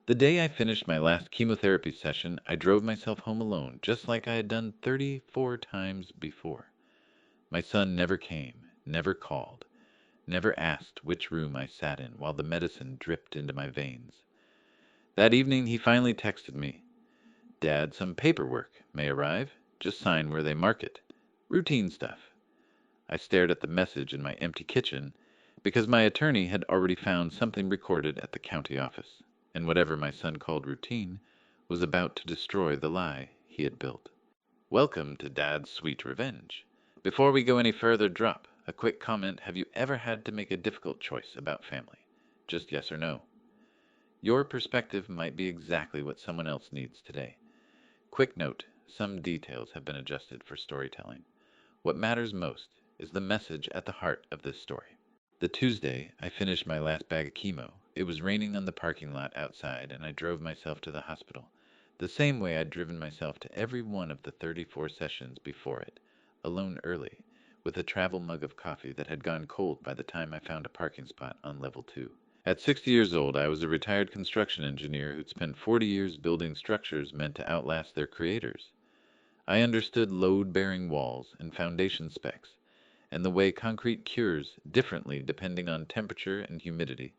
The day I finished my last chemotherapy session, I drove myself home alone, just like I had done 34 times before. My son never came, never called, never asked which room I sat in while the medicine dripped into my veins. That evening he finally texted me, "Dad, some paperwork may arrive. Just sign where they mark it. Routine stuff." I stared at the message in my empty kitchen because my attorney had already found something recorded at the county office, and whatever my son called routine was about to destroy the lie he had built. Welcome to Dad's Sweet Revenge. Before we go any further, drop a quick comment. Have you ever had to make a difficult choice about family? Just yes or no. Your perspective might be exactly what someone else needs today. Quick note, some details have been adjusted for storytelling. What matters most is the message at the heart of this story. The Tuesday I finished my last bag of chemo, it was raining on the parking lot outside, and I drove myself to the hospital, the same way I'd driven myself to every one of the 34 sessions before it, alone early, with a travel mug of coffee that had gone cold by the time I found a parking spot on level 2. At 60 years old, I was a retired construction engineer who'd spent 40 years building structures meant to outlast their creators. I understood load-bearing walls and foundation specs, and the way concrete cures differently depending on temperature and humidity.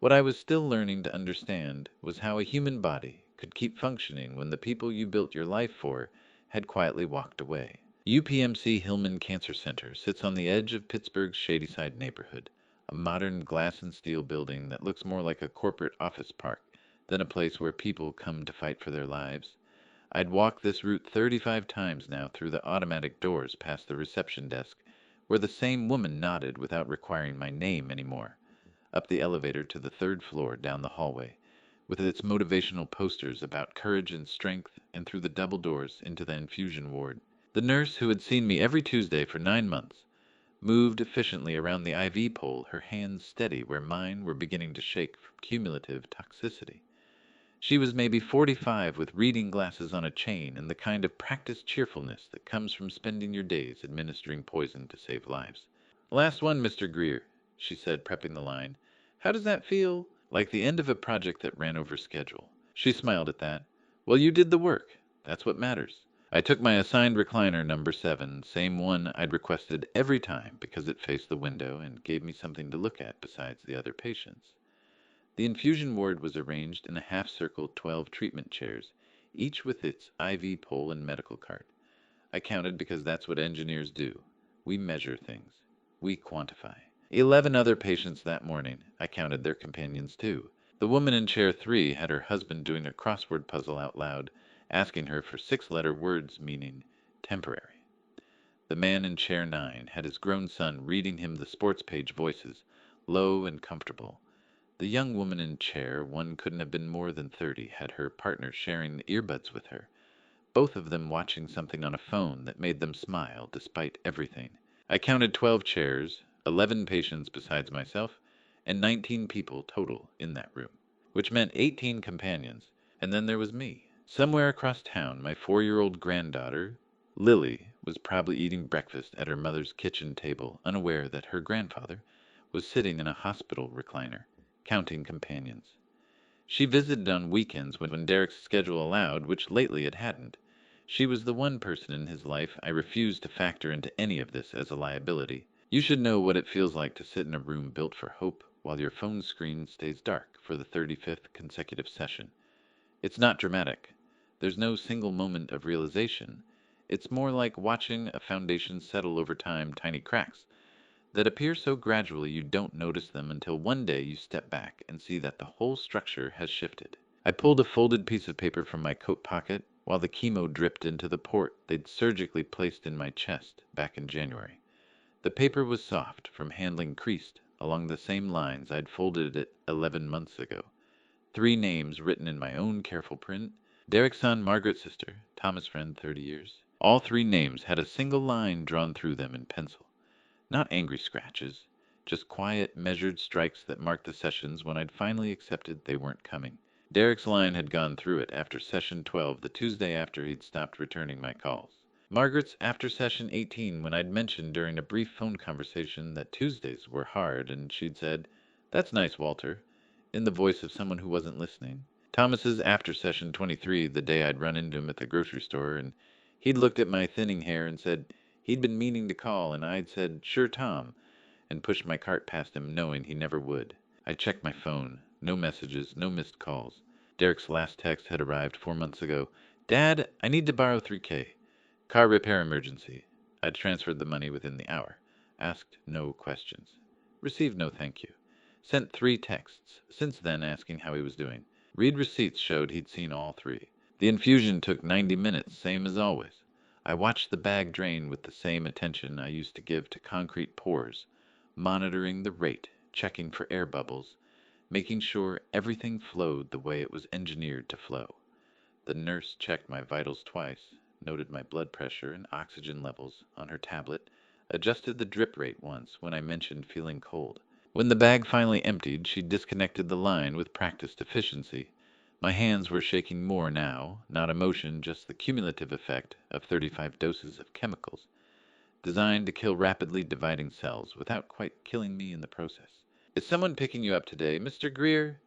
What I was still learning to understand was how a human body could keep functioning when the people you built your life for had quietly walked away. UPMC Hillman Cancer Center sits on the edge of Pittsburgh's Shadyside neighborhood, a modern glass and steel building that looks more like a corporate office park than a place where people come to fight for their lives. I'd walked this route 35 times now through the automatic doors past the reception desk, where the same woman nodded without requiring my name anymore, up the elevator to the third floor down the hallway, with its motivational posters about courage and strength, and through the double doors into the infusion ward. The nurse, who had seen me every Tuesday for 9 months, moved efficiently around the IV pole, her hands steady where mine were beginning to shake from cumulative toxicity. She was maybe 45 with reading glasses on a chain and the kind of practiced cheerfulness that comes from spending your days administering poison to save lives. "Last one, Mr. Greer," she said, prepping the line. "How does that feel?" Like the end of a project that ran over schedule. She smiled at that. "Well, you did the work. That's what matters." I took my assigned recliner, number 7, same one I'd requested every time because it faced the window and gave me something to look at besides the other patients. The infusion ward was arranged in a half-circle 12 treatment chairs, each with its IV pole and medical cart. I counted because that's what engineers do. We measure things. We quantify. 11 other patients that morning. I counted their companions too. The woman in chair 3 had her husband doing a crossword puzzle out loud, asking her for 6-letter words meaning temporary. The man in chair 9 had his grown son reading him the sports page voices, low and comfortable. The young woman in chair 1 couldn't have been more than 30, had her partner sharing the earbuds with her, both of them watching something on a phone that made them smile despite everything. I counted 12 chairs, 11 patients besides myself, and 19 people total in that room, which meant 18 companions, and then there was me. Somewhere across town, my 4-year-old granddaughter, Lily, was probably eating breakfast at her mother's kitchen table, unaware that her grandfather was sitting in a hospital recliner, counting companions. She visited on weekends when Derek's schedule allowed, which lately it hadn't. She was the one person in his life I refused to factor into any of this as a liability. You should know what it feels like to sit in a room built for hope while your phone screen stays dark for the 35th consecutive session. It's not dramatic. There's no single moment of realization. It's more like watching a foundation settle over time, tiny cracks that appear so gradually you don't notice them until one day you step back and see that the whole structure has shifted. I pulled a folded piece of paper from my coat pocket while the chemo dripped into the port they'd surgically placed in my chest back in January. The paper was soft from handling creased along the same lines I'd folded it 11 months ago. 3 names written in my own careful print: Derek's son, Margaret's sister, Thomas' friend, 30 years. All 3 names had a single line drawn through them in pencil. Not angry scratches, just quiet, measured strikes that marked the sessions when I'd finally accepted they weren't coming. Derek's line had gone through it after session 12, the Tuesday after he'd stopped returning my calls. Margaret's after session 18, when I'd mentioned during a brief phone conversation that Tuesdays were hard, and she'd said, "That's nice, Walter," in the voice of someone who wasn't listening. Thomas's after session 23, the day I'd run into him at the grocery store, and he'd looked at my thinning hair and said he'd been meaning to call, and I'd said, "Sure, Tom," and pushed my cart past him knowing he never would. I checked my phone. No messages, no missed calls. Derek's last text had arrived 4 months ago. "Dad, I need to borrow 3K. Car repair emergency." I'd transferred the money within the hour. Asked no questions. Received no thank you. Sent 3 texts since then asking how he was doing. Read receipts showed he'd seen all 3. The infusion took 90 minutes, same as always. I watched the bag drain with the same attention I used to give to concrete pours, monitoring the rate, checking for air bubbles, making sure everything flowed the way it was engineered to flow. The nurse checked my vitals twice, noted my blood pressure and oxygen levels on her tablet, adjusted the drip rate once when I mentioned feeling cold. When the bag finally emptied, she disconnected the line with practiced efficiency. My hands were shaking more now, not emotion, just the cumulative effect of 35 doses of chemicals, designed to kill rapidly dividing cells without quite killing me in the process. "Is someone picking you up today, Mr. Greer?"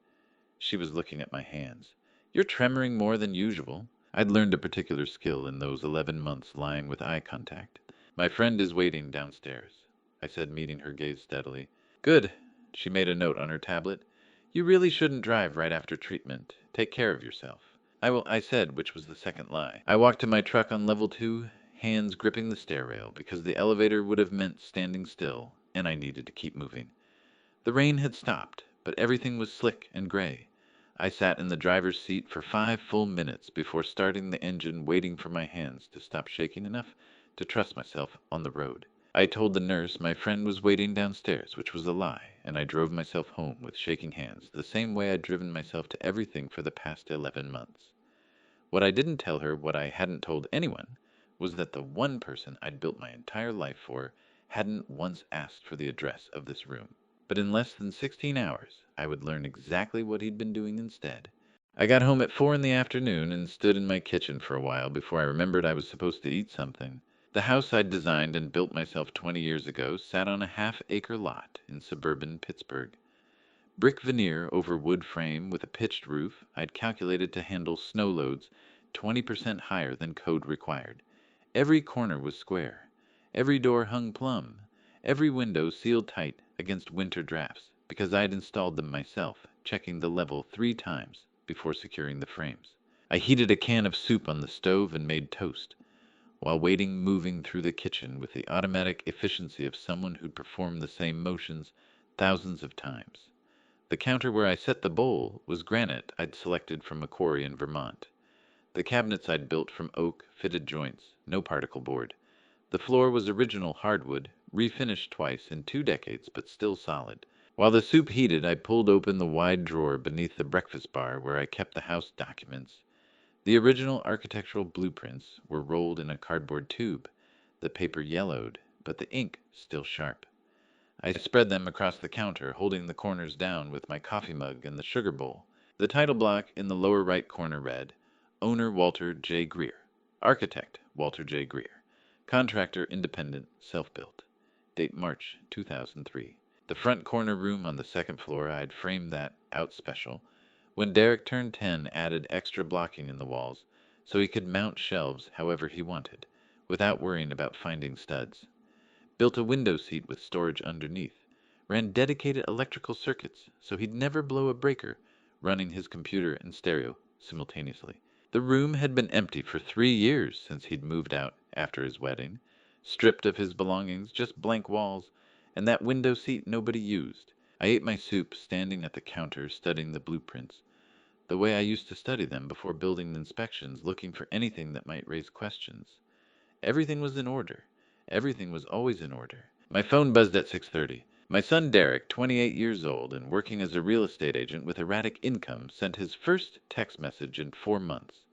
She was looking at my hands. "You're tremoring more than usual." I'd learned a particular skill in those 11 months lying with eye contact. "My friend is waiting downstairs," I said, meeting her gaze steadily. "Good." She made a note on her tablet. "You really shouldn't drive right after treatment. Take care of yourself." "I will," I said, which was the second lie. I walked to my truck on level 2, hands gripping the stair rail, because the elevator would have meant standing still, and I needed to keep moving. The rain had stopped, but everything was slick and gray. I sat in the driver's seat for 5 full minutes before starting the engine, waiting for my hands to stop shaking enough to trust myself on the road. I told the nurse my friend was waiting downstairs, which was a lie, and I drove myself home with shaking hands, the same way I'd driven myself to everything for the past 11 months. What I didn't tell her, what I hadn't told anyone, was that the one person I'd built my entire life for hadn't once asked for the address of this room. But in less than 16 hours, I would learn exactly what he'd been doing instead. I got home at 4 in the afternoon and stood in my kitchen for a while before I remembered I was supposed to eat something. The house I'd designed and built myself 20 years ago sat on a half-acre lot in suburban Pittsburgh. Brick veneer over wood frame with a pitched roof I'd calculated to handle snow loads 20% higher than code required. Every corner was square. Every door hung plumb. Every window sealed tight against winter drafts, because I'd installed them myself, checking the level 3 times before securing the frames. I heated a can of soup on the stove and made toast, while waiting moving through the kitchen with the automatic efficiency of someone who'd performed the same motions thousands of times. The counter where I set the bowl was granite I'd selected from a quarry in Vermont. The cabinets I'd built from oak, fitted joints, no particle board. The floor was original hardwood, refinished twice in 2 decades, but still solid. While the soup heated, I pulled open the wide drawer beneath the breakfast bar where I kept the house documents. The original architectural blueprints were rolled in a cardboard tube, the paper yellowed, but the ink still sharp. I spread them across the counter, holding the corners down with my coffee mug and the sugar bowl. The title block in the lower right corner read, "Owner Walter J. Greer. Architect Walter J. Greer. Contractor independent, self-built. Date March 2003. The front corner room on the second floor, I'd framed that out special. When Derek turned 10, added extra blocking in the walls so he could mount shelves however he wanted, without worrying about finding studs. Built a window seat with storage underneath. Ran dedicated electrical circuits so he'd never blow a breaker, running his computer and stereo simultaneously. The room had been empty for 3 years since he'd moved out after his wedding, stripped of his belongings, just blank walls, and that window seat nobody used. I ate my soup standing at the counter studying the blueprints, the way I used to study them before building inspections, looking for anything that might raise questions. Everything was in order. Everything was always in order. My phone buzzed at 6:30. My son Derek, 28 years old and working as a real estate agent with erratic income, sent his first text message in 4 months,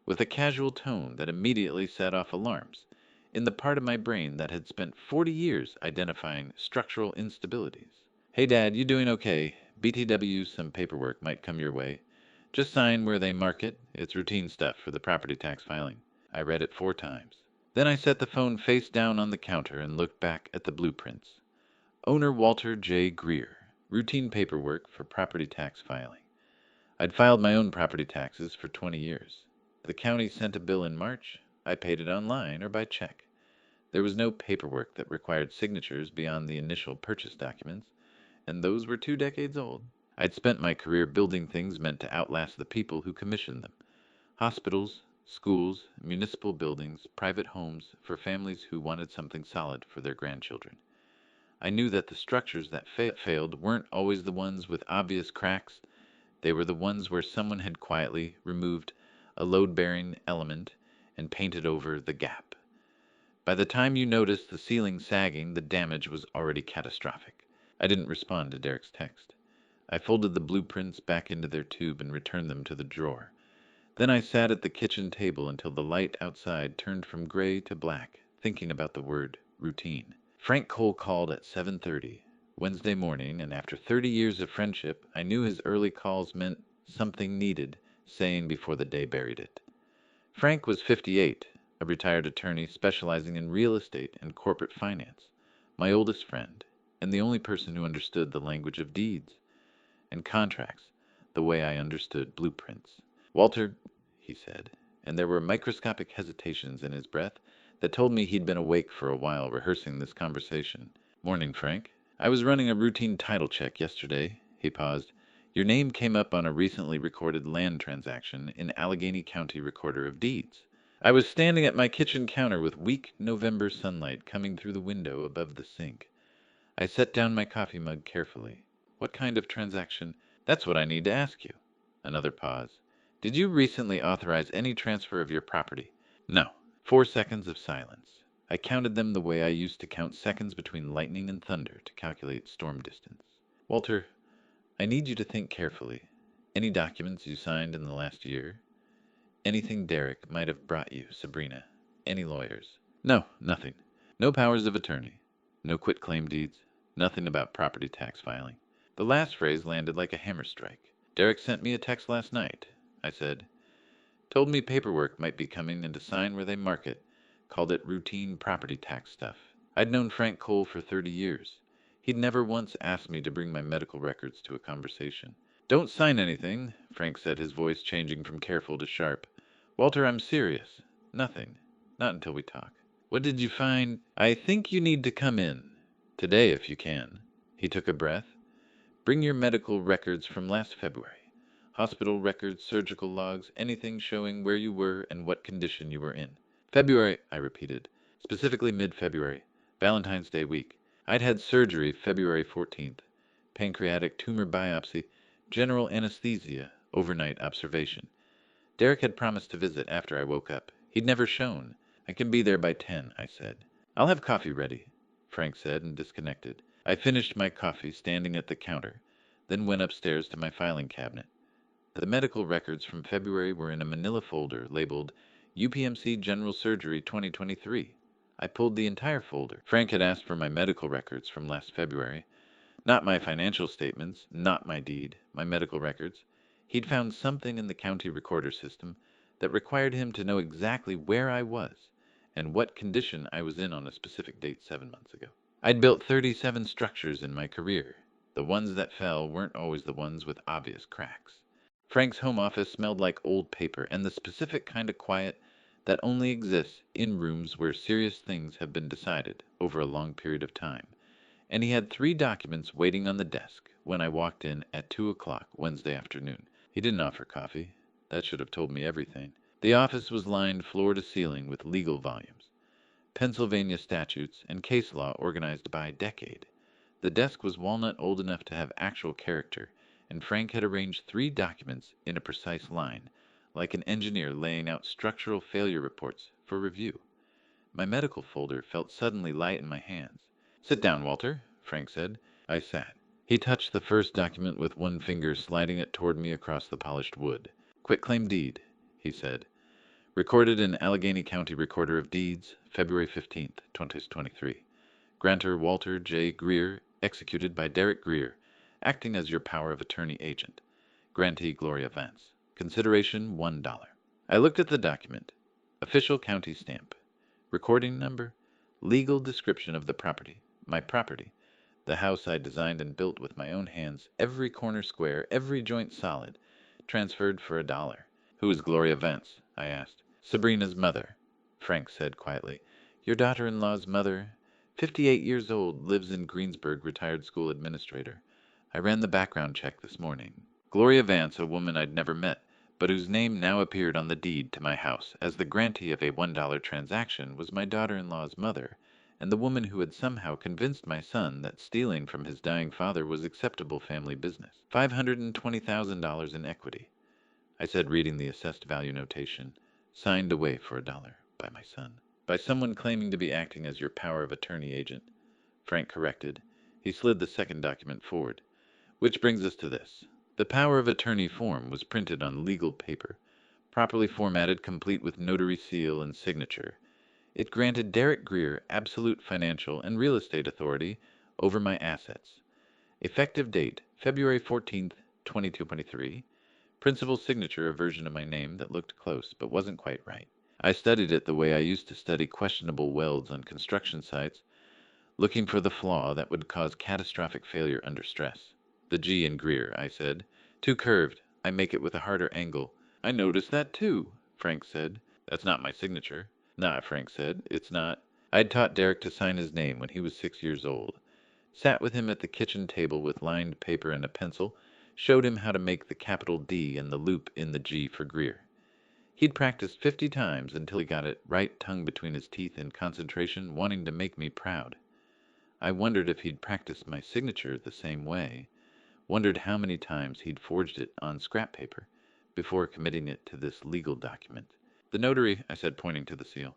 with a casual tone that immediately set off alarms in the part of my brain that had spent 40 years identifying structural instabilities. "Hey Dad, you doing okay? BTW, some paperwork might come your way. Just sign where they mark it. It's routine stuff for the property tax filing." I read it 4 times. Then I set the phone face down on the counter and looked back at the blueprints. Owner Walter J. Greer. Routine paperwork for property tax filing. I'd filed my own property taxes for 20 years. The county sent a bill in March. I paid it online or by check. There was no paperwork that required signatures beyond the initial purchase documents, and those were 2 decades old. I'd spent my career building things meant to outlast the people who commissioned them. Hospitals, schools, municipal buildings, private homes for families who wanted something solid for their grandchildren. I knew that the structures that failed weren't always the ones with obvious cracks. They were the ones where someone had quietly removed a load-bearing element and painted over the gap. By the time you noticed the ceiling sagging, the damage was already catastrophic. I didn't respond to Derek's text. I folded the blueprints back into their tube and returned them to the drawer. Then I sat at the kitchen table until the light outside turned from gray to black, thinking about the word routine. Frank Cole called at 7:30 Wednesday morning, and after 30 years of friendship, I knew his early calls meant something needed saying before the day buried it. Frank was 58, a retired attorney specializing in real estate and corporate finance, my oldest friend, and the only person who understood the language of deeds and contracts the way I understood blueprints. "Walter," he said, and there were microscopic hesitations in his breath that told me he'd been awake for a while rehearsing this conversation. "Morning, Frank. I was running a routine title check yesterday." He paused. "Your name came up on a recently recorded land transaction in Allegheny County Recorder of Deeds." I was standing at my kitchen counter with weak November sunlight coming through the window above the sink. I set down my coffee mug carefully. "What kind of transaction?" "That's what I need to ask you." Another pause. "Did you recently authorize any transfer of your property?" "No." 4 seconds of silence. I counted them the way I used to count seconds between lightning and thunder to calculate storm distance. "Walter, I need you to think carefully. Any documents you signed in the last year? Anything Derek might have brought you, Sabrina? Any lawyers?" "No, nothing. No powers of attorney. No quitclaim deeds. Nothing about property tax filing." The last phrase landed like a hammer strike. "Derek sent me a text last night," I said. "Told me paperwork might be coming and to sign where they mark it. Called it routine property tax stuff." I'd known Frank Cole for 30 years. He'd never once asked me to bring my medical records to a conversation. "Don't sign anything," Frank said, his voice changing from careful to sharp. "Walter, I'm serious. Nothing. Not until we talk." "What did you find?" "I think you need to come in. Today, if you can." He took a breath. "Bring your medical records from last February. Hospital records, surgical logs, anything showing where you were and what condition you were in." "February," I repeated. "Specifically mid-February. Valentine's Day week. I'd had surgery February 14th. Pancreatic tumor biopsy, general anesthesia, overnight observation. Derek had promised to visit after I woke up. He'd never shown. I can be there by 10, I said. "I'll have coffee ready," Frank said and disconnected. I finished my coffee standing at the counter, then went upstairs to my filing cabinet. The medical records from February were in a manila folder labeled UPMC General Surgery 2023. I pulled the entire folder. Frank had asked for my medical records from last February. Not my financial statements, not my deed, my medical records. He'd found something in the county recorder system that required him to know exactly where I was and what condition I was in on a specific date 7 months ago. I'd built 37 structures in my career. The ones that fell weren't always the ones with obvious cracks. Frank's home office smelled like old paper and the specific kind of quiet that only exists in rooms where serious things have been decided over a long period of time. And he had 3 documents waiting on the desk when I walked in at 2 o'clock Wednesday afternoon. He didn't offer coffee. That should have told me everything. The office was lined floor to ceiling with legal volumes, Pennsylvania statutes, and case law organized by decade. The desk was walnut old enough to have actual character, and Frank had arranged 3 documents in a precise line, like an engineer laying out structural failure reports for review. My medical folder felt suddenly light in my hands. "Sit down, Walter," Frank said. I sat. He touched the first document with one finger, sliding it toward me across the polished wood. "Quitclaim deed," he said. "Recorded in Allegheny County Recorder of Deeds, February 15th, 2023. Grantor Walter J. Greer, executed by Derek Greer, acting as your power of attorney agent. Grantee Gloria Vance. Consideration $1. I looked at the document. Official county stamp. Recording number. Legal description of the property. My property. The house I designed and built with my own hands, every corner square, every joint solid. transferred for $1. Who is Gloria Vance? I asked. Sabrina's mother, Frank said quietly. Your daughter-in-law's mother, 58 years old, lives in Greensburg, retired school administrator. I ran the background check this morning. Gloria Vance, a woman I'd never met, but whose name now appeared on the deed to my house as the grantee of a $1 transaction, was my daughter-in-law's mother, and the woman who had somehow convinced my son that stealing from his dying father was acceptable family business. $520,000 in equity, I said, reading the assessed value notation. Signed away for $1 by my son. By someone claiming to be acting as your power of attorney agent, Frank corrected. He slid the second document forward. Which brings us to this. The power of attorney form was printed on legal paper, properly formatted, complete with notary seal and signature. It granted Derek Greer absolute financial and real estate authority over my assets. Effective date, February 14th, 2023. Principal signature, a version of my name that looked close but wasn't quite right. I studied it the way I used to study questionable welds on construction sites, looking for the flaw that would cause catastrophic failure under stress. The G in Greer, I said. Too curved. I make it with a harder angle. I noticed that too, Frank said. That's not my signature. Nah, Frank said. It's not. I'd taught Derek to sign his name when he was 6 years old. Sat with him at the kitchen table with lined paper and a pencil, showed him how to make the capital D and the loop in the G for Greer. He'd practiced 50 times until he got it right, tongue between his teeth in concentration, wanting to make me proud. I wondered if he'd practiced my signature the same way, wondered how many times he'd forged it on scrap paper before committing it to this legal document. The notary, I said, pointing to the seal.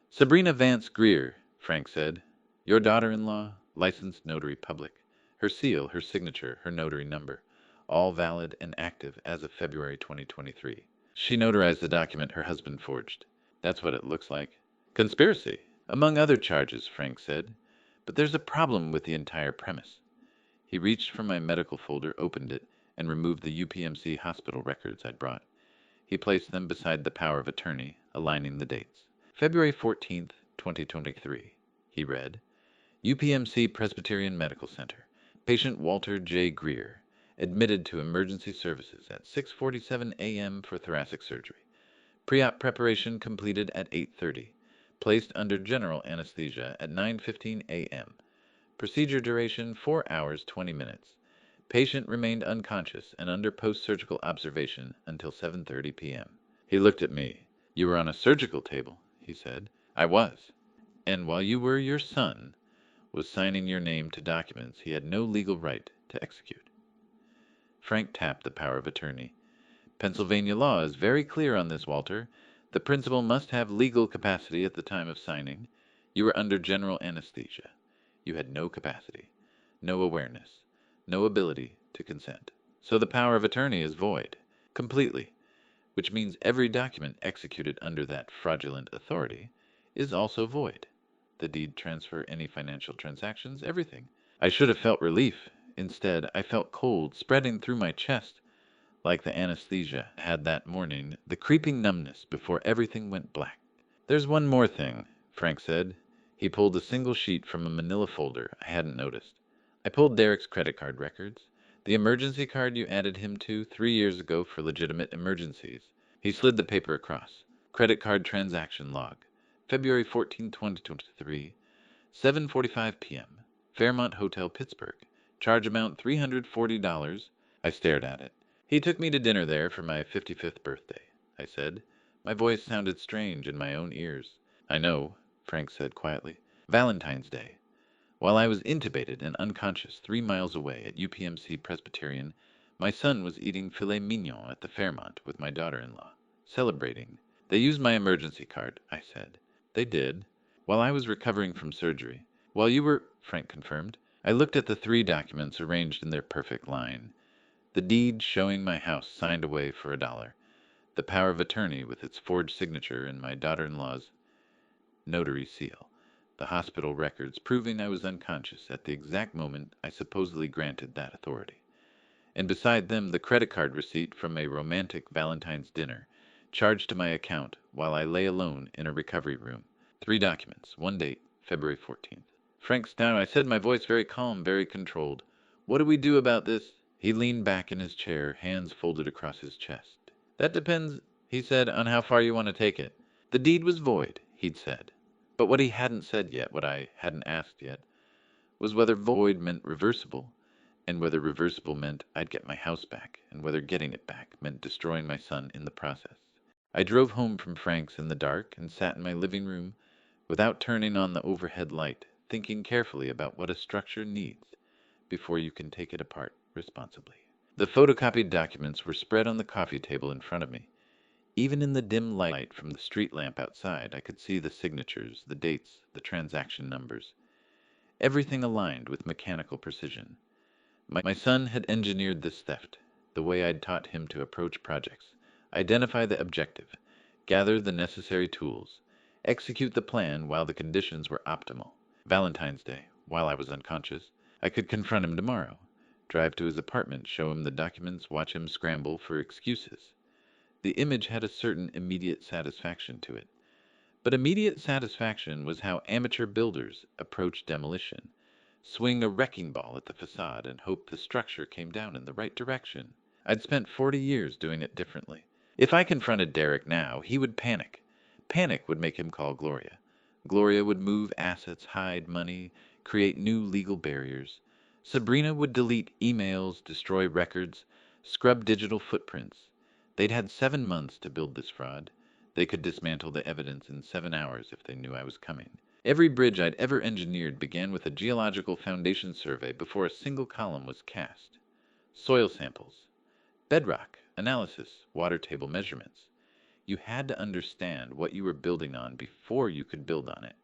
Sabrina Vance Greer, Frank said. Your daughter-in-law, licensed notary public. Her seal, her signature, her notary number, all valid and active as of February 2023. She notarized the document her husband forged. That's what it looks like. Conspiracy, among other charges, Frank said. But there's a problem with the entire premise. He reached for my medical folder, opened it, and removed the UPMC hospital records I'd brought. He placed them beside the power of attorney, aligning the dates. February 14th, 2023, he read. UPMC Presbyterian Medical Center. Patient Walter J. Greer, admitted to emergency services at 6:47 a.m. for thoracic surgery. Pre-op preparation completed at 8:30. Placed under general anesthesia at 9:15 a.m. Procedure duration 4 hours 20 minutes. Patient remained unconscious and under post-surgical observation until 7:30 p.m. He looked at me. You were on a surgical table, he said. I was. And while you were your son, was signing your name to documents he had no legal right to execute. Frank tapped the power of attorney. Pennsylvania law is very clear on this, Walter. The principal must have legal capacity at the time of signing. You were under general anesthesia. You had no capacity, no awareness, no ability to consent. So the power of attorney is void, completely, which means every document executed under that fraudulent authority is also void. The deed transfer, any financial transactions, everything. I should have felt relief. Instead, I felt cold spreading through my chest, like the anesthesia had that morning, the creeping numbness before everything went black. There's one more thing, Frank said. He pulled a single sheet from a manila folder I hadn't noticed. I pulled Derek's credit card records, the emergency card you added him to 3 years ago for legitimate emergencies. He slid the paper across. Credit card transaction log. February 14, 2023, 7:45 p.m. Fairmont Hotel, Pittsburgh. Charge amount $340. I stared at it. He took me to dinner there for my 55th birthday, I said. My voice sounded strange in my own ears. I know, Frank said quietly. Valentine's Day. While I was intubated and unconscious 3 miles away at UPMC Presbyterian, my son was eating filet mignon at the Fairmont with my daughter-in-law, celebrating. They used my emergency card, I said. They did. While I was recovering from surgery. While you were, Frank confirmed. I looked at the 3 documents arranged in their perfect line. The deed showing my house signed away for $1. The power of attorney with its forged signature and my daughter-in-law's notary seal. The hospital records proving I was unconscious at the exact moment I supposedly granted that authority. And beside them, the credit card receipt from a romantic Valentine's dinner, charged to my account while I lay alone in a recovery room. 3 documents, 1 date, February 14th. Frank Stein, I said, my voice very calm, very controlled. What do we do about this? He leaned back in his chair, hands folded across his chest. "That depends," he said, "on how far you want to take it. The deed was void," he'd said. But what he hadn't said yet, what I hadn't asked yet, was whether void meant reversible, and whether reversible meant I'd get my house back, and whether getting it back meant destroying my son in the process. I drove home from Frank's in the dark and sat in my living room without turning on the overhead light, thinking carefully about what a structure needs before you can take it apart responsibly. The photocopied documents were spread on the coffee table in front of me. Even in the dim light from the street lamp outside, I could see the signatures, the dates, the transaction numbers. Everything aligned with mechanical precision. My son had engineered this theft, the way I'd taught him to approach projects. Identify the objective, gather the necessary tools, execute the plan while the conditions were optimal. Valentine's Day, while I was unconscious, I could confront him tomorrow, drive to his apartment, show him the documents, watch him scramble for excuses. The image had a certain immediate satisfaction to it. But immediate satisfaction was how amateur builders approach demolition. Swing a wrecking ball at the facade and hope the structure came down in the right direction. I'd spent 40 years doing it differently. If I confronted Derek now, he would panic. Panic would make him call Gloria. Gloria would move assets, hide money, create new legal barriers. Sabrina would delete emails, destroy records, scrub digital footprints. They'd had 7 months to build this fraud. They could dismantle the evidence in 7 hours if they knew I was coming. Every bridge I'd ever engineered began with a geological foundation survey before a single column was cast. Soil samples, bedrock, analysis, water table measurements. You had to understand what you were building on before you could build on it.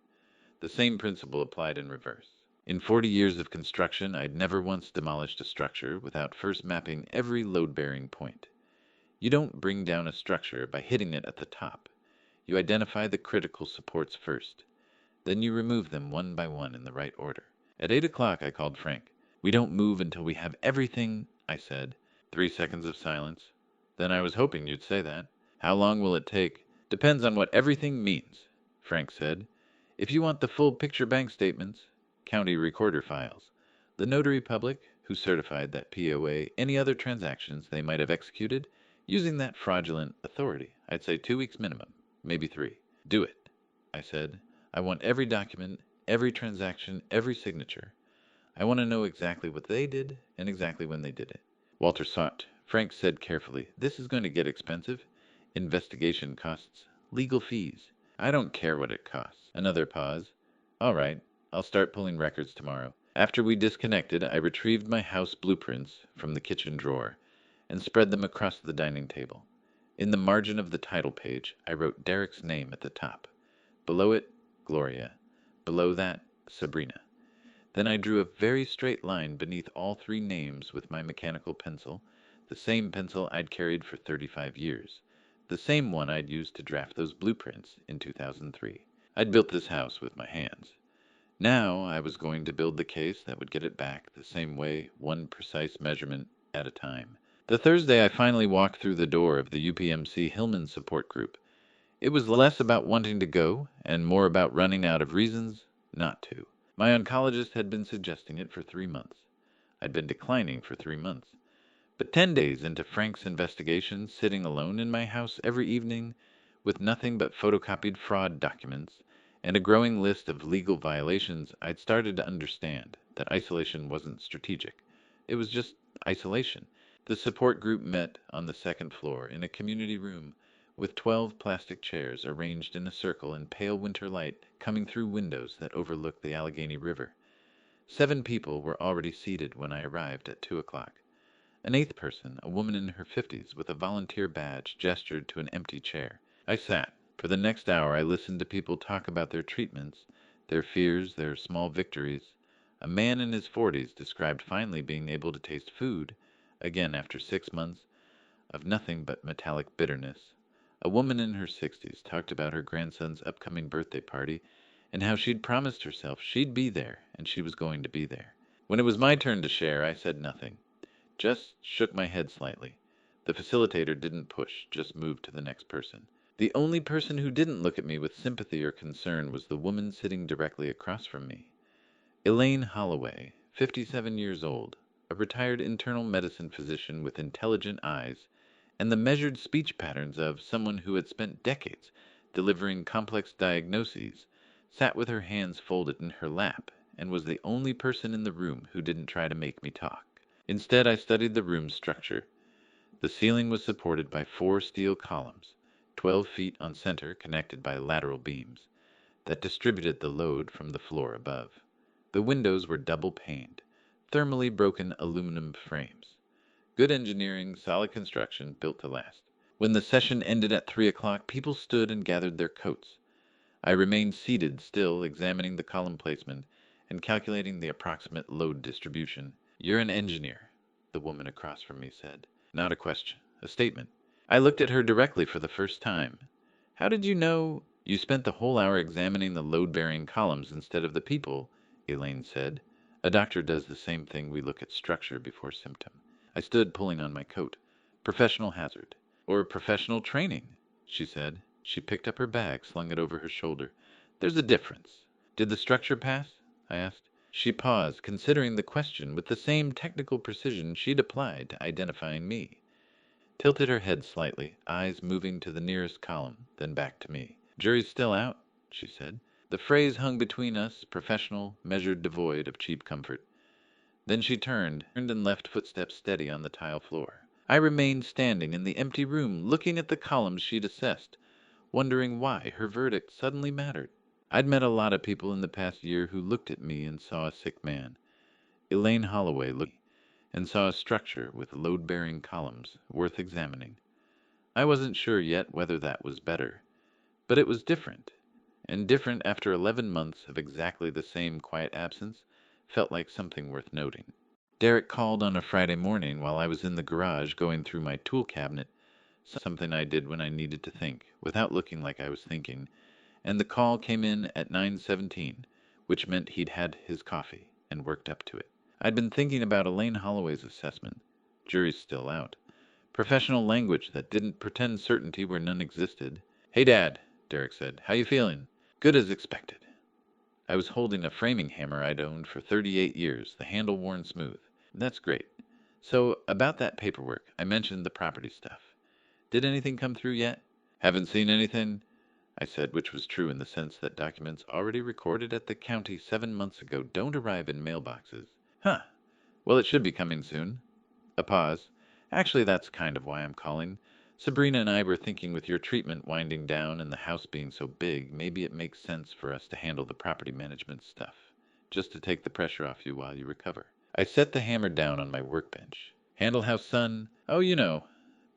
The same principle applied in reverse. In 40 years of construction, I'd never once demolished a structure without first mapping every load-bearing point. You don't bring down a structure by hitting it at the top. You identify the critical supports first. Then you remove them one by one in the right order. At 8 o'clock, I called Frank. "We don't move until we have everything," I said. 3 seconds of silence. "Then I was hoping you'd say that. How long will it take?" "Depends on what everything means," Frank said. "If you want the full picture bank statements, county recorder files, the notary public, who certified that POA, any other transactions they might have executed, using that fraudulent authority, I'd say 2 weeks minimum, maybe 3. "Do it," I said. "I want every document, every transaction, every signature. I want to know exactly what they did and exactly when they did it." Walter sought. Frank said carefully, "This is going to get expensive. Investigation costs, legal fees. I don't care what it costs." Another pause. "All right, I'll start pulling records tomorrow." After we disconnected, I retrieved my house blueprints from the kitchen drawer and spread them across the dining table. In the margin of the title page, I wrote Derek's name at the top. Below it, Gloria. Below that, Sabrina. Then I drew a very straight line beneath all 3 names with my mechanical pencil, the same pencil I'd carried for 35 years, the same one I'd used to draft those blueprints in 2003. I'd built this house with my hands. Now I was going to build the case that would get it back the same way, one precise measurement at a time. The Thursday I finally walked through the door of the UPMC Hillman support group. It was less about wanting to go and more about running out of reasons not to. My oncologist had been suggesting it for 3 months. I'd been declining for 3 months. But 10 days into Frank's investigation, sitting alone in my house every evening, with nothing but photocopied fraud documents and a growing list of legal violations, I'd started to understand that isolation wasn't strategic. It was just isolation. The support group met on the 2nd floor in a community room with 12 plastic chairs arranged in a circle in pale winter light coming through windows that overlooked the Allegheny River. 7 people were already seated when I arrived at 2 o'clock. An 8th person, a woman in her 50s with a volunteer badge, gestured to an empty chair. I sat. For the next hour I listened to people talk about their treatments, their fears, their small victories. A man in his 40s described finally being able to taste food, again after 6 months, of nothing but metallic bitterness. A woman in her 60s talked about her grandson's upcoming birthday party and how she'd promised herself she'd be there and she was going to be there. When it was my turn to share, I said nothing, just shook my head slightly. The facilitator didn't push, just moved to the next person. The only person who didn't look at me with sympathy or concern was the woman sitting directly across from me. Elaine Holloway, 57 years old, a retired internal medicine physician with intelligent eyes, and the measured speech patterns of someone who had spent decades delivering complex diagnoses, sat with her hands folded in her lap and was the only person in the room who didn't try to make me talk. Instead, I studied the room's structure. The ceiling was supported by 4 steel columns, 12 feet on center connected by lateral beams, that distributed the load from the floor above. The windows were double-paned, thermally broken aluminum frames. Good engineering, solid construction, built to last. When the session ended at 3 o'clock, people stood and gathered their coats. I remained seated, still examining the column placement and calculating the approximate load distribution. "You're an engineer," the woman across from me said. Not a question, a statement. I looked at her directly for the first time. "How did you know—" "You spent the whole hour examining the load-bearing columns instead of the people," Elaine said. "A doctor does the same thing. We look at structure before symptom." I stood pulling on my coat. "Professional hazard." "Or professional training," she said. She picked up her bag, slung it over her shoulder. "There's a difference." "Did the structure pass?" I asked. She paused, considering the question with the same technical precision she'd applied to identifying me. Tilted her head slightly, eyes moving to the nearest column, then back to me. "Jury's still out," she said. The phrase hung between us, professional, measured, devoid of cheap comfort. Then she turned and left, footsteps steady on the tile floor. I remained standing in the empty room, looking at the columns she'd assessed, wondering why her verdict suddenly mattered. I'd met a lot of people in the past year who looked at me and saw a sick man. Elaine Holloway looked and saw a structure with load-bearing columns worth examining. I wasn't sure yet whether that was better, but it was different, and different after 11 months of exactly the same quiet absence felt like something worth noting. Derek called on a Friday morning while I was in the garage going through my tool cabinet, something I did when I needed to think, without looking like I was thinking, and the call came in at 9:17, which meant he'd had his coffee and worked up to it. I'd been thinking about Elaine Holloway's assessment. Jury's still out. Professional language that didn't pretend certainty where none existed. "Hey, Dad," Derek said. "How you feeling?" "Good as expected." I was holding a framing hammer I'd owned for 38 years, the handle worn smooth. "That's great. So, about that paperwork, I mentioned the property stuff. Did anything come through yet?" "Haven't seen anything," I said, which was true in the sense that documents already recorded at the county 7 months ago don't arrive in mailboxes. "Huh. Well, it should be coming soon." A pause. "Actually, that's kind of why I'm calling. Sabrina and I were thinking with your treatment winding down and the house being so big, maybe it makes sense for us to handle the property management stuff, just to take the pressure off you while you recover." I set the hammer down on my workbench. "Handle house son? Oh, you know,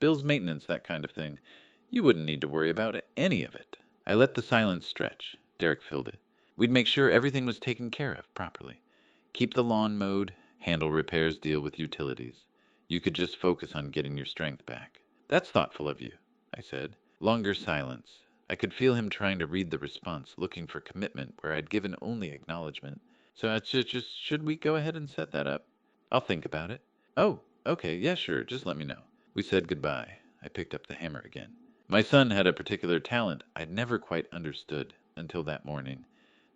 bills, maintenance, that kind of thing. You wouldn't need to worry about any of it." I let the silence stretch. Derek filled it. "We'd make sure everything was taken care of properly. Keep the lawn mowed, handle repairs, deal with utilities. You could just focus on getting your strength back." "That's thoughtful of you," I said. Longer silence. I could feel him trying to read the response, looking for commitment where I'd given only acknowledgement. "So should we go ahead and set that up?" "I'll think about it." "Oh, okay, yeah, sure, just let me know." We said goodbye. I picked up the hammer again. My son had a particular talent I'd never quite understood until that morning,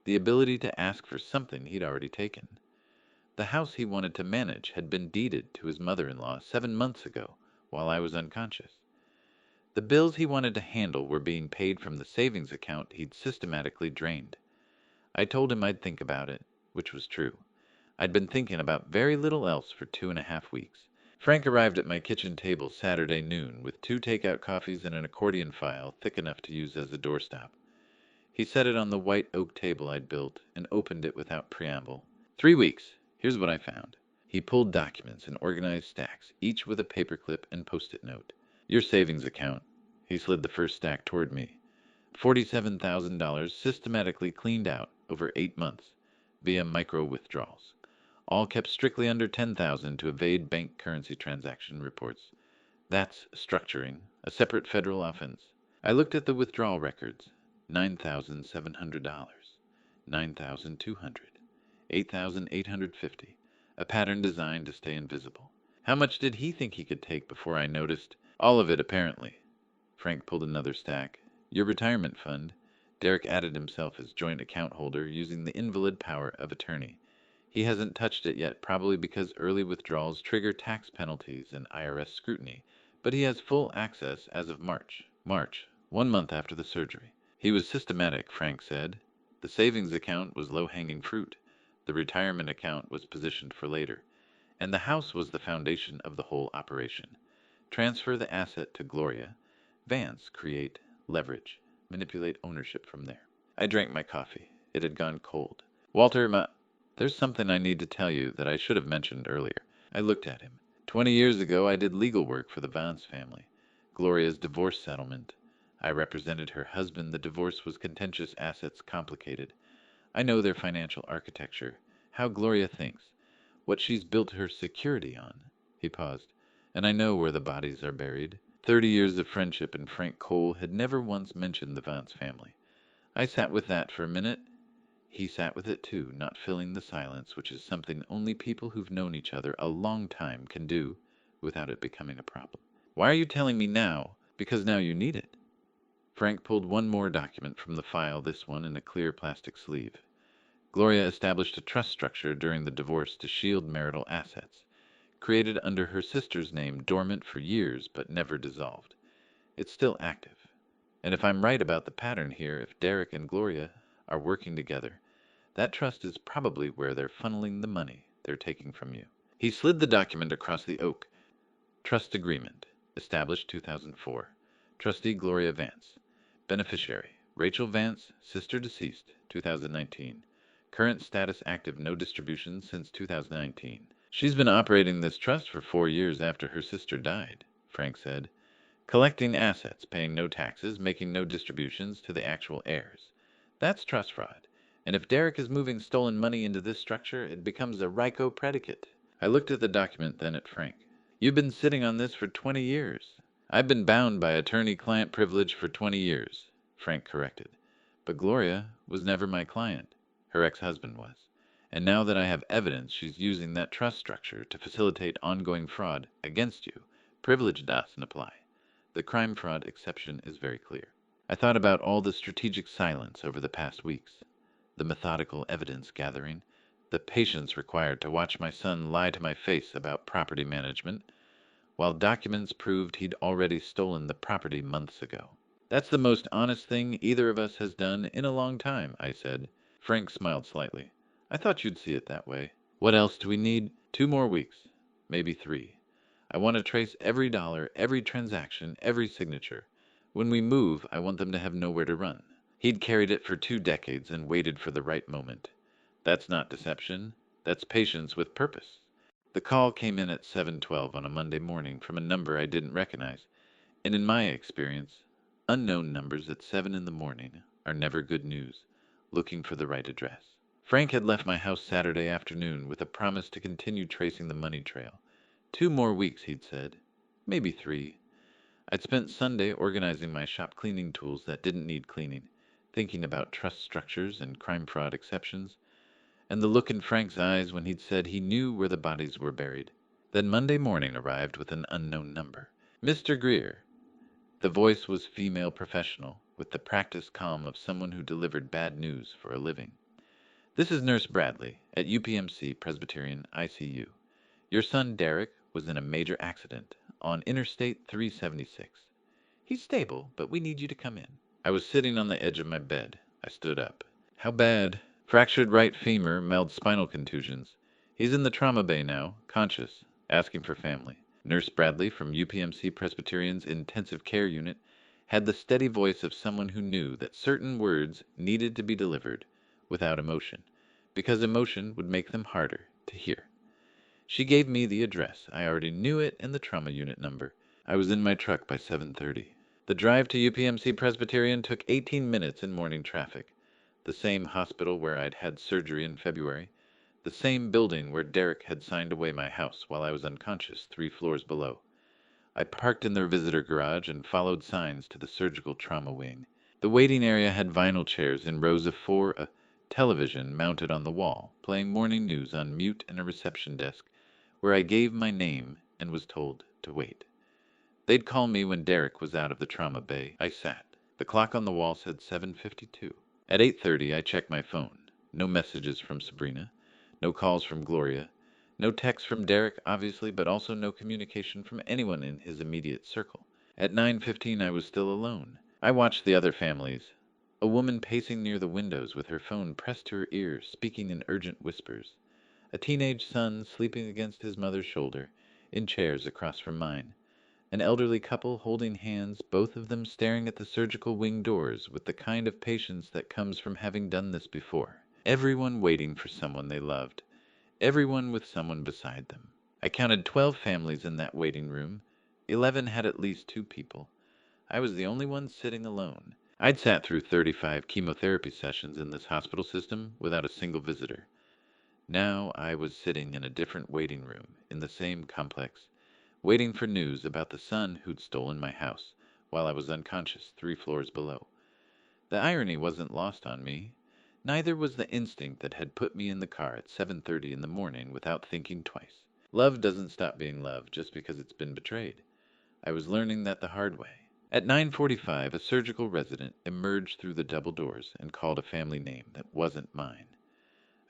the ability to ask for something he'd already taken. The house he wanted to manage had been deeded to his mother-in-law 7 months ago, while I was unconscious. The bills he wanted to handle were being paid from the savings account he'd systematically drained. I told him I'd think about it, which was true. I'd been thinking about very little else for 2.5 weeks. Frank arrived at my kitchen table Saturday noon with 2 takeout coffees and an accordion file thick enough to use as a doorstop. He set it on the white oak table I'd built and opened it without preamble. 3 weeks. Here's what I found." He pulled documents in organized stacks, each with a paperclip and post-it note. "Your savings account." He slid the first stack toward me. $47,000 systematically cleaned out over 8 months via micro withdrawals. All kept strictly under 10,000 to evade bank currency transaction reports. That's structuring, a separate federal offense. I looked at the withdrawal records. $9,700, $9,200. 8,850, a pattern designed to stay invisible. How much did he think he could take before I noticed? "All of it, apparently." Frank pulled another stack. "Your retirement fund." Derek added himself as joint account holder using the invalid power of attorney. He hasn't touched it yet, probably because early withdrawals trigger tax penalties and IRS scrutiny, but he has full access as of March. March, 1 month after the surgery. He was systematic, Frank said. The savings account was low-hanging fruit. The retirement account was positioned for later. And the house was the foundation of the whole operation. Transfer the asset to Gloria. Vance, create, leverage, manipulate ownership from there. I drank my coffee. It had gone cold. Walter, there's something I need to tell you that I should have mentioned earlier. I looked at him. 20 years ago, I did legal work for the Vance family. Gloria's divorce settlement. I represented her husband. The divorce was contentious, assets complicated. I know their financial architecture, how Gloria thinks, what she's built her security on. He paused. And I know where the bodies are buried. 30 years of friendship, and Frank Cole had never once mentioned the Vance family. I sat with that for a minute. He sat with it too, not filling the silence, which is something only people who've known each other a long time can do without it becoming a problem. Why are you telling me now? Because now you need it. Frank pulled one more document from the file, this one in a clear plastic sleeve. Gloria established a trust structure during the divorce to shield marital assets, created under her sister's name, dormant for years but never dissolved. It's still active. And if I'm right about the pattern here, if Derek and Gloria are working together, that trust is probably where they're funneling the money they're taking from you. He slid the document across the oak. Trust agreement, established 2004. Trustee Gloria Vance. Beneficiary, Rachel Vance, sister deceased, 2019. Current status active, no distributions since 2019. She's been operating this trust for 4 years after her sister died, Frank said. Collecting assets, paying no taxes, making no distributions to the actual heirs. That's trust fraud. And if Derek is moving stolen money into this structure, it becomes a RICO predicate. I looked at the document, then at Frank. You've been sitting on this for 20 years. I've been bound by attorney-client privilege for 20 years, Frank corrected. But Gloria was never my client. Her ex-husband was. And now that I have evidence she's using that trust structure to facilitate ongoing fraud against you, privilege doesn't apply. The crime fraud exception is very clear. I thought about all the strategic silence over the past weeks, the methodical evidence gathering, the patience required to watch my son lie to my face about property management, while documents proved he'd already stolen the property months ago. That's the most honest thing either of us has done in a long time, I said. Frank smiled slightly. I thought you'd see it that way. What else do we need? 2 more weeks, maybe 3. I want to trace every dollar, every transaction, every signature. When we move, I want them to have nowhere to run. He'd carried it for 2 decades and waited for the right moment. That's not deception. That's patience with purpose. The call came in at 7:12 on a Monday morning from a number I didn't recognize. And in my experience, unknown numbers at 7 in the morning are never good news, looking for the right address. Frank had left my house Saturday afternoon with a promise to continue tracing the money trail. 2 more weeks, he'd said. Maybe 3. I'd spent Sunday organizing my shop cleaning tools that didn't need cleaning, thinking about trust structures and crime fraud exceptions, and the look in Frank's eyes when he'd said he knew where the bodies were buried. Then Monday morning arrived with an unknown number. Mr. Greer. The voice was female professional, with the practiced calm of someone who delivered bad news for a living. This is Nurse Bradley at UPMC Presbyterian ICU. Your son Derek was in a major accident on Interstate 376. He's stable, but we need you to come in. I was sitting on the edge of my bed. I stood up. How bad? Fractured right femur, mild spinal contusions. He's in the trauma bay now, conscious, asking for family. Nurse Bradley from UPMC Presbyterian's intensive care unit had the steady voice of someone who knew that certain words needed to be delivered without emotion, because emotion would make them harder to hear. She gave me the address. I already knew it and the trauma unit number. I was in my truck by 7:30. The drive to UPMC Presbyterian took 18 minutes in morning traffic. The same hospital where I'd had surgery in February. The same building where Derek had signed away my house while I was unconscious 3 floors below. I parked in their visitor garage and followed signs to the surgical trauma wing. The waiting area had vinyl chairs in rows of 4, a television mounted on the wall, playing morning news on mute, and a reception desk where I gave my name and was told to wait. They'd call me when Derek was out of the trauma bay. I sat. The clock on the wall said 7:52. At 8:30 I checked my phone. No messages from Sabrina. No calls from Gloria. No text from Derek, obviously, but also no communication from anyone in his immediate circle. At 9:15 I was still alone. I watched the other families. A woman pacing near the windows with her phone pressed to her ear, speaking in urgent whispers. A teenage son sleeping against his mother's shoulder, in chairs across from mine. An elderly couple holding hands, both of them staring at the surgical wing doors with the kind of patience that comes from having done this before. Everyone waiting for someone they loved. Everyone with someone beside them. I counted 12 families in that waiting room. 11 had at least 2 people. I was the only one sitting alone. I'd sat through 35 chemotherapy sessions in this hospital system without a single visitor. Now I was sitting in a different waiting room in the same complex, waiting for news about the son who'd stolen my house while I was unconscious 3 floors below. The irony wasn't lost on me. Neither was the instinct that had put me in the car at 7:30 in the morning without thinking twice. Love doesn't stop being love just because it's been betrayed. I was learning that the hard way. At 9:45, a surgical resident emerged through the double doors and called a family name that wasn't mine.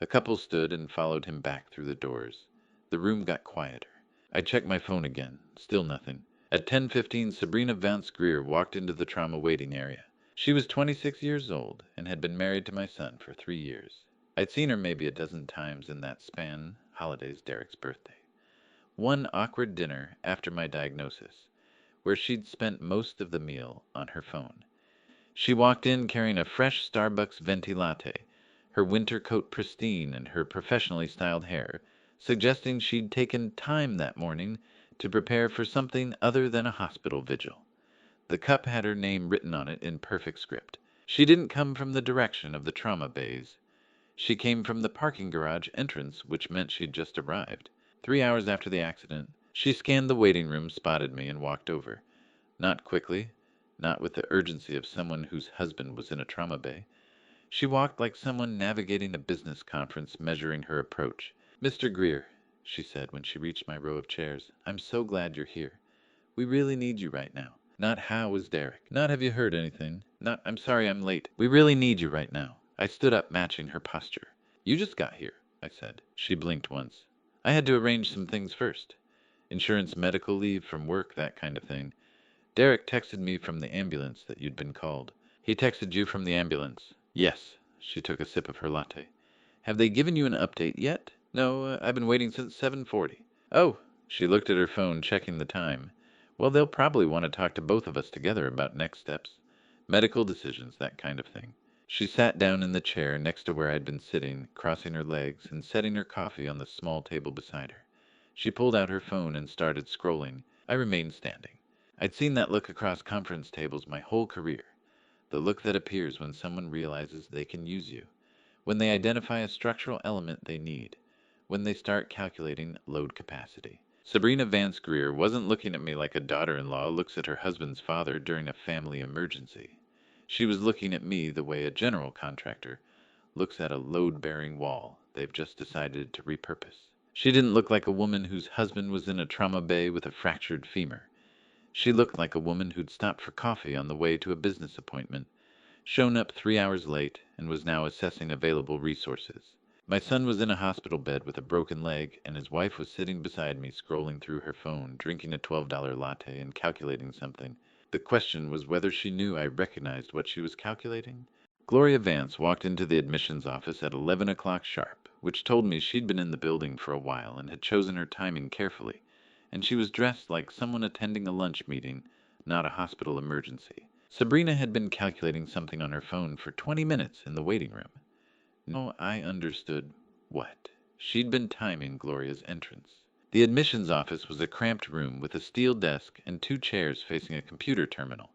A couple stood and followed him back through the doors. The room got quieter. I checked my phone again. Still nothing. At 10:15, Sabrina Vance Greer walked into the trauma waiting area. She was 26 years old and had been married to my son for 3 years. I'd seen her maybe a dozen times in that span, holidays, Derek's birthday. One awkward dinner after my diagnosis, where she'd spent most of the meal on her phone. She walked in carrying a fresh Starbucks venti latte, her winter coat pristine and her professionally styled hair, suggesting she'd taken time that morning to prepare for something other than a hospital vigil. The cup had her name written on it in perfect script. She didn't come from the direction of the trauma bays. She came from the parking garage entrance, which meant she'd just arrived. 3 hours after the accident, she scanned the waiting room, spotted me, and walked over. Not quickly, not with the urgency of someone whose husband was in a trauma bay. She walked like someone navigating a business conference, measuring her approach. "Mr. Greer," she said when she reached my row of chairs, "I'm so glad you're here. We really need you right now. Not how is Derek? Not have you heard anything? Not I'm sorry I'm late. We really need you right now." I stood up, matching her posture. "You just got here," I said. She blinked once. "I had to arrange some things first. Insurance, medical leave from work, that kind of thing. Derek texted me from the ambulance that you'd been called." "He texted you from the ambulance?" "Yes." She took a sip of her latte. "Have they given you an update yet?" "No, I've been waiting since 7:40. "Oh." She looked at her phone, checking the time. "Well, they'll probably want to talk to both of us together about next steps. Medical decisions, that kind of thing." She sat down in the chair next to where I'd been sitting, crossing her legs and setting her coffee on the small table beside her. She pulled out her phone and started scrolling. I remained standing. I'd seen that look across conference tables my whole career. The look that appears when someone realizes they can use you. When they identify a structural element they need. When they start calculating load capacity. Sabrina Vance Greer wasn't looking at me like a daughter-in-law looks at her husband's father during a family emergency. She was looking at me the way a general contractor looks at a load-bearing wall they've just decided to repurpose. She didn't look like a woman whose husband was in a trauma bay with a fractured femur. She looked like a woman who'd stopped for coffee on the way to a business appointment, shown up 3 hours late, and was now assessing available resources. My son was in a hospital bed with a broken leg, and his wife was sitting beside me scrolling through her phone, drinking a $12 latte and calculating something. The question was whether she knew I recognized what she was calculating. Gloria Vance walked into the admissions office at 11 o'clock sharp, which told me she'd been in the building for a while and had chosen her timing carefully, and she was dressed like someone attending a lunch meeting, not a hospital emergency. Sabrina had been calculating something on her phone for 20 minutes in the waiting room. Now I understood what. She'd been timing Gloria's entrance. The admissions office was a cramped room with a steel desk and 2 chairs facing a computer terminal.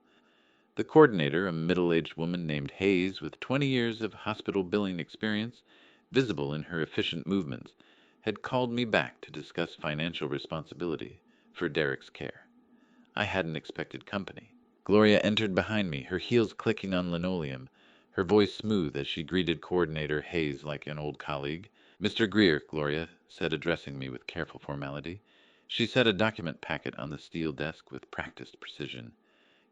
The coordinator, a middle-aged woman named Hayes with 20 years of hospital billing experience, visible in her efficient movements, had called me back to discuss financial responsibility for Derek's care. I hadn't expected company. Gloria entered behind me, her heels clicking on linoleum, her voice smooth as she greeted Coordinator Hayes like an old colleague. "Mr. Greer," Gloria said, addressing me with careful formality. She set a document packet on the steel desk with practiced precision.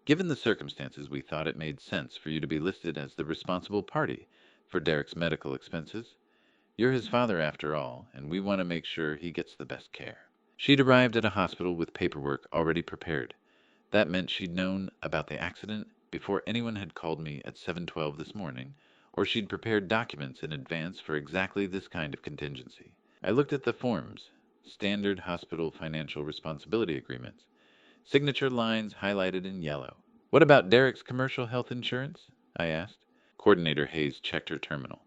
"Given the circumstances, we thought it made sense for you to be listed as the responsible party for Derek's medical expenses." You're his father after all, and we want to make sure he gets the best care. She'd arrived at a hospital with paperwork already prepared. That meant she'd known about the accident before anyone had called me at 7:12 this morning, or she'd prepared documents in advance for exactly this kind of contingency. I looked at the forms, standard hospital financial responsibility agreements, signature lines highlighted in yellow. What about Derek's commercial health insurance? I asked. Coordinator Hayes checked her terminal.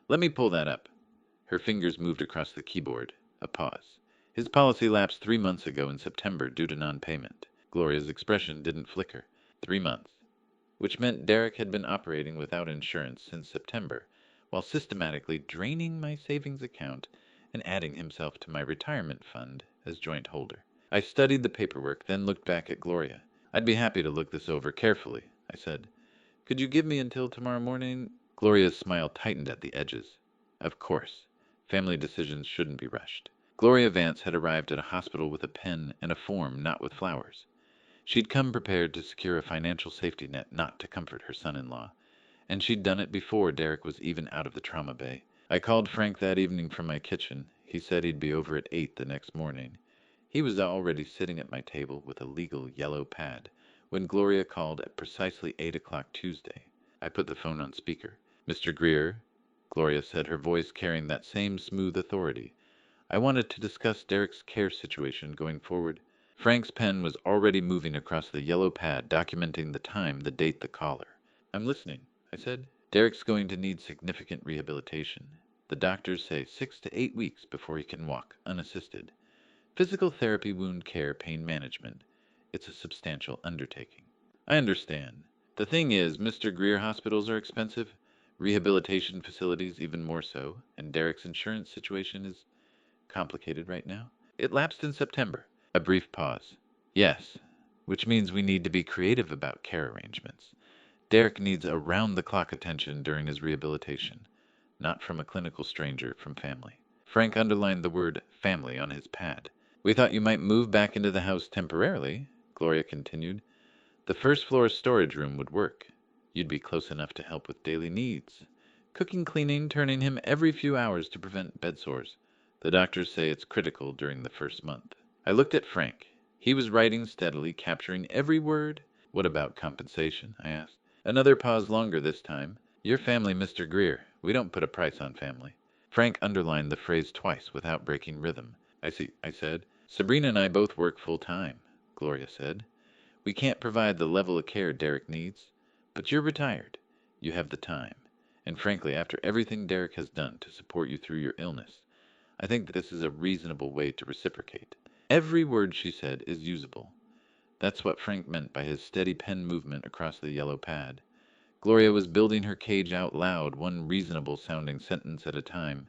Let me pull that up. Her fingers moved across the keyboard. A pause. His policy lapsed 3 months ago in September due to non-payment. Gloria's expression didn't flicker. 3 months. Which meant Derek had been operating without insurance since September, while systematically draining my savings account and adding himself to my retirement fund as joint holder. I studied the paperwork, then looked back at Gloria. I'd be happy to look this over carefully, I said. Could you give me until tomorrow morning? Gloria's smile tightened at the edges. Of course. Family decisions shouldn't be rushed. Gloria Vance had arrived at a hospital with a pen and a form, not with flowers. She'd come prepared to secure a financial safety net, not to comfort her son-in-law. And she'd done it before Derek was even out of the trauma bay. I called Frank that evening from my kitchen. He said he'd be over at 8 the next morning. He was already sitting at my table with a legal yellow pad when Gloria called at precisely 8 o'clock Tuesday. I put the phone on speaker. Mr. Greer, Gloria said, her voice carrying that same smooth authority. I wanted to discuss Derek's care situation going forward. Frank's pen was already moving across the yellow pad, documenting the time, the date, the caller. I'm listening, I said. Derek's going to need significant rehabilitation. The doctors say 6 to 8 weeks before he can walk, unassisted. Physical therapy, wound care, pain management. It's a substantial undertaking. I understand. The thing is, Mr. Greer, hospitals are expensive, rehabilitation facilities even more so, and Derek's insurance situation is complicated right now. It lapsed in September. A brief pause. Yes, which means we need to be creative about care arrangements. Derek needs around-the-clock attention during his rehabilitation, not from a clinical stranger, from family. Frank underlined the word family on his pad. We thought you might move back into the house temporarily, Gloria continued. The first floor storage room would work. You'd be close enough to help with daily needs. Cooking, cleaning, turning him every few hours to prevent bed sores. The doctors say it's critical during the first month. I looked at Frank. He was writing steadily, capturing every word. What about compensation? I asked. Another pause longer this time. Your family, Mr. Greer. We don't put a price on family. Frank underlined the phrase twice without breaking rhythm. I see, I said. Sabrina and I both work full time, Gloria said. We can't provide the level of care Derek needs, but you're retired. You have the time. And frankly, after everything Derek has done to support you through your illness, I think this is a reasonable way to reciprocate. Every word she said is usable. That's what Frank meant by his steady pen movement across the yellow pad. Gloria was building her cage out loud, one reasonable-sounding sentence at a time,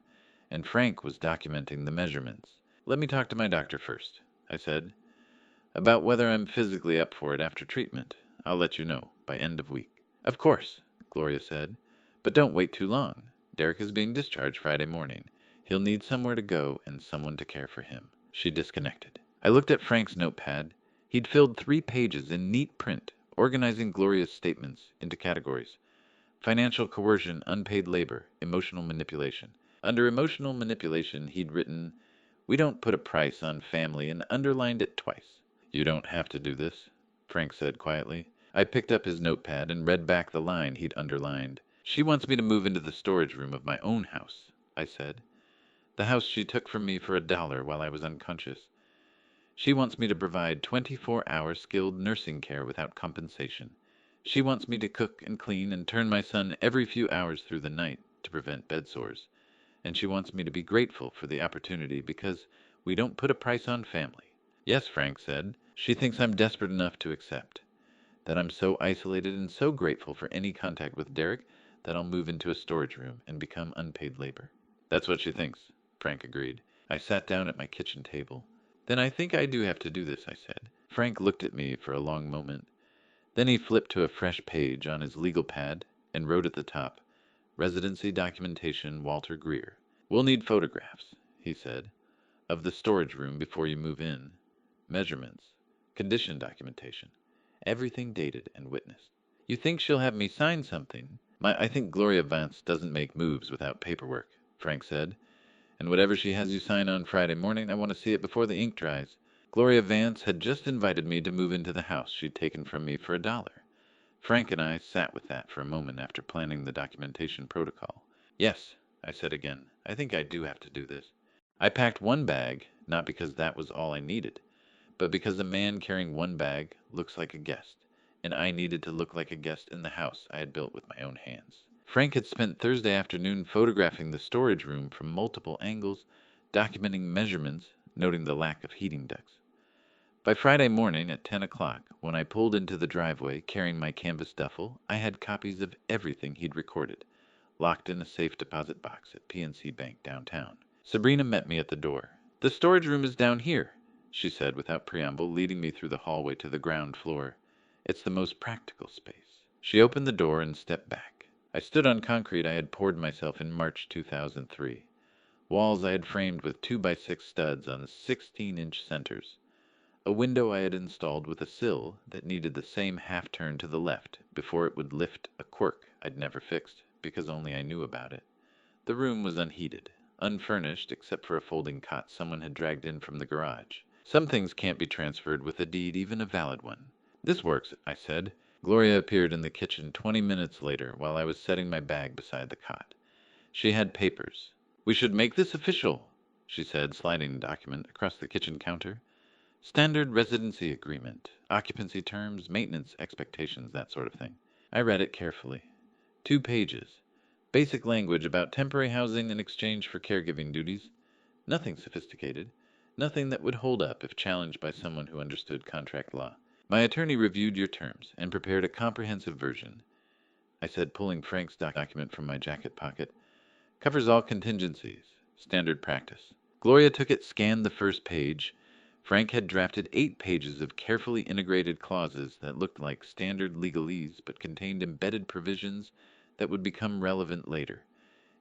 and Frank was documenting the measurements. Let me talk to my doctor first, I said, about whether I'm physically up for it after treatment. I'll let you know by end of week. Of course, Gloria said, but don't wait too long. Derek is being discharged Friday morning. He'll need somewhere to go and someone to care for him. She disconnected. I looked at Frank's notepad. He'd filled 3 pages in neat print, organizing Gloria's statements into categories. Financial coercion, unpaid labor, emotional manipulation. Under emotional manipulation, he'd written, "We don't put a price on family," and underlined it twice. You don't have to do this, Frank said quietly. I picked up his notepad and read back the line he'd underlined. She wants me to move into the storage room of my own house, I said. The house she took from me for $1 while I was unconscious. She wants me to provide 24-hour skilled nursing care without compensation. She wants me to cook and clean and turn my son every few hours through the night to prevent bed sores. And she wants me to be grateful for the opportunity because we don't put a price on family. Yes, Frank said. She thinks I'm desperate enough to accept. That I'm so isolated and so grateful for any contact with Derek that I'll move into a storage room and become unpaid labor. That's what she thinks, Frank agreed. I sat down at my kitchen table. Then I think I do have to do this, I said. Frank looked at me for a long moment. Then he flipped to a fresh page on his legal pad and wrote at the top, "Residency documentation, Walter Greer." "We'll need photographs," he said, "of the storage room before you move in. Measurements. Condition documentation. Everything dated and witnessed." "You think she'll have me sign something?" I think Gloria Vance doesn't make moves without paperwork, Frank said. "And whatever she has you sign on Friday morning, I want to see it before the ink dries." Gloria Vance had just invited me to move into the house she'd taken from me for $1. Frank and I sat with that for a moment after planning the documentation protocol. "Yes," I said again, "I think I do have to do this." I packed one bag, not because that was all I needed, but because a man carrying one bag looks like a guest, and I needed to look like a guest in the house I had built with my own hands. Frank had spent Thursday afternoon photographing the storage room from multiple angles, documenting measurements, noting the lack of heating ducts. By Friday morning at 10 o'clock, when I pulled into the driveway carrying my canvas duffel, I had copies of everything he'd recorded, locked in a safe deposit box at PNC Bank downtown. Sabrina met me at the door. "The storage room is down here," she said without preamble, leading me through the hallway to the ground floor. "It's the most practical space." She opened the door and stepped back. I stood on concrete I had poured myself in March 2003. Walls I had framed with 2x6 studs on 16-inch centers. A window I had installed with a sill that needed the same half-turn to the left before it would lift a quirk I'd never fixed, because only I knew about it. The room was unheated, unfurnished except for a folding cot someone had dragged in from the garage. Some things can't be transferred with a deed, even a valid one. "This works," I said. Gloria appeared in the kitchen 20 minutes later while I was setting my bag beside the cot. She had papers. "We should make this official," she said, sliding the document across the kitchen counter. "Standard residency agreement, occupancy terms, maintenance expectations, that sort of thing." I read it carefully. 2 pages. Basic language about temporary housing in exchange for caregiving duties. Nothing sophisticated. Nothing that would hold up if challenged by someone who understood contract law. "My attorney reviewed your terms and prepared a comprehensive version," I said, pulling Frank's document from my jacket pocket. "Covers all contingencies. Standard practice." Gloria took it, scanned the first page. Frank had drafted 8 pages of carefully integrated clauses that looked like standard legalese but contained embedded provisions that would become relevant later,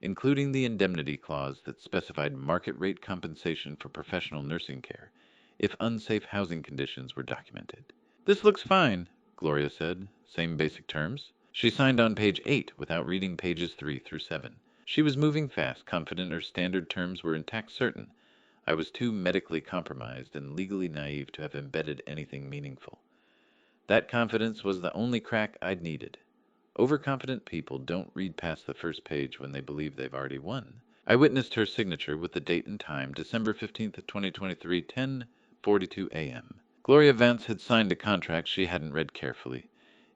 including the indemnity clause that specified market rate compensation for professional nursing care if unsafe housing conditions were documented. "This looks fine," Gloria said. "Same basic terms." She signed on page 8 without reading pages 3 through 7. She was moving fast, confident her standard terms were intact, certain. I was too medically compromised and legally naive to have embedded anything meaningful. That confidence was the only crack I'd needed. Overconfident people don't read past the first page when they believe they've already won. I witnessed her signature with the date and time, December 15th, 2023, 10:42 a.m. Gloria Vance had signed a contract she hadn't read carefully.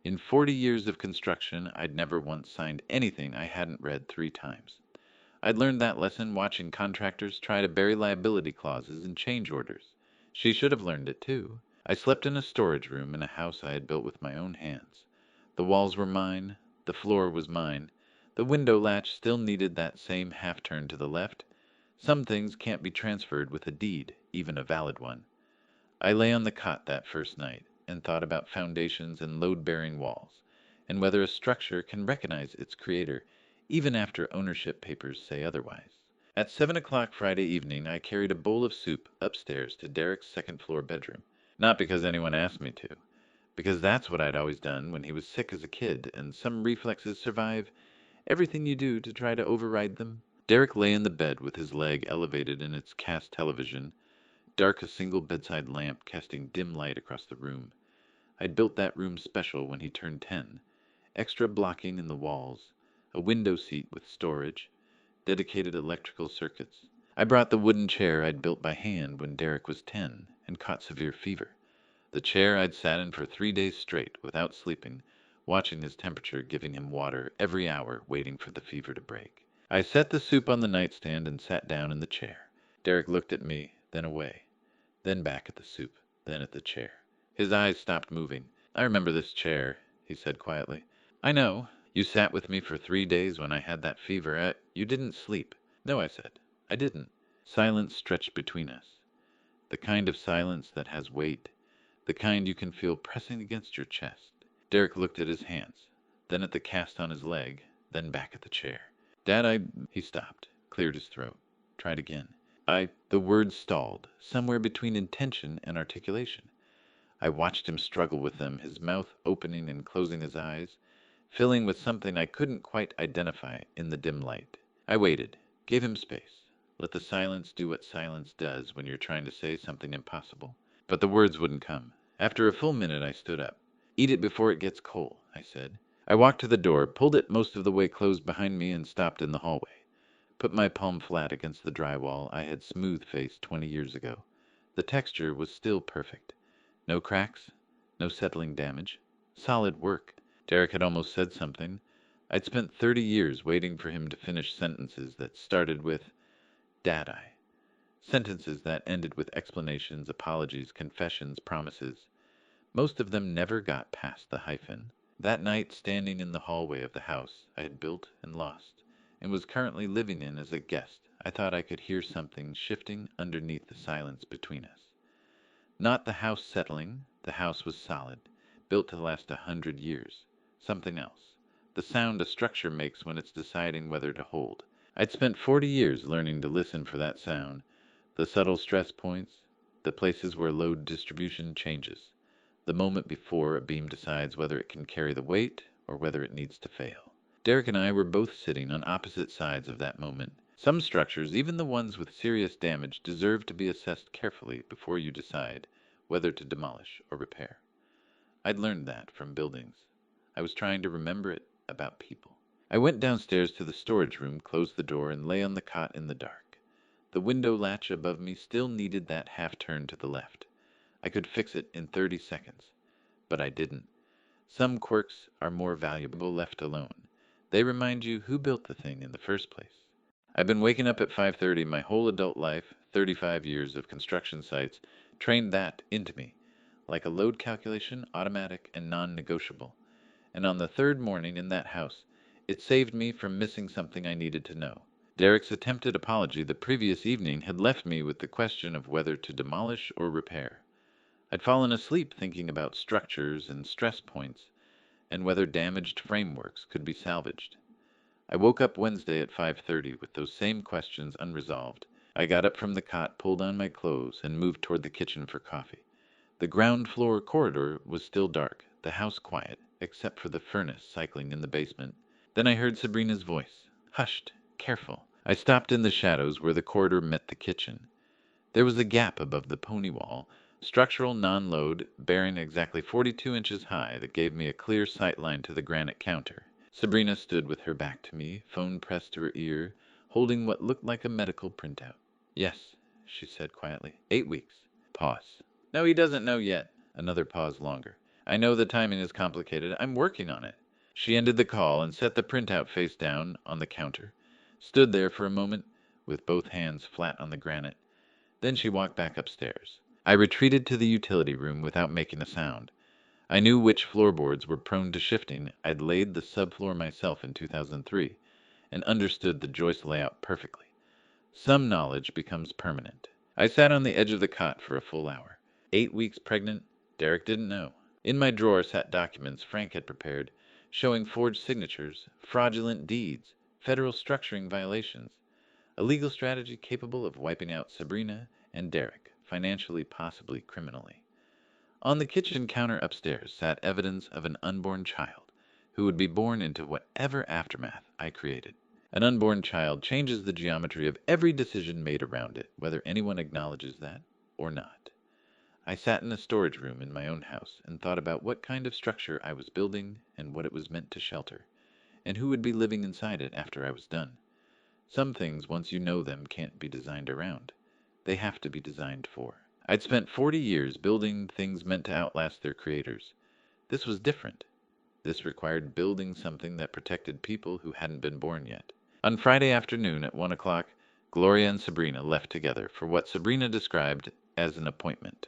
In 40 years of construction, I'd never once signed anything I hadn't read 3 times. I'd learned that lesson watching contractors try to bury liability clauses in change orders. She should have learned it too. I slept in a storage room in a house I had built with my own hands. The walls were mine, the floor was mine. The window latch still needed that same half-turn to the left. Some things can't be transferred with a deed, even a valid one. I lay on the cot that first night and thought about foundations and load-bearing walls, and whether a structure can recognize its creator even after ownership papers say otherwise. At 7 o'clock Friday evening, I carried a bowl of soup upstairs to Derek's second-floor bedroom. Not because anyone asked me to, because that's what I'd always done when he was sick as a kid, and some reflexes survive everything you do to try to override them. Derek lay in the bed with his leg elevated in its cast television, dark, a single bedside lamp casting dim light across the room. I'd built that room special when he turned 10. Extra blocking in the walls, a window seat with storage, dedicated electrical circuits. I brought the wooden chair I'd built by hand when Derek was 10 and caught severe fever. The chair I'd sat in for 3 days straight without sleeping, watching his temperature, giving him water every hour, waiting for the fever to break. I set the soup on the nightstand and sat down in the chair. Derek looked at me, then away, then back at the soup, then at the chair. His eyes stopped moving. "I remember this chair," he said quietly. "I know. You sat with me for 3 days when I had that fever. You didn't sleep." "No," I said. "I didn't." Silence stretched between us. The kind of silence that has weight. The kind you can feel pressing against your chest. Derek looked at his hands, then at the cast on his leg, then back at the chair. "Dad, He stopped, cleared his throat, tried again. The words stalled, somewhere between intention and articulation. I watched him struggle with them, his mouth opening and closing his eyes, filling with something I couldn't quite identify in the dim light. I waited, Gave him space. Let the silence do what silence does when you're trying to say something impossible. But the words wouldn't come. After a full minute, I stood up. "Eat it before it gets cold," I said. I walked to the door, pulled it most of the way closed behind me, and stopped in the hallway. Put my palm flat against the drywall I had smooth-faced 20 years ago. The texture was still perfect. No cracks, no settling damage. Solid work. Derek had almost said something. I'd spent 30 years waiting for him to finish sentences that started with "Dad, I." Sentences that ended with explanations, apologies, confessions, promises. Most of them never got past the hyphen. That night, standing in the hallway of the house I had built and lost, and was currently living in as a guest, I thought I could hear something shifting underneath the silence between us. Not the house settling. The house was solid, built to last 100 years. Something else. The sound a structure makes when it's deciding whether to hold. I'd spent 40 years learning to listen for that sound, the subtle stress points, the places where load distribution changes, the moment before a beam decides whether it can carry the weight or whether it needs to fail. Derek and I were both sitting on opposite sides of that moment. Some structures, even the ones with serious damage, deserve to be assessed carefully before you decide whether to demolish or repair. I'd learned that from buildings. I was trying to remember it about people. I went downstairs to the storage room, closed the door, and lay on the cot in the dark. The window latch above me still needed that half turn to the left. I could fix it in 30 seconds. But I didn't. Some quirks are more valuable left alone. They remind you who built the thing in the first place. I've been waking up at 5:30 my whole adult life, 35 years of construction sites, trained that into me, like a load calculation, automatic and non-negotiable. And on the third morning in that house, it saved me from missing something I needed to know. Derek's attempted apology the previous evening had left me with the question of whether to demolish or repair. I'd fallen asleep thinking about structures and stress points, and whether damaged frameworks could be salvaged. I woke up Wednesday at 5:30 with those same questions unresolved. I got up from the cot, pulled on my clothes, and moved toward the kitchen for coffee. The ground floor corridor was still dark, the house quiet, except for the furnace cycling in the basement. Then I heard Sabrina's voice. Hushed, careful. I stopped in the shadows where the corridor met the kitchen. There was a gap above the pony wall, structural non-load, bearing exactly 42 inches high, that gave me a clear sight line to the granite counter. Sabrina stood with her back to me, phone pressed to her ear, holding what looked like a medical printout. "Yes," she said quietly. 8 weeks. Pause. "No, he doesn't know yet." Another pause longer. "I know the timing is complicated. I'm working on it." She ended the call and set the printout face down on the counter. Stood there for a moment, with both hands flat on the granite. Then she walked back upstairs. I retreated to the utility room without making a sound. I knew which floorboards were prone to shifting. I'd laid the subfloor myself in 2003, and understood the joist layout perfectly. Some knowledge becomes permanent. I sat on the edge of the cot for a full hour. 8 weeks pregnant, Derek didn't know. In my drawer sat documents Frank had prepared, showing forged signatures, fraudulent deeds, federal structuring violations, a legal strategy capable of wiping out Sabrina and Derek, financially, possibly criminally. On the kitchen counter upstairs sat evidence of an unborn child who would be born into whatever aftermath I created. An unborn child changes the geometry of every decision made around it, whether anyone acknowledges that or not. I sat in a storage room in my own house and thought about what kind of structure I was building and what it was meant to shelter, and who would be living inside it after I was done. Some things, once you know them, can't be designed around. They have to be designed for. I'd spent 40 years building things meant to outlast their creators. This was different. This required building something that protected people who hadn't been born yet. On Friday afternoon at 1 o'clock, Gloria and Sabrina left together for what Sabrina described as an appointment.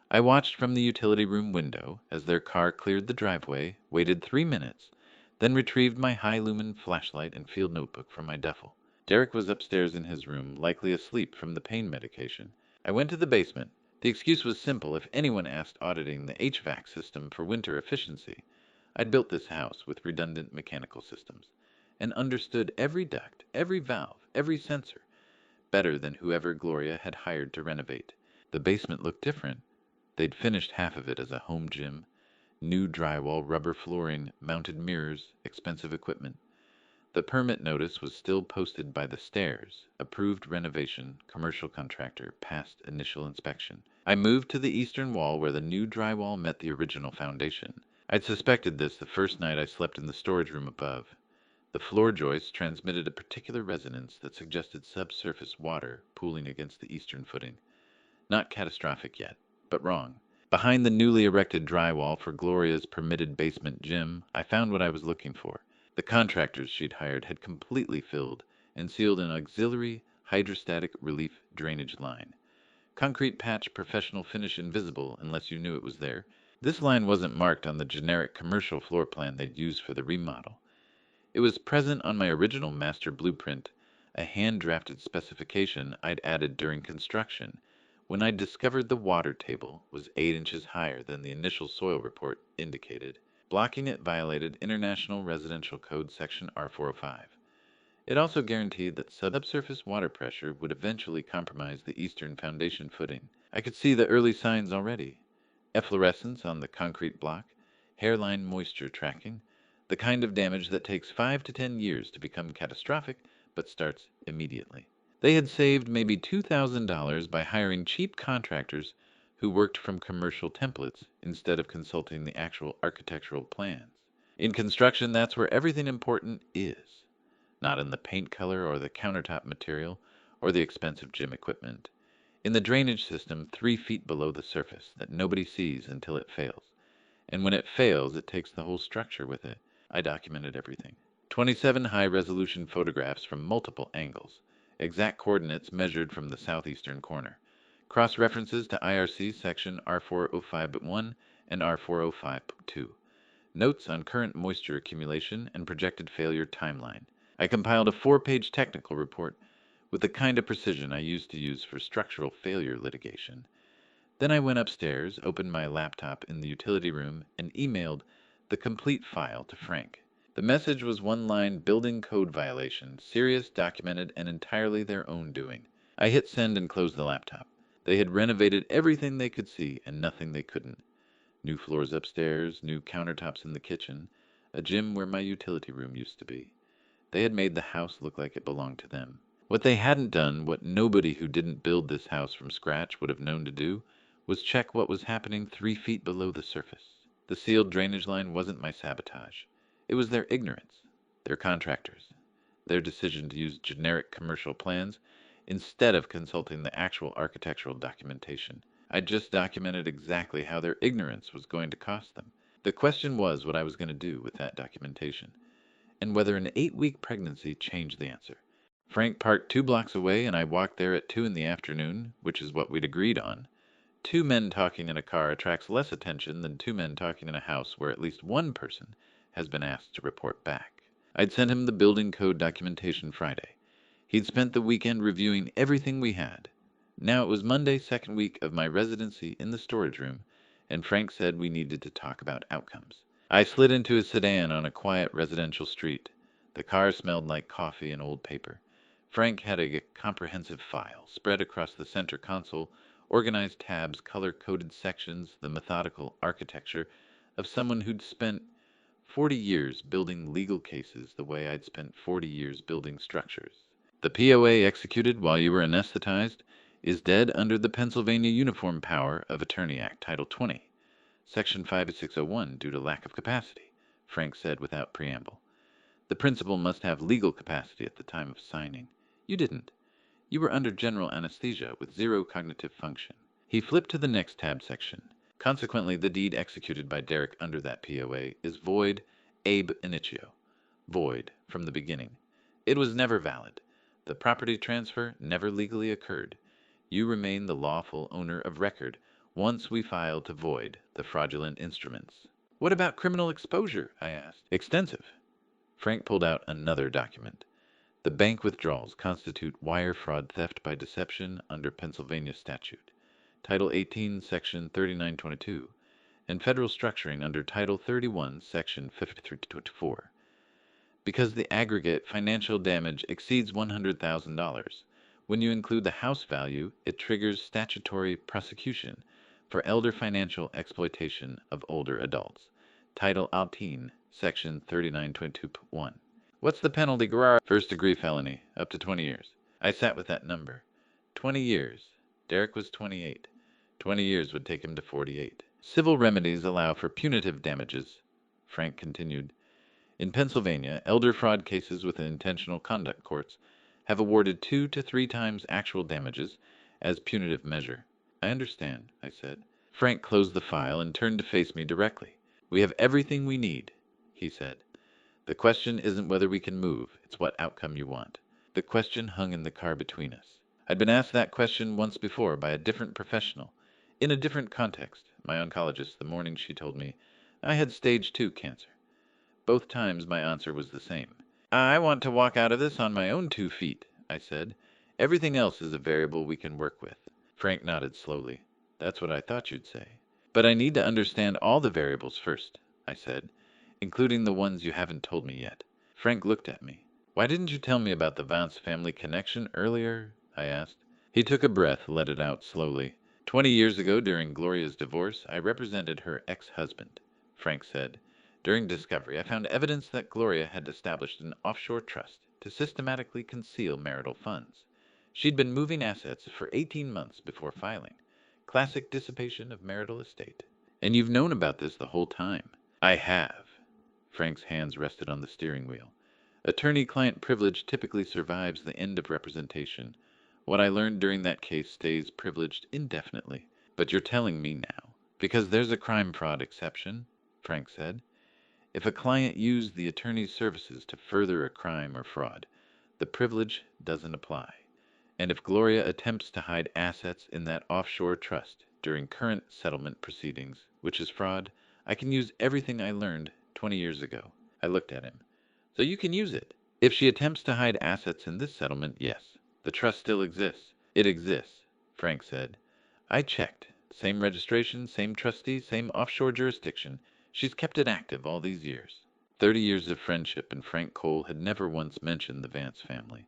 I watched from the utility room window as their car cleared the driveway, waited 3 minutes, then retrieved my high-lumen flashlight and field notebook from my duffel. Derek was upstairs in his room, likely asleep from the pain medication. I went to the basement. The excuse was simple if anyone asked auditing the HVAC system for winter efficiency. I'd built this house with redundant mechanical systems, and understood every duct, every valve, every sensor, better than whoever Gloria had hired to renovate. The basement looked different. They'd finished half of it as a home gym. New drywall, rubber flooring, mounted mirrors, expensive equipment. The permit notice was still posted by the stairs. Approved renovation, commercial contractor, passed initial inspection. I moved to the eastern wall where the new drywall met the original foundation. I'd suspected this the first night I slept in the storage room above. The floor joists transmitted a particular resonance that suggested subsurface water pooling against the eastern footing. Not catastrophic yet, but wrong. Behind the newly erected drywall for Gloria's permitted basement gym, I found what I was looking for. The contractors she'd hired had completely filled and sealed an auxiliary hydrostatic relief drainage line. Concrete patch professional finish invisible unless you knew it was there. This line wasn't marked on the generic commercial floor plan they'd used for the remodel. It was present on my original master blueprint, a hand-drafted specification I'd added during construction, when I discovered the water table was 8 inches higher than the initial soil report indicated. Blocking it violated International Residential Code Section R405. It also guaranteed that subsurface water pressure would eventually compromise the eastern foundation footing. I could see the early signs already. Efflorescence on the concrete block, hairline moisture tracking, the kind of damage that takes 5 to 10 years to become catastrophic but starts immediately. They had saved maybe $2,000 by hiring cheap contractors who worked from commercial templates instead of consulting the actual architectural plans. In construction, that's where everything important is, not in the paint color or the countertop material or the expensive gym equipment. In the drainage system 3 feet below the surface that nobody sees until it fails. And when it fails, it takes the whole structure with it. I documented everything. 27 high-resolution photographs from multiple angles. Exact coordinates measured from the southeastern corner. Cross-references to IRC section R405.1 and R405.2. Notes on current moisture accumulation and projected failure timeline. I compiled a 4-page technical report with the kind of precision I used to use for structural failure litigation. Then I went upstairs, opened my laptop in the utility room, and emailed the complete file to Frank. The message was one line: building code violation, serious, documented, and entirely their own doing. I hit send and closed the laptop. They had renovated everything they could see and nothing they couldn't. New floors upstairs, new countertops in the kitchen, a gym where my utility room used to be. They had made the house look like it belonged to them. What they hadn't done, what nobody who didn't build this house from scratch would have known to do, was check what was happening 3 feet below the surface. The sealed drainage line wasn't my sabotage. It was their ignorance, their contractors, their decision to use generic commercial plans instead of consulting the actual architectural documentation. I just documented exactly how their ignorance was going to cost them. The question was what I was going to do with that documentation, and whether an 8-week pregnancy changed the answer. Frank parked 2 blocks away, and I walked there at 2 in the afternoon, which is what we'd agreed on. 2 men talking in a car attracts less attention than 2 men talking in a house where at least one person has been asked to report back. I'd sent him the building code documentation Friday. He'd spent the weekend reviewing everything we had. Now it was Monday, second week of my residency in the storage room, and Frank said we needed to talk about outcomes. I slid into his sedan on a quiet residential street. The car smelled like coffee and old paper. Frank had a comprehensive file spread across the center console, organized tabs, color-coded sections, the methodical architecture of someone who'd spent 40 years building legal cases the way I'd spent 40 years building structures. The POA executed while you were anesthetized is dead under the Pennsylvania Uniform Power of Attorney Act, Title 20, Section 5601, due to lack of capacity, Frank said without preamble. The principal must have legal capacity at the time of signing. You didn't. You were under general anesthesia with 0 cognitive function. He flipped to the next tab section. Consequently, the deed executed by Derek under that POA is void ab initio. Void from the beginning. It was never valid. The property transfer never legally occurred. You remain the lawful owner of record once we file to void the fraudulent instruments. What about criminal exposure? I asked. Extensive. Frank pulled out another document. The bank withdrawals constitute wire fraud theft by deception under Pennsylvania statute, Title 18, Section 3922, and federal structuring under Title 31, Section 5324. Because the aggregate financial damage exceeds $100,000, when you include the house value, it triggers statutory prosecution for elder financial exploitation of older adults, Title 18, Section 3922.1. What's the penalty, Guerrero? First-degree felony, up to 20 years. I sat with that number. 20 years. Derek was 28. 20 years would take him to 48. Civil remedies allow for punitive damages, Frank continued. In Pennsylvania, elder fraud cases with intentional conduct courts have awarded 2 to 3 times actual damages as punitive measure. I understand, I said. Frank closed the file and turned to face me directly. We have everything we need, he said. The question isn't whether we can move, it's what outcome you want. The question hung in the car between us. I'd been asked that question once before by a different professional, in a different context, my oncologist, the morning she told me I had stage 2 cancer. Both times my answer was the same. I want to walk out of this on my own 2 feet, I said. Everything else is a variable we can work with. Frank nodded slowly. That's what I thought you'd say. But I need to understand all the variables first, I said, including the ones you haven't told me yet. Frank looked at me. Why didn't you tell me about the Vance family connection earlier? I asked. He took a breath, let it out slowly. 20 years ago, during Gloria's divorce, I represented her ex-husband, Frank said. During discovery, I found evidence that Gloria had established an offshore trust to systematically conceal marital funds. She'd been moving assets for 18 months before filing. Classic dissipation of marital estate. And you've known about this the whole time. I have. Frank's hands rested on the steering wheel. Attorney-client privilege typically survives the end of representation. What I learned during that case stays privileged indefinitely. But you're telling me now. Because there's a crime fraud exception, Frank said. If a client used the attorney's services to further a crime or fraud, the privilege doesn't apply. And if Gloria attempts to hide assets in that offshore trust during current settlement proceedings, which is fraud, I can use everything I learned 20 years ago. I looked at him. So you can use it. If she attempts to hide assets in this settlement, yes. The trust still exists. It exists, Frank said. I checked. Same registration, same trustee, same offshore jurisdiction. She's kept it active all these years. 30 years of friendship, and Frank Cole had never once mentioned the Vance family.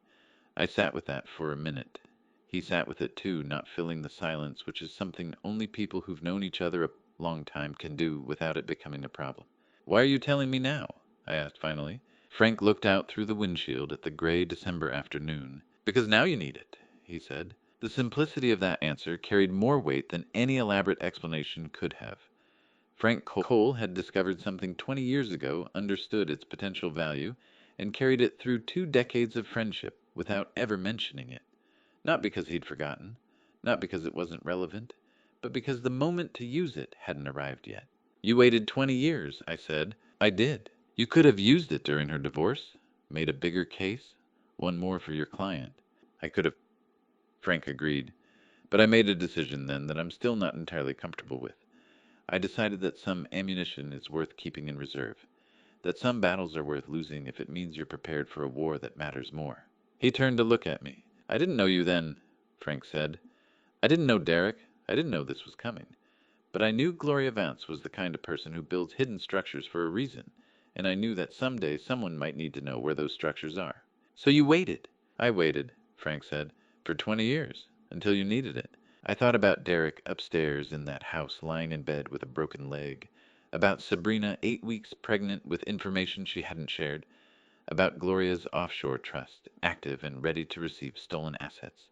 I sat with that for a minute. He sat with it too, not filling the silence, which is something only people who've known each other a long time can do without it becoming a problem. Why are you telling me now? I asked finally. Frank looked out through the windshield at the gray December afternoon. Because now you need it, he said. The simplicity of that answer carried more weight than any elaborate explanation could have. Frank Cole had discovered something 20 years ago, understood its potential value, and carried it through 2 decades of friendship without ever mentioning it. Not because he'd forgotten, not because it wasn't relevant, but because the moment to use it hadn't arrived yet. You waited 20 years, I said. I did. You could have used it during her divorce, made a bigger case, one more for your client. I could have, Frank agreed. But I made a decision then that I'm still not entirely comfortable with. I decided that some ammunition is worth keeping in reserve, that some battles are worth losing if it means you're prepared for a war that matters more. He turned to look at me. I didn't know you then, Frank said. I didn't know Derek. I didn't know this was coming. But I knew Gloria Vance was the kind of person who builds hidden structures for a reason, and I knew that someday someone might need to know where those structures are. So you waited. I waited, Frank said, for 20 years, until you needed it. I thought about Derek upstairs in that house lying in bed with a broken leg, about Sabrina 8 weeks pregnant with information she hadn't shared, about Gloria's offshore trust, active and ready to receive stolen assets,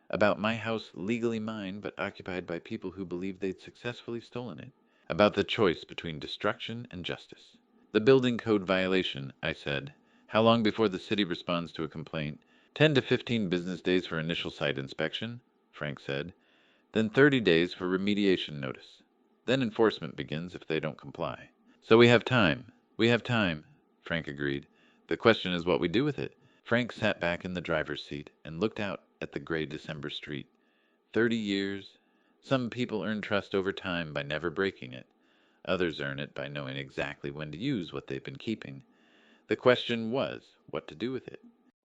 about my house legally mine but occupied by people who believed they'd successfully stolen it, about the choice between destruction and justice. The building code violation, I said. How long before the city responds to a complaint? 10 to 15 business days for initial site inspection, Frank said. Then 30 days for remediation notice. Then enforcement begins if they don't comply. So we have time. We have time, Frank agreed. The question is what we do with it. Frank sat back in the driver's seat and looked out at the gray December street. 30 years. Some people earn trust over time by never breaking it. Others earn it by knowing exactly when to use what they've been keeping. The question was what to do with it.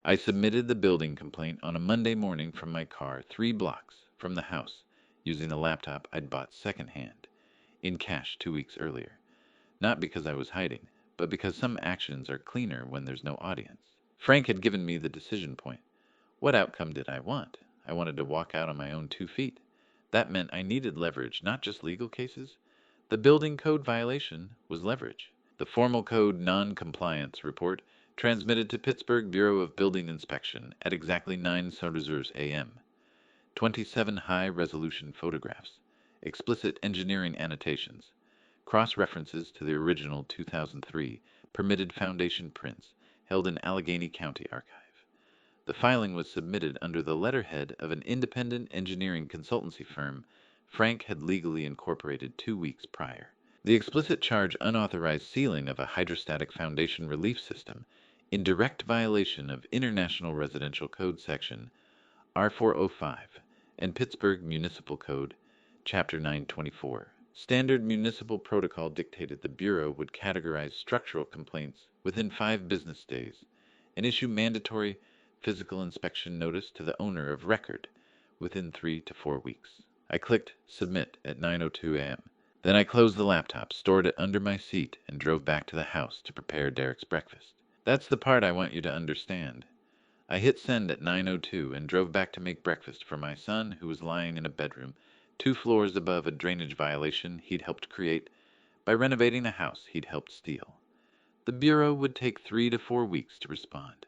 I submitted the building complaint on a Monday morning from my car 3 blocks from the house, using a laptop I'd bought secondhand, in cash 2 weeks earlier. Not because I was hiding, but because some actions are cleaner when there's no audience. Frank had given me the decision point. What outcome did I want? I wanted to walk out on my own 2 feet. That meant I needed leverage, not just legal cases. The building code violation was leverage. The formal code non-compliance report Transmitted to Pittsburgh Bureau of Building Inspection at exactly 9:00 a.m. 27 high-resolution photographs, explicit engineering annotations, cross-references to the original 2003 permitted foundation prints held in Allegheny County Archive. The filing was submitted under the letterhead of an independent engineering consultancy firm Frank had legally incorporated 2 weeks prior. The explicit charge unauthorized sealing of a hydrostatic foundation relief system in direct violation of International Residential Code Section R405 and Pittsburgh Municipal Code, Chapter 924. Standard municipal protocol dictated the Bureau would categorize structural complaints within 5 business days and issue mandatory physical inspection notice to the owner of record within 3 to 4 weeks. I clicked Submit at 9:02 a.m. Then I closed the laptop, stored it under my seat, and drove back to the house to prepare Derek's breakfast. That's the part I want you to understand. I hit send at 9:02 and drove back to make breakfast for my son, who was lying in a bedroom 2 floors above a drainage violation he'd helped create by renovating a house he'd helped steal. The Bureau would take 3 to 4 weeks to respond.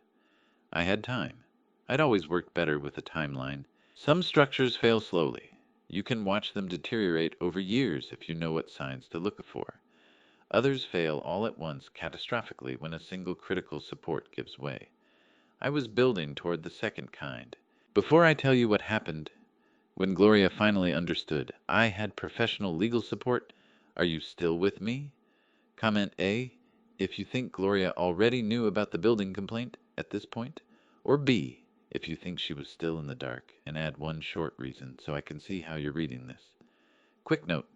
I had time. I'd always worked better with a timeline. Some structures fail slowly. You can watch them deteriorate over years if you know what signs to look for. Others fail all at once catastrophically when a single critical support gives way. I was building toward the second kind. Before I tell you what happened, when Gloria finally understood I had professional legal support, are you still with me? Comment A, if you think Gloria already knew about the building complaint at this point, or B, if you think she was still in the dark, and add one short reason so I can see how you're reading this. Quick note,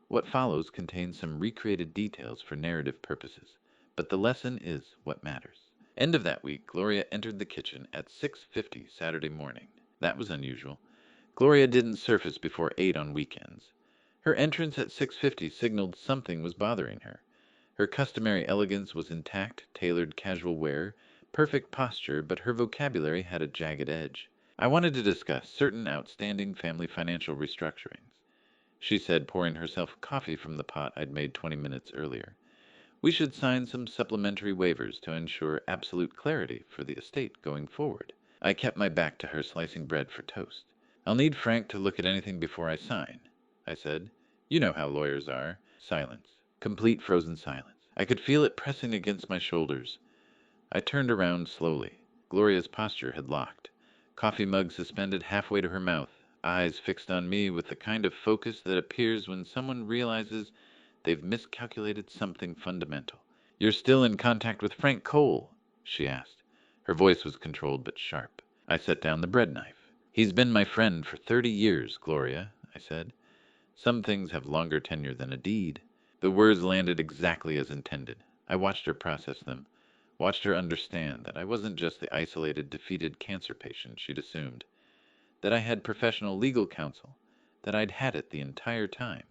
what follows contains some recreated details for narrative purposes, but the lesson is what matters. End of that week, Gloria entered the kitchen at 6:50 Saturday morning. That was unusual. Gloria didn't surface before 8 on weekends. Her entrance at 6:50 signaled something was bothering her. Her customary elegance was intact, tailored casual wear, perfect posture, but her vocabulary had a jagged edge. I wanted to discuss certain outstanding family financial restructurings, she said, pouring herself coffee from the pot I'd made 20 minutes earlier. We should sign some supplementary waivers to ensure absolute clarity for the estate going forward. I kept my back to her, slicing bread for toast. I'll need Frank to look at anything before I sign, I said. You know how lawyers are. Silence. Complete frozen silence. I could feel it pressing against my shoulders. I turned around slowly. Gloria's posture had locked. Coffee mug suspended halfway to her mouth, eyes fixed on me with the kind of focus that appears when someone realizes they've miscalculated something fundamental. You're still in contact with Frank Cole? She asked. Her voice was controlled but sharp. I set down the bread knife. He's been my friend for 30 years, Gloria, I said. Some things have longer tenure than a deed. The words landed exactly as intended. I watched her process them, watched her understand that I wasn't just the isolated, defeated cancer patient she'd assumed, that I had professional legal counsel, that I'd had it the entire time,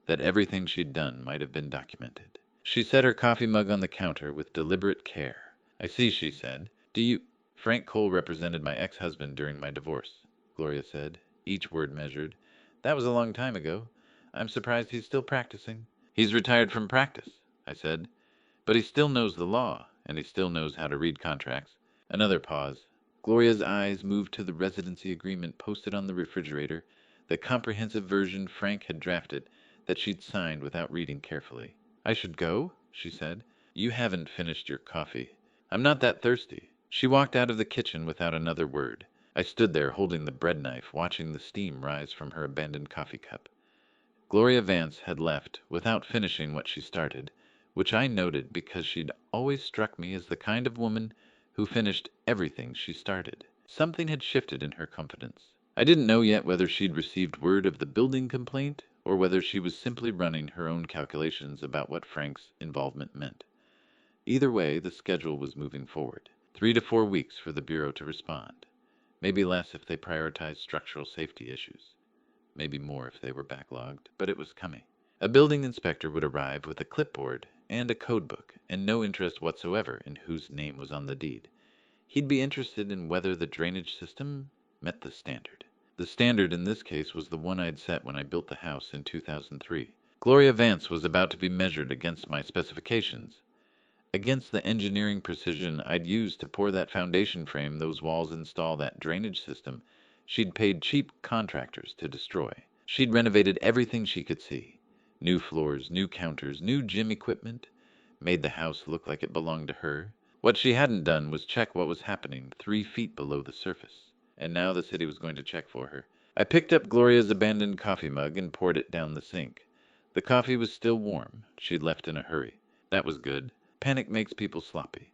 that everything she'd done might have been documented. She set her coffee mug on the counter with deliberate care. I see, she said. Frank Cole represented my ex-husband during my divorce, Gloria said, each word measured. That was a long time ago. I'm surprised he's still practicing. He's retired from practice, I said. But he still knows the law, and he still knows how to read contracts. Another pause. Gloria's eyes moved to the residency agreement posted on the refrigerator, the comprehensive version Frank had drafted that she'd signed without reading carefully. I should go? She said. You haven't finished your coffee. I'm not that thirsty. She walked out of the kitchen without another word. I stood there holding the bread knife, watching the steam rise from her abandoned coffee cup. Gloria Vance had left without finishing what she started, which I noted because she'd always struck me as the kind of woman who finished everything she started. Something had shifted in her confidence. I didn't know yet whether she'd received word of the building complaint or whether she was simply running her own calculations about what Frank's involvement meant. Either way, the schedule was moving forward. 3 to 4 weeks for the Bureau to respond. Maybe less if they prioritized structural safety issues. Maybe more if they were backlogged, but it was coming. A building inspector would arrive with a clipboard and a code book, and no interest whatsoever in whose name was on the deed. He'd be interested in whether the drainage system met the standard. The standard in this case was the one I'd set when I built the house in 2003. Gloria Vance was about to be measured against my specifications. against the engineering precision I'd used to pour that foundation frame, those walls, install that drainage system, she'd paid cheap contractors to destroy. She'd renovated everything she could see. New floors, new counters, new gym equipment, made the house look like it belonged to her. What she hadn't done was check what was happening 3 feet below the surface. And now the city was going to check for her. I picked up Gloria's abandoned coffee mug and poured it down the sink. The coffee was still warm. She'd left in a hurry. That was good. Panic makes people sloppy,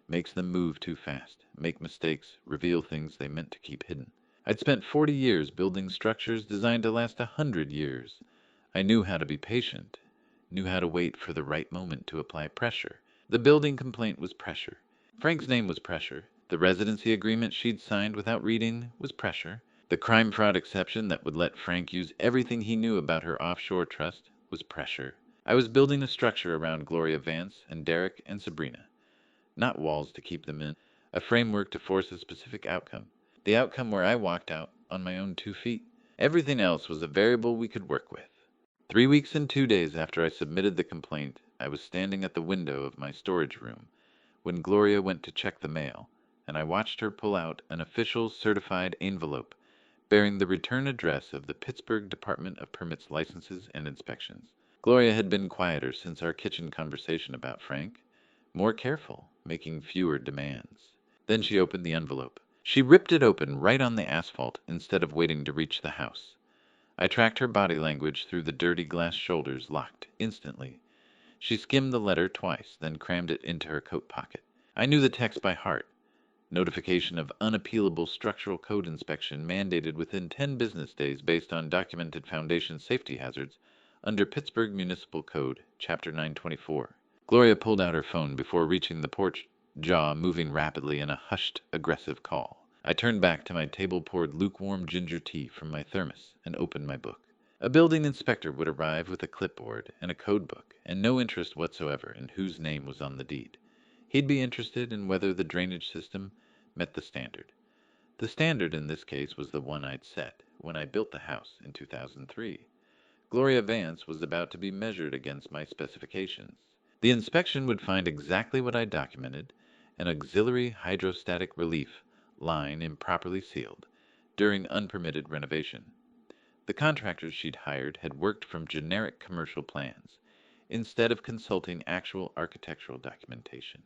makes them move too fast, make mistakes, reveal things they meant to keep hidden. I'd spent 40 years building structures designed to last 100 years. I knew how to be patient, knew how to wait for the right moment to apply pressure. The building complaint was pressure. Frank's name was pressure. The residency agreement she'd signed without reading was pressure. The crime fraud exception that would let Frank use everything he knew about her offshore trust was pressure. I was building a structure around Gloria Vance and Derek and Sabrina. Not walls to keep them in, a framework to force a specific outcome. The outcome where I walked out on my own 2 feet. Everything else was a variable we could work with. 3 weeks and 2 days after I submitted the complaint, I was standing at the window of my storage room when Gloria went to check the mail, and I watched her pull out an official certified envelope bearing the return address of the Pittsburgh Department of Permits, Licenses, and Inspections. Gloria had been quieter since our kitchen conversation about Frank, more careful, making fewer demands. Then she opened the envelope. She ripped it open right on the asphalt instead of waiting to reach the house. I tracked her body language through the dirty glass shoulders, locked instantly. She skimmed the letter twice, then crammed it into her coat pocket. I knew the text by heart. Notification of unappealable structural code inspection mandated within 10 business days based on documented foundation safety hazards under Pittsburgh Municipal Code, Chapter 924. Gloria pulled out her phone before reaching the porch, jaw moving rapidly in a hushed, aggressive call. I turned back to my table-poured lukewarm ginger tea from my thermos and opened my book. A building inspector would arrive with a clipboard and a code book, and no interest whatsoever in whose name was on the deed. He'd be interested in whether the drainage system met the standard. The standard in this case was the one I'd set when I built the house in 2003. Gloria Vance was about to be measured against my specifications. The inspection would find exactly what I documented, an auxiliary hydrostatic relief line improperly sealed during unpermitted renovation. The contractors she'd hired had worked from generic commercial plans, instead of consulting actual architectural documentation.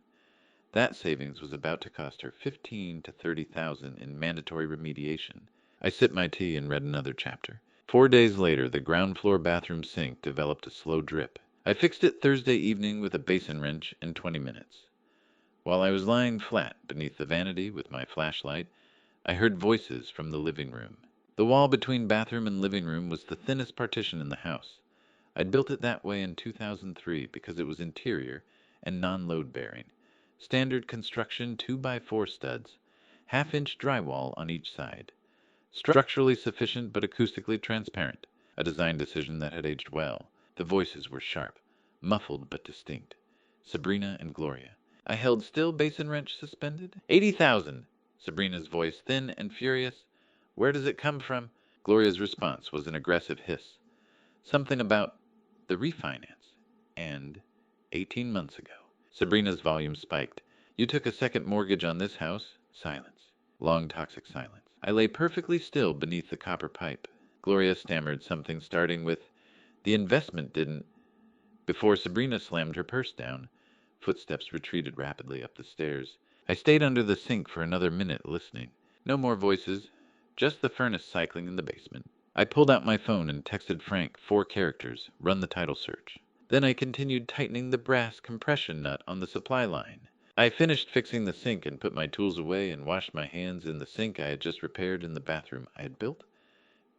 That savings was about to cost her 15 to 30,000 in mandatory remediation. I sipped my tea and read another chapter. 4 days later, the ground floor bathroom sink developed a slow drip. I fixed it Thursday evening with a basin wrench in 20 minutes. While I was lying flat beneath the vanity with my flashlight, I heard voices from the living room. The wall between bathroom and living room was the thinnest partition in the house. I'd built it that way in 2003 because it was interior and non-load bearing. Standard construction 2x4 studs, half-inch drywall on each side. Structurally sufficient but acoustically transparent, a design decision that had aged well. The voices were sharp, muffled but distinct. Sabrina and Gloria. I held still, basin wrench suspended. 80,000. Sabrina's voice thin and furious. Where does it come from? Gloria's response was an aggressive hiss. Something about the refinance. And 18 months ago. Sabrina's volume spiked. You took a second mortgage on this house? Silence. Long toxic silence. I lay perfectly still beneath the copper pipe. Gloria stammered something starting with, the investment didn't, before Sabrina slammed her purse down. Footsteps retreated rapidly up the stairs. I stayed under the sink for another minute listening. No more voices, just the furnace cycling in the basement. I pulled out my phone and texted Frank 4 characters, run the title search. Then I continued tightening the brass compression nut on the supply line. I finished fixing the sink and put my tools away and washed my hands in the sink I had just repaired in the bathroom I had built,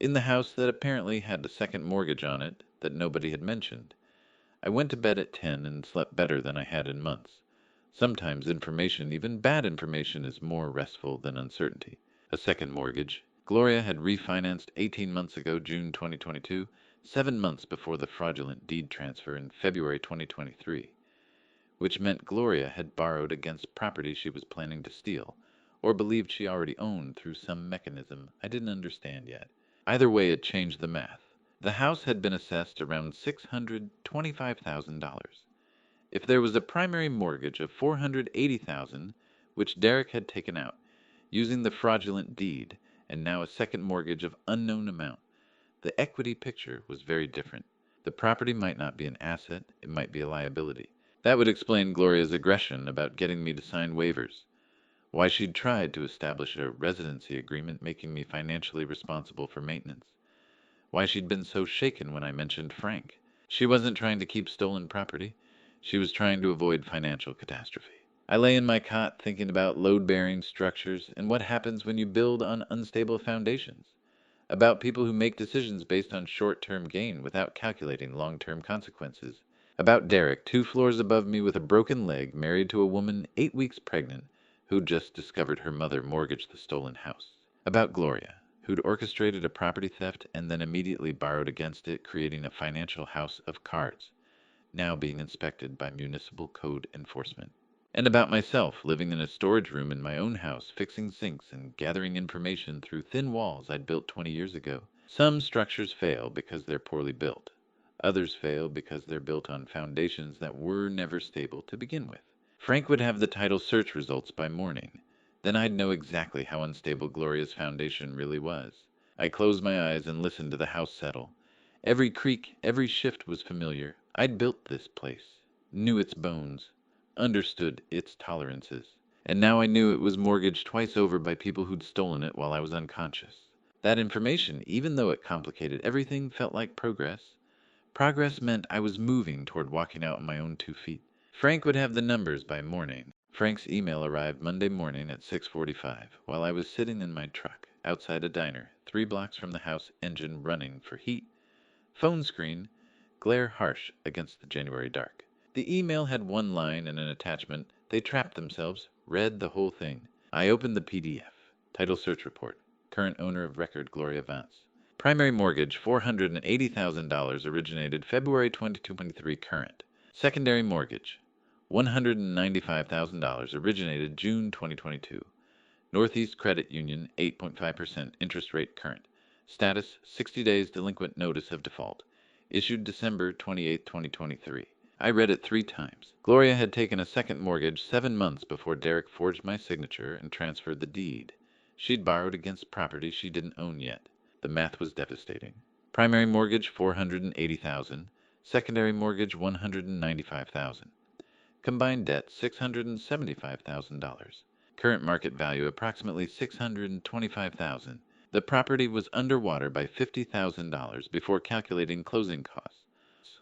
in the house that apparently had a second mortgage on it that nobody had mentioned. I went to bed at 10 and slept better than I had in months. Sometimes information, even bad information, is more restful than uncertainty. A second mortgage. Gloria had refinanced 18 months ago, June 2022, 7 months before the fraudulent deed transfer in February 2023, which meant Gloria had borrowed against property she was planning to steal, or believed she already owned through some mechanism I didn't understand yet. Either way, it changed the math. The house had been assessed around $625,000. If there was a primary mortgage of $480,000, which Derek had taken out, using the fraudulent deed, and now a second mortgage of unknown amount, the equity picture was very different. The property might not be an asset, it might be a liability. That would explain Gloria's aggression about getting me to sign waivers. Why she'd tried to establish a residency agreement making me financially responsible for maintenance. Why she'd been so shaken when I mentioned Frank. She wasn't trying to keep stolen property. She was trying to avoid financial catastrophe. I lay in my cot thinking about load-bearing structures and what happens when you build on unstable foundations. About people who make decisions based on short-term gain without calculating long-term consequences. About Derek, 2 floors above me with a broken leg, married to a woman 8 weeks pregnant, who'd just discovered her mother mortgaged the stolen house. About Gloria, who'd orchestrated a property theft and then immediately borrowed against it, creating a financial house of cards, now being inspected by municipal code enforcement. And about myself, living in a storage room in my own house, fixing sinks and gathering information through thin walls I'd built 20 years ago. Some structures fail because they're poorly built. Others fail because they're built on foundations that were never stable to begin with. Frank would have the title search results by morning. Then I'd know exactly how unstable Gloria's foundation really was. I closed my eyes and listened to the house settle. Every creak, every shift was familiar. I'd built this place, knew its bones, understood its tolerances. And now I knew it was mortgaged twice over by people who'd stolen it while I was unconscious. That information, even though it complicated everything, felt like progress. Progress meant I was moving toward walking out on my own 2 feet. Frank would have the numbers by morning. Frank's email arrived Monday morning at 6:45, while I was sitting in my truck outside a diner, 3 blocks from the house, engine running for heat. Phone screen, glare harsh against the January dark. The email had one line and an attachment. They trapped themselves, read the whole thing. I opened the PDF. Title search report. Current owner of record Gloria Vance. Primary mortgage $480,000 originated February 2023 current. Secondary mortgage $195,000 originated June 2022. Northeast Credit Union 8.5% interest rate current. Status 60 days delinquent notice of default. Issued December 28, 2023. I read it 3 times. Gloria had taken a second mortgage 7 months before Derek forged my signature and transferred the deed. She'd borrowed against property she didn't own yet. The math was devastating. Primary mortgage $480,000. Secondary mortgage $195,000. Combined debt $675,000. Current market value approximately $625,000. The property was underwater by $50,000 before calculating closing costs,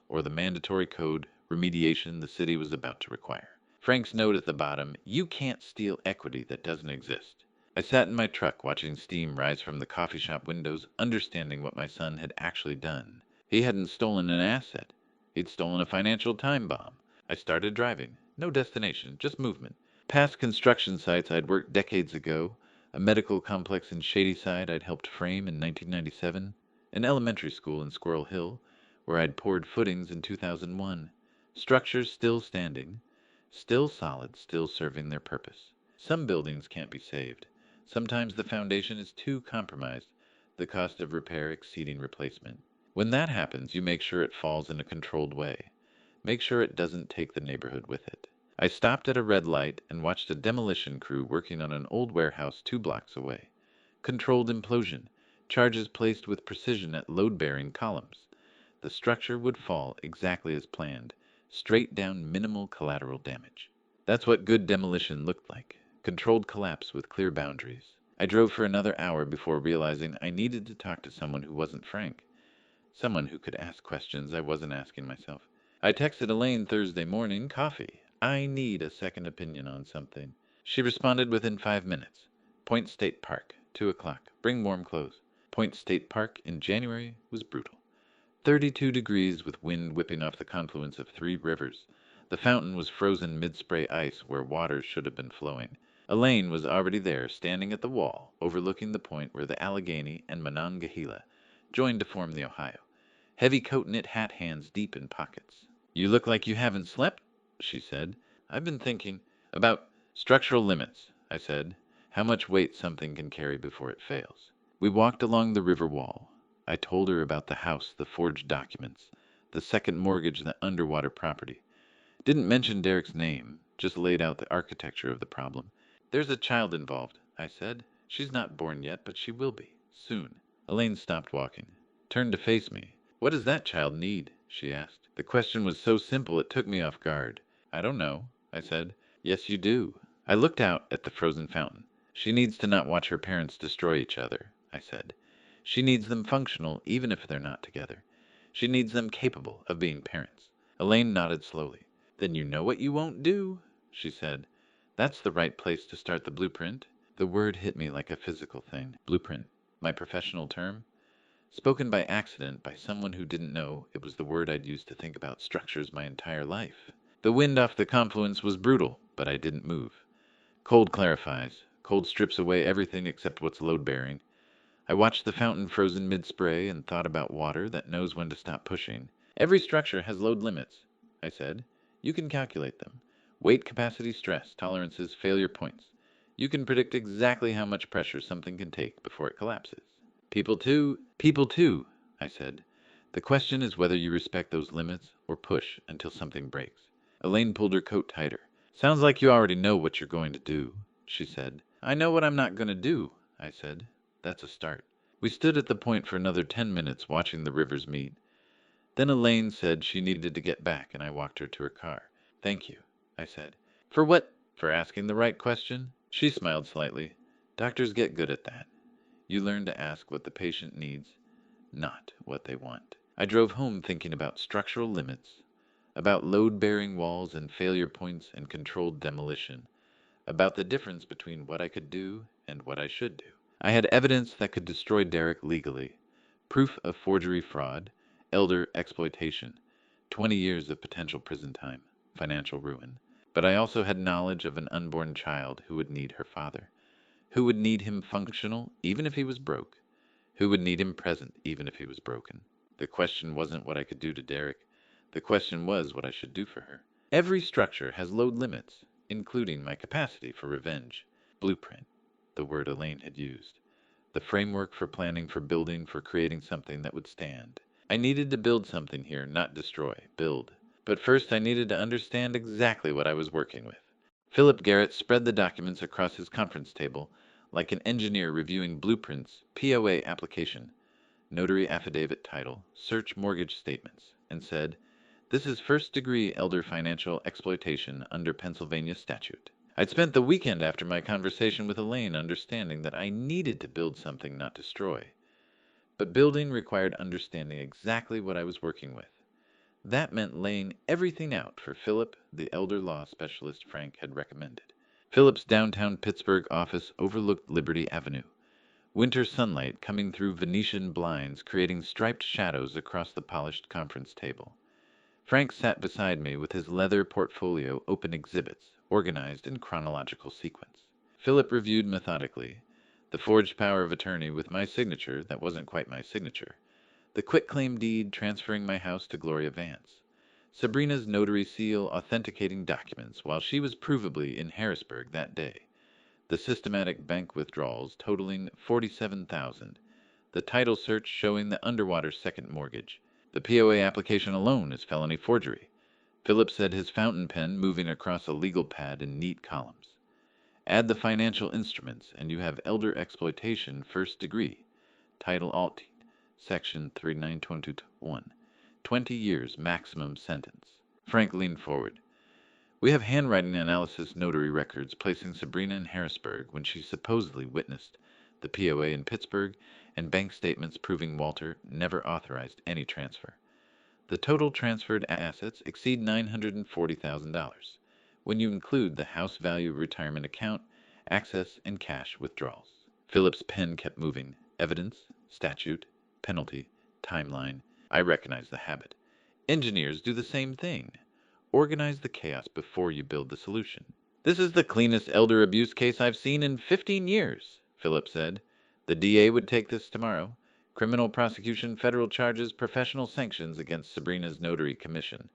or the mandatory code remediation the city was about to require. Frank's note at the bottom, "You can't steal equity that doesn't exist." I sat in my truck watching steam rise from the coffee shop windows, understanding what my son had actually done. He hadn't stolen an asset. He'd stolen a financial time bomb. I started driving. No destination, just movement. Past construction sites I'd worked decades ago, a medical complex in Shadyside I'd helped frame in 1997, an elementary school in Squirrel Hill, where I'd poured footings in 2001. Structures still standing, still solid, still serving their purpose. Some buildings can't be saved. Sometimes the foundation is too compromised, the cost of repair exceeding replacement. When that happens, you make sure it falls in a controlled way. Make sure it doesn't take the neighborhood with it. I stopped at a red light and watched a demolition crew working on an old warehouse 2 blocks away. Controlled implosion, charges placed with precision at load-bearing columns. The structure would fall exactly as planned, straight down, minimal collateral damage. That's what good demolition looked like. Controlled collapse with clear boundaries. I drove for another hour before realizing I needed to talk to someone who wasn't Frank. Someone who could ask questions I wasn't asking myself. I texted Elaine Thursday morning, "Coffee. I need a second opinion on something." She responded within 5 minutes. Point State Park, 2 o'clock. Bring warm clothes. Point State Park in January was brutal. 32 degrees with wind whipping off the confluence of 3 rivers. The fountain was frozen mid-spray ice where water should have been flowing. Elaine was already there, standing at the wall, overlooking the point where the Allegheny and Monongahela joined to form the Ohio. Heavy coat knit hat hands deep in pockets. "You look like you haven't slept," she said. "I've been thinking about structural limits," I said. "How much weight something can carry before it fails." We walked along the river wall. I told her about the house, the forged documents, the second mortgage, the underwater property. Didn't mention Derek's name, just laid out the architecture of the problem. There's a child involved, I said. She's not born yet, but she will be, soon. Elaine stopped walking, turned to face me. What does that child need? She asked. The question was so simple it took me off guard. I don't know, I said. Yes, you do. I looked out at the frozen fountain. She needs to not watch her parents destroy each other, I said. She needs them functional, even if they're not together. She needs them capable of being parents. Elaine nodded slowly. Then you know what you won't do, she said. That's the right place to start the blueprint. The word hit me like a physical thing. Blueprint. My professional term. Spoken by accident by someone who didn't know it was the word I'd used to think about structures my entire life. The wind off the confluence was brutal, but I didn't move. Cold clarifies. Cold strips away everything except what's load-bearing. I watched the fountain frozen mid-spray and thought about water that knows when to stop pushing. Every structure has load limits, I said. You can calculate them. Weight, capacity, stress, tolerances, failure points. You can predict exactly how much pressure something can take before it collapses. People too, I said. The question is whether you respect those limits or push until something breaks. Elaine pulled her coat tighter. Sounds like you already know what you're going to do, she said. I know what I'm not going to do, I said. That's a start. We stood at the point for another 10 minutes watching the rivers meet. Then Elaine said she needed to get back, and I walked her to her car. Thank you, I said. For what? For asking the right question? She smiled slightly. Doctors get good at that. You learn to ask what the patient needs, not what they want. I drove home thinking about structural limits, about load-bearing walls and failure points and controlled demolition, about the difference between what I could do and what I should do. I had evidence that could destroy Derek legally, proof of forgery fraud, elder exploitation, 20 years of potential prison time, financial ruin. But I also had knowledge of an unborn child who would need her father, who would need him functional even if he was broke, who would need him present even if he was broken. The question wasn't what I could do to Derek. The question was what I should do for her. Every structure has load limits, including my capacity for revenge. Blueprint, the word Elaine had used. The framework for planning, for building, for creating something that would stand. I needed to build something here, not destroy, build. But first I needed to understand exactly what I was working with. Philip Garrett spread the documents across his conference table like an engineer reviewing blueprints, POA application, notary affidavit title, search mortgage statements, and said, "This is first-degree elder financial exploitation under Pennsylvania statute." I'd spent the weekend after my conversation with Elaine understanding that I needed to build something, not destroy. But building required understanding exactly what I was working with. That meant laying everything out for Philip, the elder law specialist Frank had recommended. Philip's downtown Pittsburgh office overlooked Liberty Avenue. Winter sunlight coming through Venetian blinds creating striped shadows across the polished conference table. Frank sat beside me with his leather portfolio open exhibits, organized in chronological sequence. Philip reviewed methodically. The forged power of attorney with my signature that wasn't quite my signature. The quitclaim deed transferring my house to Gloria Vance. Sabrina's notary seal authenticating documents while she was provably in Harrisburg that day. The systematic bank withdrawals totaling $47,000. The title search showing the underwater second mortgage. The POA application alone is felony forgery. Philip said his fountain pen moving across a legal pad in neat columns. Add the financial instruments and you have elder exploitation first degree. Title alt. Section 39221. 20 years maximum sentence. Frank leaned forward. We have handwriting analysis notary records placing Sabrina in Harrisburg when she supposedly witnessed the POA in Pittsburgh and bank statements proving Walter never authorized any transfer. The total transferred assets exceed $940,000 when you include the house value retirement account, access, and cash withdrawals. Philip's pen kept moving. Evidence, statute, penalty, timeline. I recognize the habit. Engineers do the same thing. Organize the chaos before you build the solution. This is the cleanest elder abuse case I've seen in 15 years, Philip said. The DA would take this tomorrow. Criminal prosecution, federal charges, professional sanctions against Sabrina's notary commission.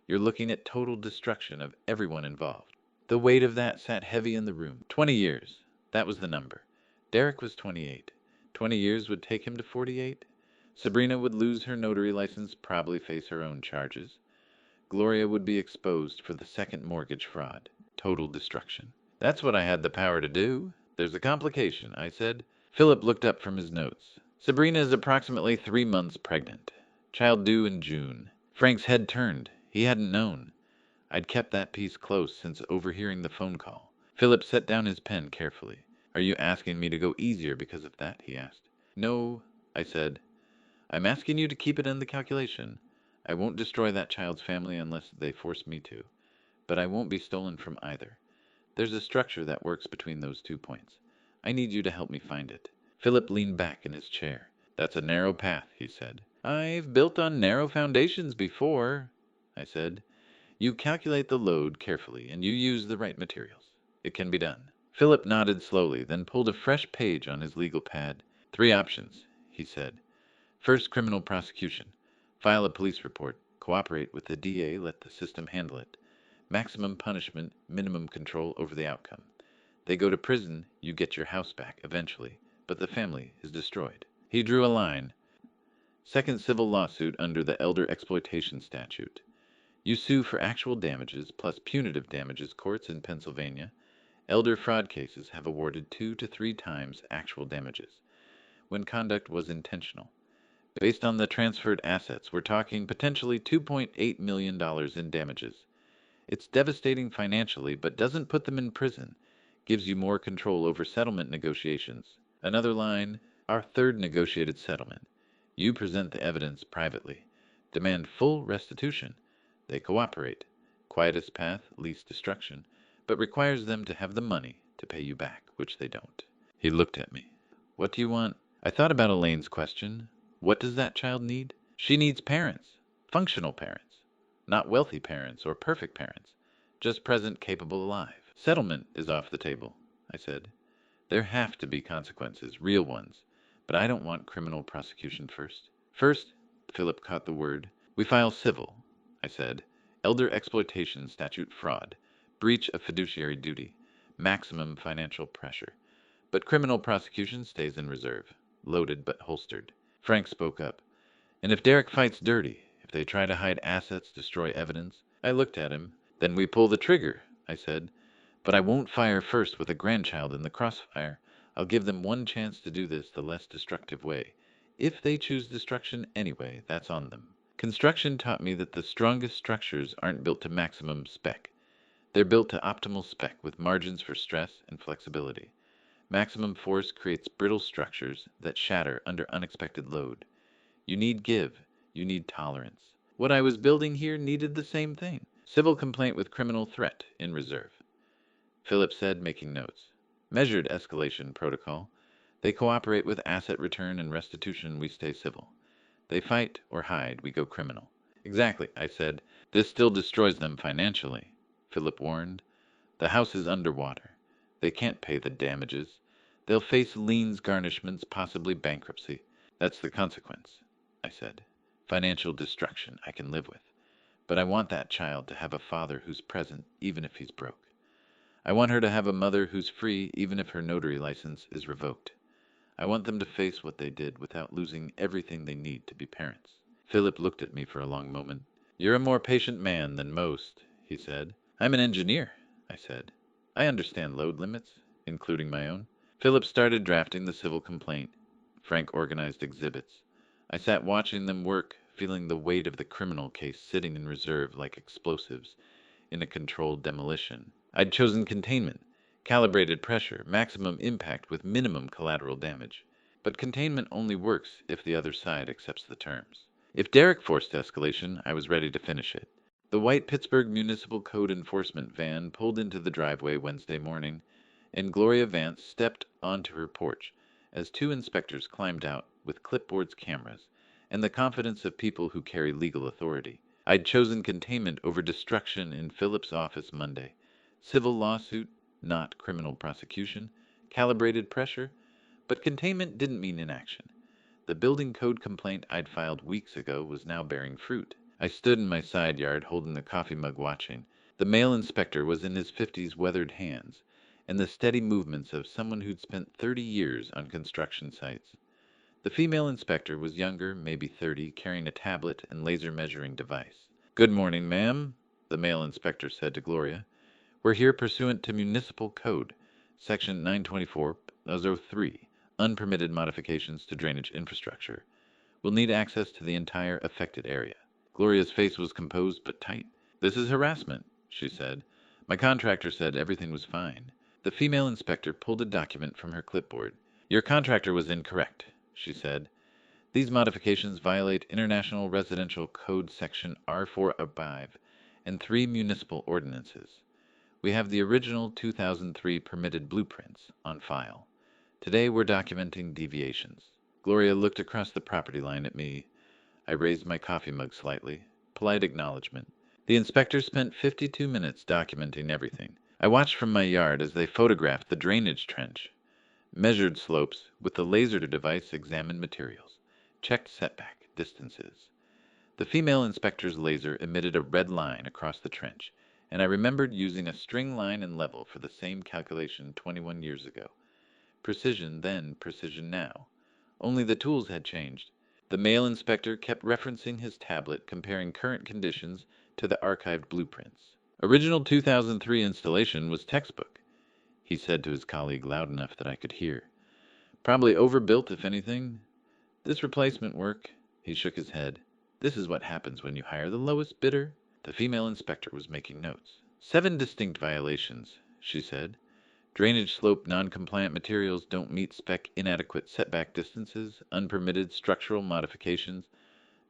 You're looking at total destruction of everyone involved. The weight of that sat heavy in the room. 20 years. That was the number. Derek was 28. 20 years would take him to 48. Sabrina would lose her notary license, probably face her own charges. Gloria would be exposed for the second mortgage fraud. Total destruction. That's what I had the power to do. There's a complication, I said. Philip looked up from his notes. Sabrina is approximately 3 months pregnant. Child due in June. Frank's head turned. He hadn't known. I'd kept that piece close since overhearing the phone call. Philip set down his pen carefully. Are you asking me to go easier because of that? He asked. No, I said. I'm asking you to keep it in the calculation. I won't destroy that child's family unless they force me to. But I won't be stolen from either. There's a structure that works between those 2 points. I need you to help me find it. Philip leaned back in his chair. That's a narrow path, he said. I've built on narrow foundations before, I said. You calculate the load carefully, and you use the right materials. It can be done. Philip nodded slowly, then pulled a fresh page on his legal pad. 3 options, he said. First, criminal prosecution. File a police report. Cooperate with the DA, let the system handle it. Maximum punishment, minimum control over the outcome. They go to prison, you get your house back eventually, but the family is destroyed. He drew a line. Second, civil lawsuit under the elder exploitation statute. You sue for actual damages plus punitive damages. Courts in Pennsylvania, elder fraud cases have awarded 2 to 3 times actual damages when conduct was intentional. Based on the transferred assets, we're talking potentially $2.8 million in damages. It's devastating financially, but doesn't put them in prison. Gives you more control over settlement negotiations. Another line, our third negotiated settlement. You present the evidence privately. Demand full restitution. They cooperate. Quietest path, least destruction, but requires them to have the money to pay you back, which they don't. He looked at me. What do you want? I thought about Elaine's question. What does that child need? She needs parents. Functional parents. Not wealthy parents or perfect parents. Just present, capable, alive. Settlement is off the table, I said. There have to be consequences, real ones. But I don't want criminal prosecution first. First, Philip caught the word, we file civil, I said. Elder exploitation statute fraud. Breach of fiduciary duty. Maximum financial pressure. But criminal prosecution stays in reserve. Loaded but holstered. Frank spoke up. And if Derek fights dirty, if they try to hide assets, destroy evidence, I looked at him. Then we pull the trigger, I said. But I won't fire first with a grandchild in the crossfire. I'll give them one chance to do this the less destructive way. If they choose destruction anyway, that's on them. Construction taught me that the strongest structures aren't built to maximum spec. They're built to optimal spec with margins for stress and flexibility. Maximum force creates brittle structures that shatter under unexpected load. You need give. You need tolerance. What I was building here needed the same thing. Civil complaint with criminal threat in reserve. Philip said, making notes. Measured escalation protocol. They cooperate with asset return and restitution, we stay civil. They fight or hide, we go criminal. Exactly, I said. This still destroys them financially, Philip warned. The house is underwater. They can't pay the damages. They'll face liens, garnishments, possibly bankruptcy. That's the consequence, I said. Financial destruction I can live with. But I want that child to have a father who's present, even if he's broke. I want her to have a mother who's free, even if her notary license is revoked. I want them to face what they did without losing everything they need to be parents. Philip looked at me for a long moment. You're a more patient man than most, he said. I'm an engineer, I said. I understand load limits, including my own. Philip started drafting the civil complaint. Frank organized exhibits. I sat watching them work, feeling the weight of the criminal case sitting in reserve like explosives in a controlled demolition. I'd chosen containment, calibrated pressure, maximum impact with minimum collateral damage. But containment only works if the other side accepts the terms. If Derek forced escalation, I was ready to finish it. The white Pittsburgh Municipal Code Enforcement van pulled into the driveway Wednesday morning, and Gloria Vance stepped onto her porch as 2 inspectors climbed out with clipboards, cameras, and the confidence of people who carry legal authority. I'd chosen containment over destruction in Philip's office Monday. Civil lawsuit, not criminal prosecution. Calibrated pressure. But containment didn't mean inaction. The building code complaint I'd filed weeks ago was now bearing fruit. I stood in my side yard holding the coffee mug watching. The male inspector was in his 50s, weathered hands, and the steady movements of someone who'd spent 30 years on construction sites. The female inspector was younger, maybe 30, carrying a tablet and laser measuring device. "Good morning, ma'am," the male inspector said to Gloria. "We're here pursuant to Municipal Code, Section 924-03, unpermitted modifications to drainage infrastructure. We'll need access to the entire affected area." Gloria's face was composed but tight. "This is harassment," she said. "My contractor said everything was fine." The female inspector pulled a document from her clipboard. "Your contractor was incorrect," she said. "These modifications violate International Residential Code Section R405 and 3 municipal ordinances. We have the original 2003 permitted blueprints on file. Today we're documenting deviations." Gloria looked across the property line at me. I raised my coffee mug slightly. Polite acknowledgement. The inspector spent 52 minutes documenting everything. I watched from my yard as they photographed the drainage trench, measured slopes with the laser device, examined materials, checked setback distances. The female inspector's laser emitted a red line across the trench, and I remembered using a string line and level for the same calculation 21 years ago. Precision then, precision now. Only the tools had changed. The male inspector kept referencing his tablet, comparing current conditions to the archived blueprints. "Original 2003 installation was textbook," he said to his colleague loud enough that I could hear. "Probably overbuilt, if anything. This replacement work," he shook his head. "This is what happens when you hire the lowest bidder." The female inspector was making notes. "7 distinct violations," she said. "Drainage slope non-compliant materials don't meet spec, inadequate setback distances, unpermitted structural modifications,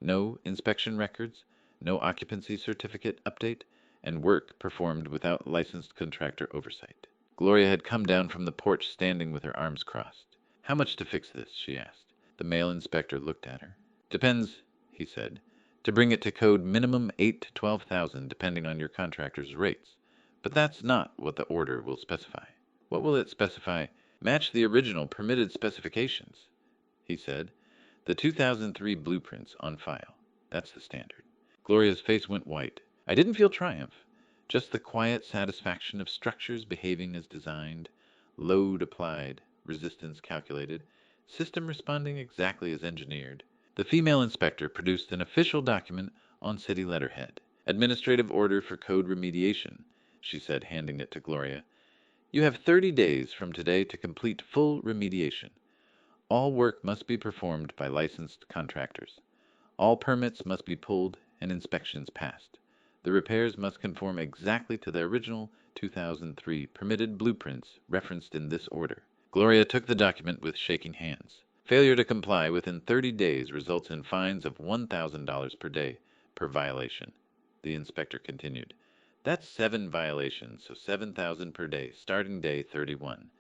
no inspection records, no occupancy certificate update, and work performed without licensed contractor oversight." Gloria had come down from the porch standing with her arms crossed. "How much to fix this?" she asked. The male inspector looked at her. "Depends," he said. "To bring it to code, minimum 8 to 12,000, depending on your contractor's rates. But that's not what the order will specify." "What will it specify?" "Match the original permitted specifications," he said. "The 2003 blueprints on file. That's the standard." Gloria's face went white. I didn't feel triumph, just the quiet satisfaction of structures behaving as designed, load applied, resistance calculated, system responding exactly as engineered. The female inspector produced an official document on city letterhead. "Administrative order for code remediation," she said, handing it to Gloria. "You have 30 days from today to complete full remediation. All work must be performed by licensed contractors. All permits must be pulled and inspections passed. The repairs must conform exactly to the original 2003 permitted blueprints referenced in this order." Gloria took the document with shaking hands. "Failure to comply within 30 days results in fines of $1,000 per day per violation," the inspector continued. "That's 7 violations, so 7,000 per day, starting day 31.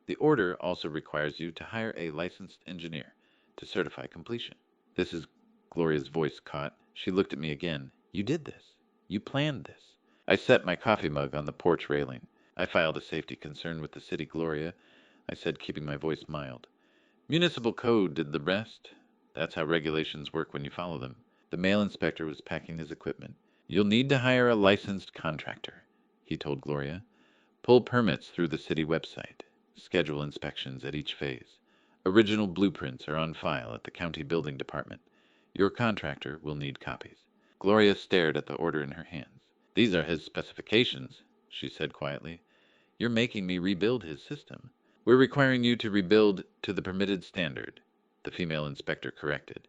The order also requires you to hire a licensed engineer to certify completion." This is Gloria's voice caught. She looked at me again. "You did this. You planned this." I set my coffee mug on the porch railing. "I filed a safety concern with the city, Gloria," I said, keeping my voice mild. "Municipal code did the rest. That's how regulations work when you follow them." The male inspector was packing his equipment. "You'll need to hire a licensed contractor," he told Gloria. "Pull permits through the city website. Schedule inspections at each phase. Original blueprints are on file at the county building department. Your contractor will need copies." Gloria stared at the order in her hands. "These are his specifications," she said quietly. "You're making me rebuild his system." "We're requiring you to rebuild to the permitted standard," the female inspector corrected,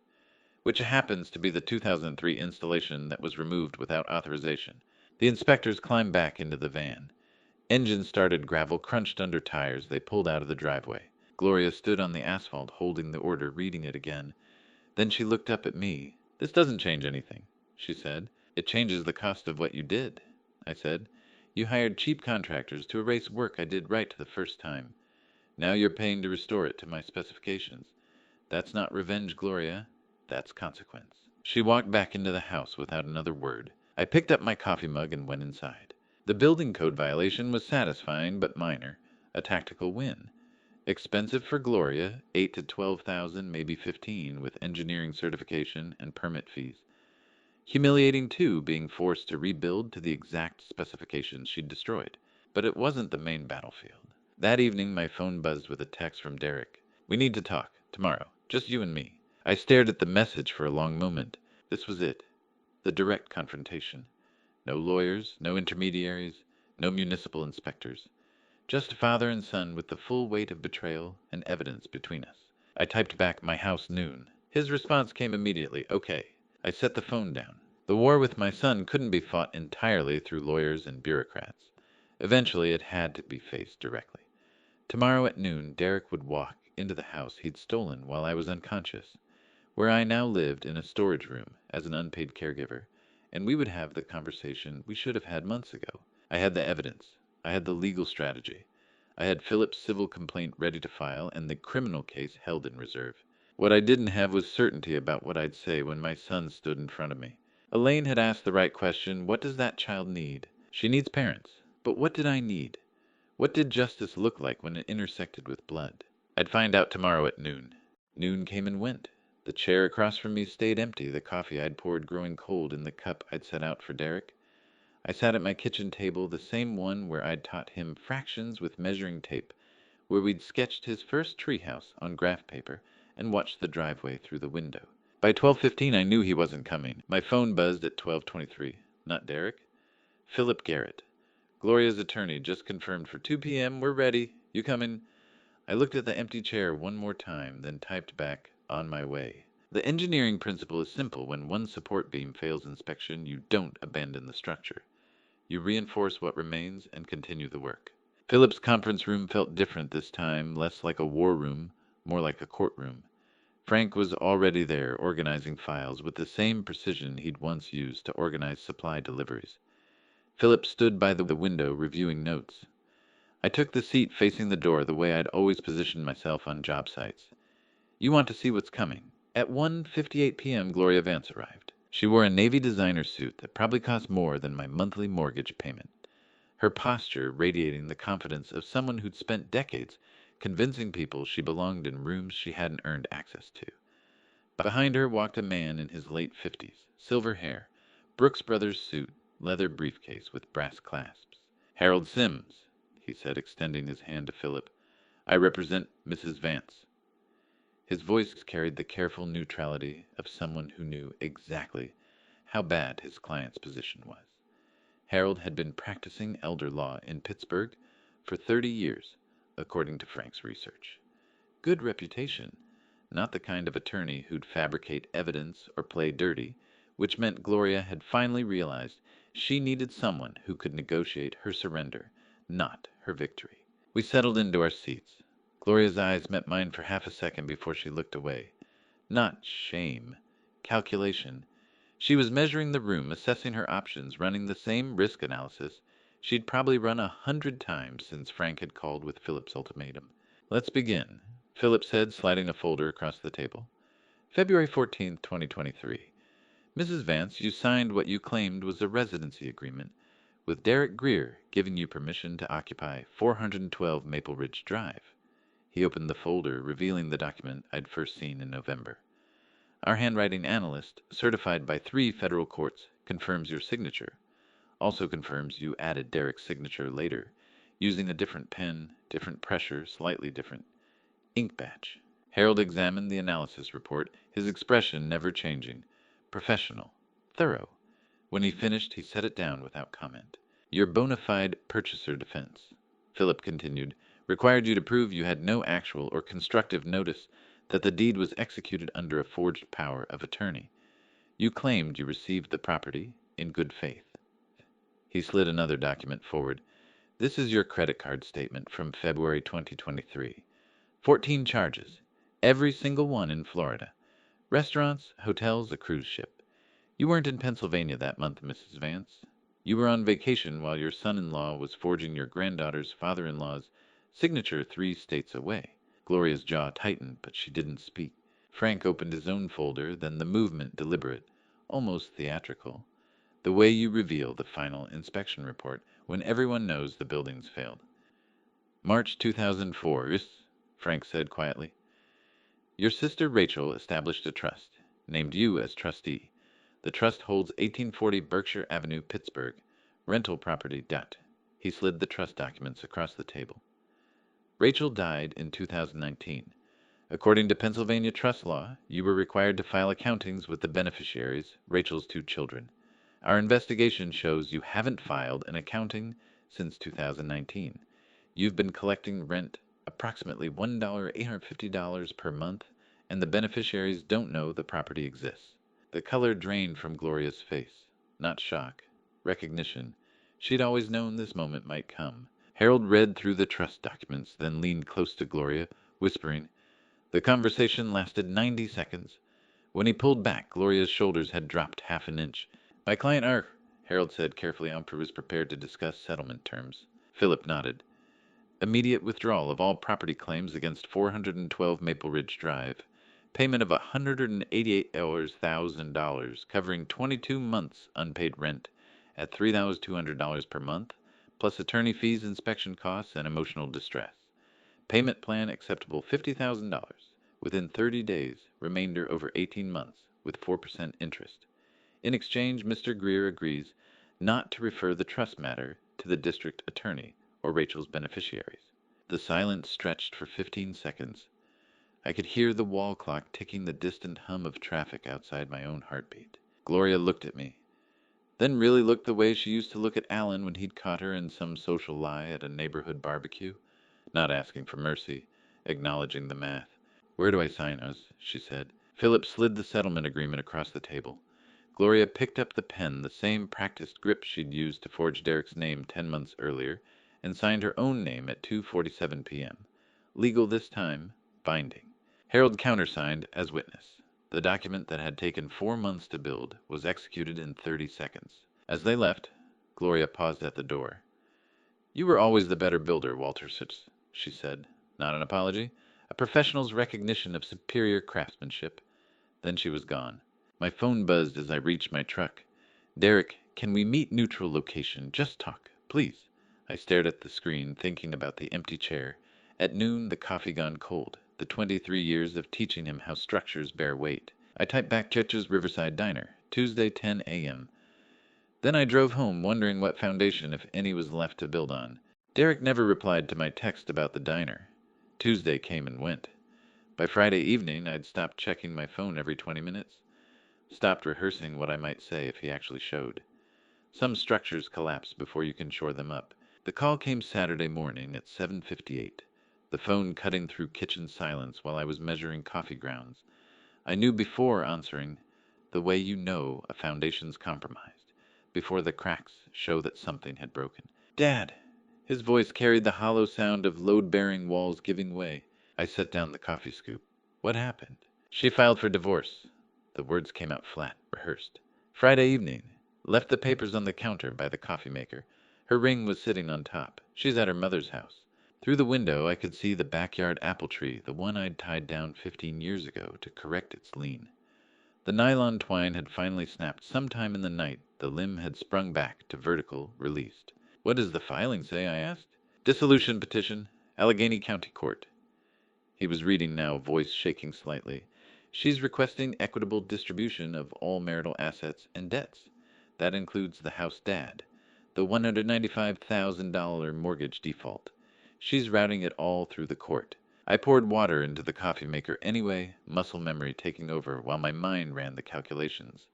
"which happens to be the 2003 installation that was removed without authorization." The inspectors climbed back into the van. Engine started, gravel crunched under tires. They pulled out of the driveway. Gloria stood on the asphalt holding the order, reading it again. Then she looked up at me. "This doesn't change anything," she said. "It changes the cost of what you did," I said. "You hired cheap contractors to erase work I did right the first time. Now you're paying to restore it to my specifications. That's not revenge, Gloria. That's consequence." She walked back into the house without another word. I picked up my coffee mug and went inside. The building code violation was satisfying but minor, a tactical win. Expensive for Gloria, 8 to 12,000, maybe 15, with engineering certification and permit fees. Humiliating too, being forced to rebuild to the exact specifications she'd destroyed. But it wasn't the main battlefield. That evening my phone buzzed with a text from Derek. "We need to talk, tomorrow, just you and me." I stared at the message for a long moment. This was it. The direct confrontation. No lawyers, no intermediaries, no municipal inspectors. Just father and son with the full weight of betrayal and evidence between us. I typed back, "My house noon." His response came immediately, "Okay." I set the phone down. The war with my son couldn't be fought entirely through lawyers and bureaucrats. Eventually it had to be faced directly. Tomorrow at noon, Derek would walk into the house he'd stolen while I was unconscious, where I now lived in a storage room as an unpaid caregiver, and we would have the conversation we should have had months ago. I had the evidence. I had the legal strategy. I had Philip's civil complaint ready to file and the criminal case held in reserve. What I didn't have was certainty about what I'd say when my son stood in front of me. Elaine had asked the right question: what does that child need? She needs parents. But what did I need? What did justice look like when it intersected with blood? I'd find out tomorrow at noon. Noon came and went. The chair across from me stayed empty, the coffee I'd poured growing cold in the cup I'd set out for Derek. I sat at my kitchen table, the same one where I'd taught him fractions with measuring tape, where we'd sketched his first treehouse on graph paper and watched the driveway through the window. By 12:15 I knew he wasn't coming. My phone buzzed at 12:23. Not Derek. Philip Garrett. "Gloria's attorney just confirmed for 2 p.m. We're ready. You coming?" I looked at the empty chair one more time, then typed back, "On my way." The engineering principle is simple. When one support beam fails inspection, you don't abandon the structure. You reinforce what remains and continue the work. Philip's conference room felt different this time, less like a war room, more like a courtroom. Frank was already there, organizing files with the same precision he'd once used to organize supply deliveries. Philip stood by the window, reviewing notes. I took the seat facing the door, the way I'd always positioned myself on job sites. "You want to see what's coming." At 1:58 p.m. Gloria Vance arrived. She wore a navy designer suit that probably cost more than my monthly mortgage payment. Her posture radiating the confidence of someone who'd spent decades convincing people she belonged in rooms she hadn't earned access to. Behind her walked a man in his late 50s, silver hair, Brooks Brothers suit, leather briefcase with brass clasps. "Harold Sims," he said, extending his hand to Philip. "I represent Mrs. Vance." His voice carried the careful neutrality of someone who knew exactly how bad his client's position was. Harold had been practicing elder law in Pittsburgh for 30 years, according to Frank's research. Good reputation, not the kind of attorney who'd fabricate evidence or play dirty, which meant Gloria had finally realized she needed someone who could negotiate her surrender, not her victory. We settled into our seats. Gloria's eyes met mine for half a second before she looked away. Not shame, calculation. She was measuring the room, assessing her options, running the same risk analysis she'd probably run 100 times since Frank had called with Philip's ultimatum. "Let's begin," Philip said, sliding a folder across the table. "February 14th, 2023. Mrs. Vance, you signed what you claimed was a residency agreement with Derek Greer, giving you permission to occupy 412 Maple Ridge Drive." He opened the folder, revealing the document I'd first seen in November. "Our handwriting analyst, certified by 3 federal courts, confirms your signature. Also confirms you added Derek's signature later, using a different pen, different pressure, slightly different ink batch." Harold examined the analysis report, his expression never changing. Professional. Thorough. When he finished, he set it down without comment. "Your bona fide purchaser defense," Philip continued, "required you to prove you had no actual or constructive notice that the deed was executed under a forged power of attorney. You claimed you received the property in good faith." He slid another document forward. "This is your credit card statement from February 2023. 14 charges, every single one in Florida. Restaurants, hotels, a cruise ship. You weren't in Pennsylvania that month, Mrs. Vance. You were on vacation while your son-in-law was forging your granddaughter's father-in-law's signature 3 states away." Gloria's jaw tightened, but she didn't speak. Frank opened his own folder, then the movement deliberate, almost theatrical. "The way you reveal the final inspection report when everyone knows the building's failed." "March 2004, Frank said quietly. "Your sister Rachel established a trust, named you as trustee. The trust holds 1840 Berkshire Avenue, Pittsburgh, rental property. He slid the trust documents across the table. "Rachel died in 2019. According to Pennsylvania trust law, you were required to file accountings with the beneficiaries, Rachel's 2 children. Our investigation shows you haven't filed an accounting since 2019. You've been collecting rent approximately $1,850 per month, and the beneficiaries don't know the property exists. The color drained from Gloria's face. Not shock. Recognition. She'd always known this moment might come. Harold read through the trust documents, then leaned close to Gloria, whispering. The conversation lasted 90 seconds. When he pulled back, Gloria's shoulders had dropped half an inch. My client Harold said carefully. Humphrey was prepared to discuss settlement terms. Philip nodded. Immediate withdrawal of all property claims against 412 Maple Ridge Drive. Payment of $188,000 covering 22 months unpaid rent at $3,200 per month, plus attorney fees, inspection costs, and emotional distress. Payment plan acceptable $50,000 within 30 days, remainder over 18 months with 4% interest. In exchange, Mr. Greer agrees not to refer the trust matter to the district attorney or Rachel's beneficiaries. The silence stretched for 15 seconds. I could hear the wall clock ticking, the distant hum of traffic outside my own heartbeat. Gloria looked at me, then really looked the way she used to look at Alan when he'd caught her in some social lie at a neighborhood barbecue, not asking for mercy, acknowledging the math. Where do I sign us? She said. Philip slid the settlement agreement across the table. Gloria picked up the pen, the same practiced grip she'd used to forge Derek's name 10 months earlier, and signed her own name at 2:47 p.m. Legal this time, binding. Harold countersigned as witness. The document that had taken 4 months to build was executed in 30 seconds. As they left, Gloria paused at the door. You were always the better builder, Walter, she said. Not an apology, a professional's recognition of superior craftsmanship. Then she was gone. My phone buzzed as I reached my truck. Derek, can we meet neutral location? Just talk, please. I stared at the screen, thinking about the empty chair. At noon, the coffee gone cold, the 23 years of teaching him how structures bear weight. I typed back Church's Riverside Diner, Tuesday 10 a.m. Then I drove home, wondering what foundation, if any, was left to build on. Derek never replied to my text about the diner. Tuesday came and went. By Friday evening, I'd stopped checking my phone every 20 minutes. Stopped rehearsing what I might say if he actually showed. Some structures collapse before you can shore them up. The call came Saturday morning at 7:58, the phone cutting through kitchen silence while I was measuring coffee grounds. I knew before answering, the way you know a foundation's compromised, before the cracks show that something had broken. Dad! His voice carried the hollow sound of load-bearing walls giving way. I set down the coffee scoop. What happened? She filed for divorce. The words came out flat, rehearsed. Friday evening. Left the papers on the counter by the coffee maker. Her ring was sitting on top. She's at her mother's house. Through the window, I could see the backyard apple tree, the one I'd tied down 15 years ago to correct its lean. The nylon twine had finally snapped. Sometime in the night, the limb had sprung back to vertical, released. What does the filing say? I asked. Dissolution petition, Allegheny County Court. He was reading now, voice shaking slightly. She's requesting equitable distribution of all marital assets and debts. That includes the house dad, the $195,000 mortgage default. She's routing it all through the court. I poured water into the coffee maker anyway, muscle memory taking over while my mind ran the calculations.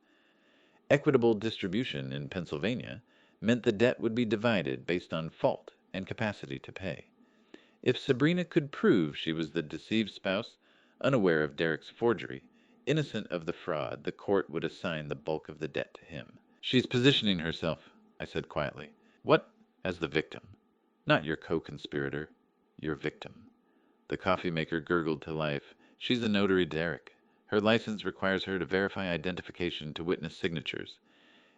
Equitable distribution in Pennsylvania meant the debt would be divided based on fault and capacity to pay. If Sabrina could prove she was the deceived spouse, unaware of Derek's forgery, innocent of the fraud, the court would assign the bulk of the debt to him. She's positioning herself, I said quietly. What? As the victim. Not your co-conspirator, your victim. The coffee maker gurgled to life. She's a notary, Derek. Her license requires her to verify identification to witness signatures.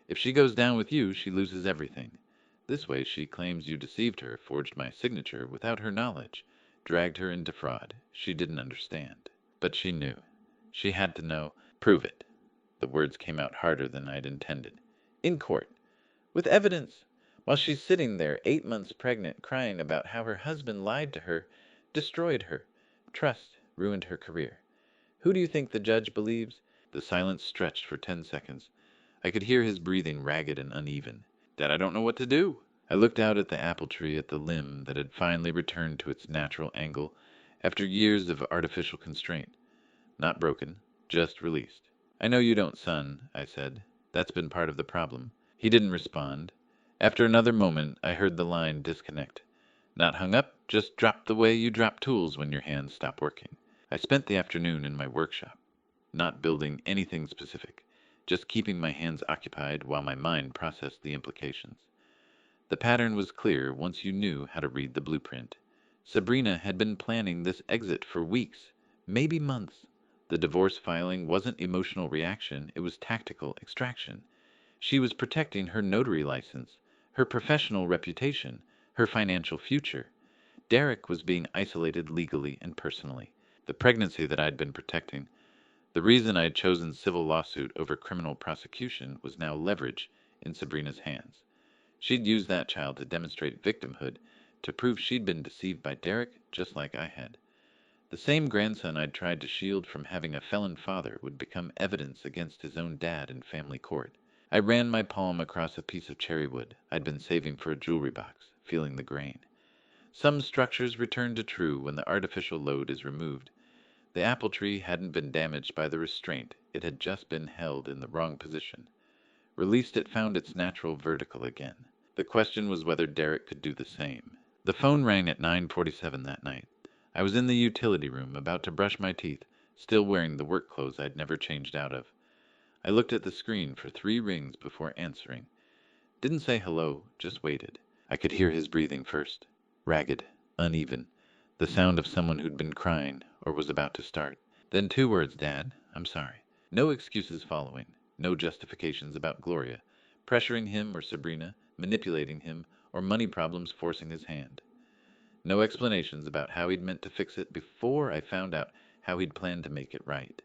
If she goes down with you, she loses everything. This way she claims you deceived her, forged my signature without her knowledge, dragged her into fraud. She didn't understand. But she knew. She had to know. Prove it. The words came out harder than I'd intended. In court. With evidence. While she's sitting there, 8 months pregnant, crying about how her husband lied to her, destroyed her. Trust, ruined her career. Who do you think the judge believes? The silence stretched for 10 seconds. I could hear his breathing, ragged and uneven. Dad, I don't know what to do. I looked out at the apple tree, at the limb that had finally returned to its natural angle, after years of artificial constraint. Not broken, just released. I know you don't, son, I said. That's been part of the problem. He didn't respond. After another moment, I heard the line disconnect. Not hung up, just dropped the way you drop tools when your hands stop working. I spent the afternoon in my workshop, not building anything specific, just keeping my hands occupied while my mind processed the implications. The pattern was clear once you knew how to read the blueprint. Sabrina had been planning this exit for weeks, maybe months. The divorce filing wasn't emotional reaction, it was tactical extraction. She was protecting her notary license, her professional reputation, her financial future. Derek was being isolated legally and personally. The pregnancy that I'd been protecting, the reason I had chosen civil lawsuit over criminal prosecution, was now leverage in Sabrina's hands. She'd used that child to demonstrate victimhood, to prove she'd been deceived by Derek just like I had. The same grandson I'd tried to shield from having a felon father would become evidence against his own dad in family court. I ran my palm across a piece of cherry wood I'd been saving for a jewelry box, feeling the grain. Some structures return to true when the artificial load is removed. The apple tree hadn't been damaged by the restraint, it had just been held in the wrong position. Released, it found its natural vertical again. The question was whether Derek could do the same. The phone rang at 9:47 that night. I was in the utility room, about to brush my teeth, still wearing the work clothes I'd never changed out of. I looked at the screen for 3 rings before answering. Didn't say hello, just waited. I could hear his breathing first. Ragged, uneven. The sound of someone who'd been crying, or was about to start. Then 2 words, Dad, I'm sorry. No excuses following. No justifications about Gloria, pressuring him or Sabrina, manipulating him, or money problems forcing his hand. No explanations about how he'd meant to fix it before I found out how he'd planned to make it right.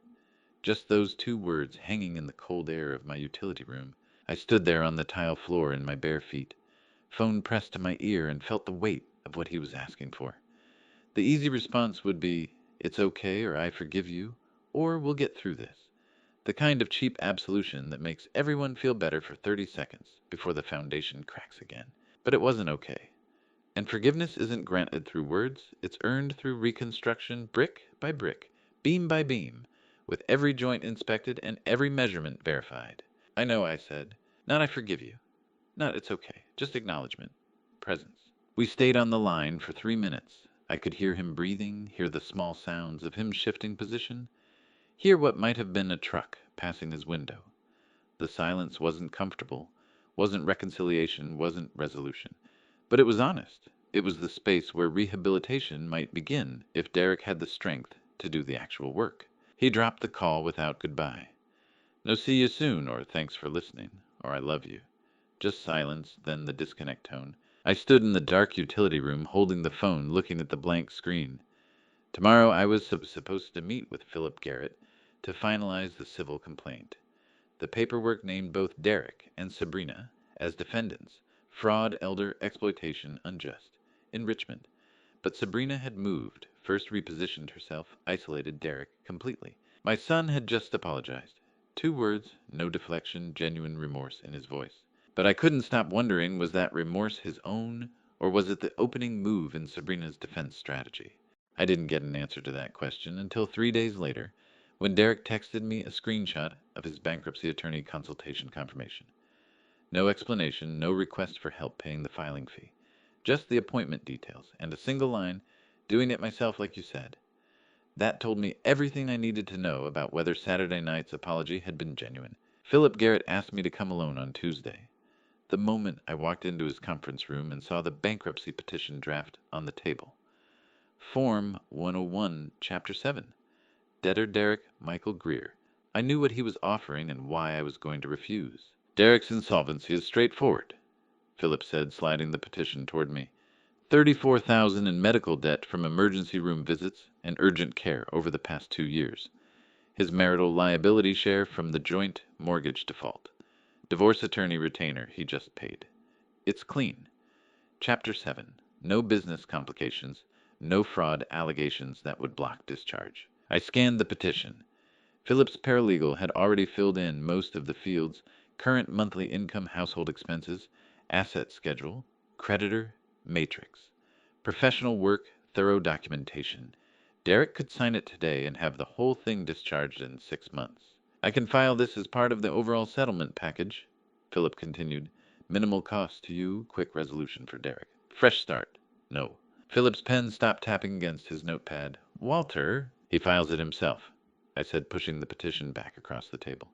Just those 2 words hanging in the cold air of my utility room. I stood there on the tile floor in my bare feet, phone pressed to my ear, and felt the weight of what he was asking for. The easy response would be, it's okay, or I forgive you, or we'll get through this. The kind of cheap absolution that makes everyone feel better for 30 seconds before the foundation cracks again. But it wasn't okay. And forgiveness isn't granted through words, it's earned through reconstruction, brick by brick, beam by beam, with every joint inspected and every measurement verified. I know, I said. Not I forgive you. Not it's okay. Just acknowledgement. Presence. We stayed on the line for 3 minutes. I could hear him breathing, hear the small sounds of him shifting position, hear what might have been a truck passing his window. The silence wasn't comfortable, wasn't reconciliation, wasn't resolution. But it was honest. It was the space where rehabilitation might begin if Derek had the strength to do the actual work. He dropped the call without goodbye. No see you soon, or thanks for listening, or I love you. Just silence, then the disconnect tone. I stood in the dark utility room holding the phone, looking at the blank screen. Tomorrow I was supposed to meet with Philip Garrett to finalize the civil complaint. The paperwork named both Derek and Sabrina as defendants. Fraud, elder, exploitation, unjust, enrichment. But Sabrina had moved, first repositioned herself, isolated Derek completely. My son had just apologized. 2 words, no deflection, genuine remorse in his voice. But I couldn't stop wondering, was that remorse his own, or was it the opening move in Sabrina's defense strategy? I didn't get an answer to that question until 3 days later, when Derek texted me a screenshot of his bankruptcy attorney consultation confirmation. No explanation, no request for help paying the filing fee. Just the appointment details, and a single line, doing it myself like you said. That told me everything I needed to know about whether Saturday night's apology had been genuine. Philip Garrett asked me to come alone on Tuesday. The moment I walked into his conference room and saw the bankruptcy petition draft on the table. Form 101, Chapter 7. Debtor Derek Michael Greer. I knew what he was offering and why I was going to refuse. Derek's insolvency is straightforward, Philip said, sliding the petition toward me. $34,000 in medical debt from emergency room visits and urgent care over the past 2 years. His marital liability share from the joint mortgage default. Divorce attorney retainer he just paid. It's clean. Chapter 7. No business complications. No fraud allegations that would block discharge. I scanned the petition. Philip's paralegal had already filled in most of the fields: current monthly income, household expenses, asset schedule, creditor, matrix. Professional work, thorough documentation. Derek could sign it today and have the whole thing discharged in 6 months. I can file this as part of the overall settlement package, Philip continued. Minimal cost to you, quick resolution for Derek. Fresh start. No. Philip's pen stopped tapping against his notepad. Walter, he files it himself, I said, pushing the petition back across the table.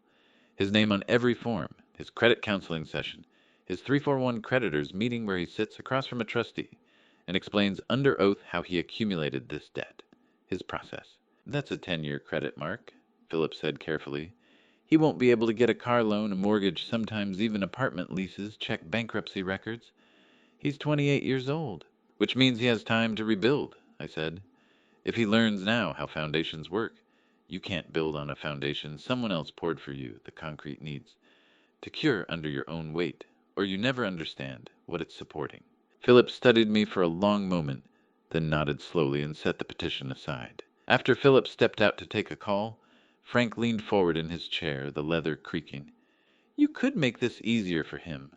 His name on every form, his credit counseling session, his 341 creditors meeting where he sits across from a trustee and explains under oath how he accumulated this debt. His process. That's a 10-year credit, Mark, Philip said carefully. He won't be able to get a car loan, a mortgage, sometimes even apartment leases, check bankruptcy records. He's 28 years old, which means he has time to rebuild, I said. If he learns now how foundations work, you can't build on a foundation someone else poured for you the concrete needs to cure under your own weight, or you never understand what it's supporting. Philip studied me for a long moment, then nodded slowly and set the petition aside. After Philip stepped out to take a call, Frank leaned forward in his chair, the leather creaking. You could make this easier for him.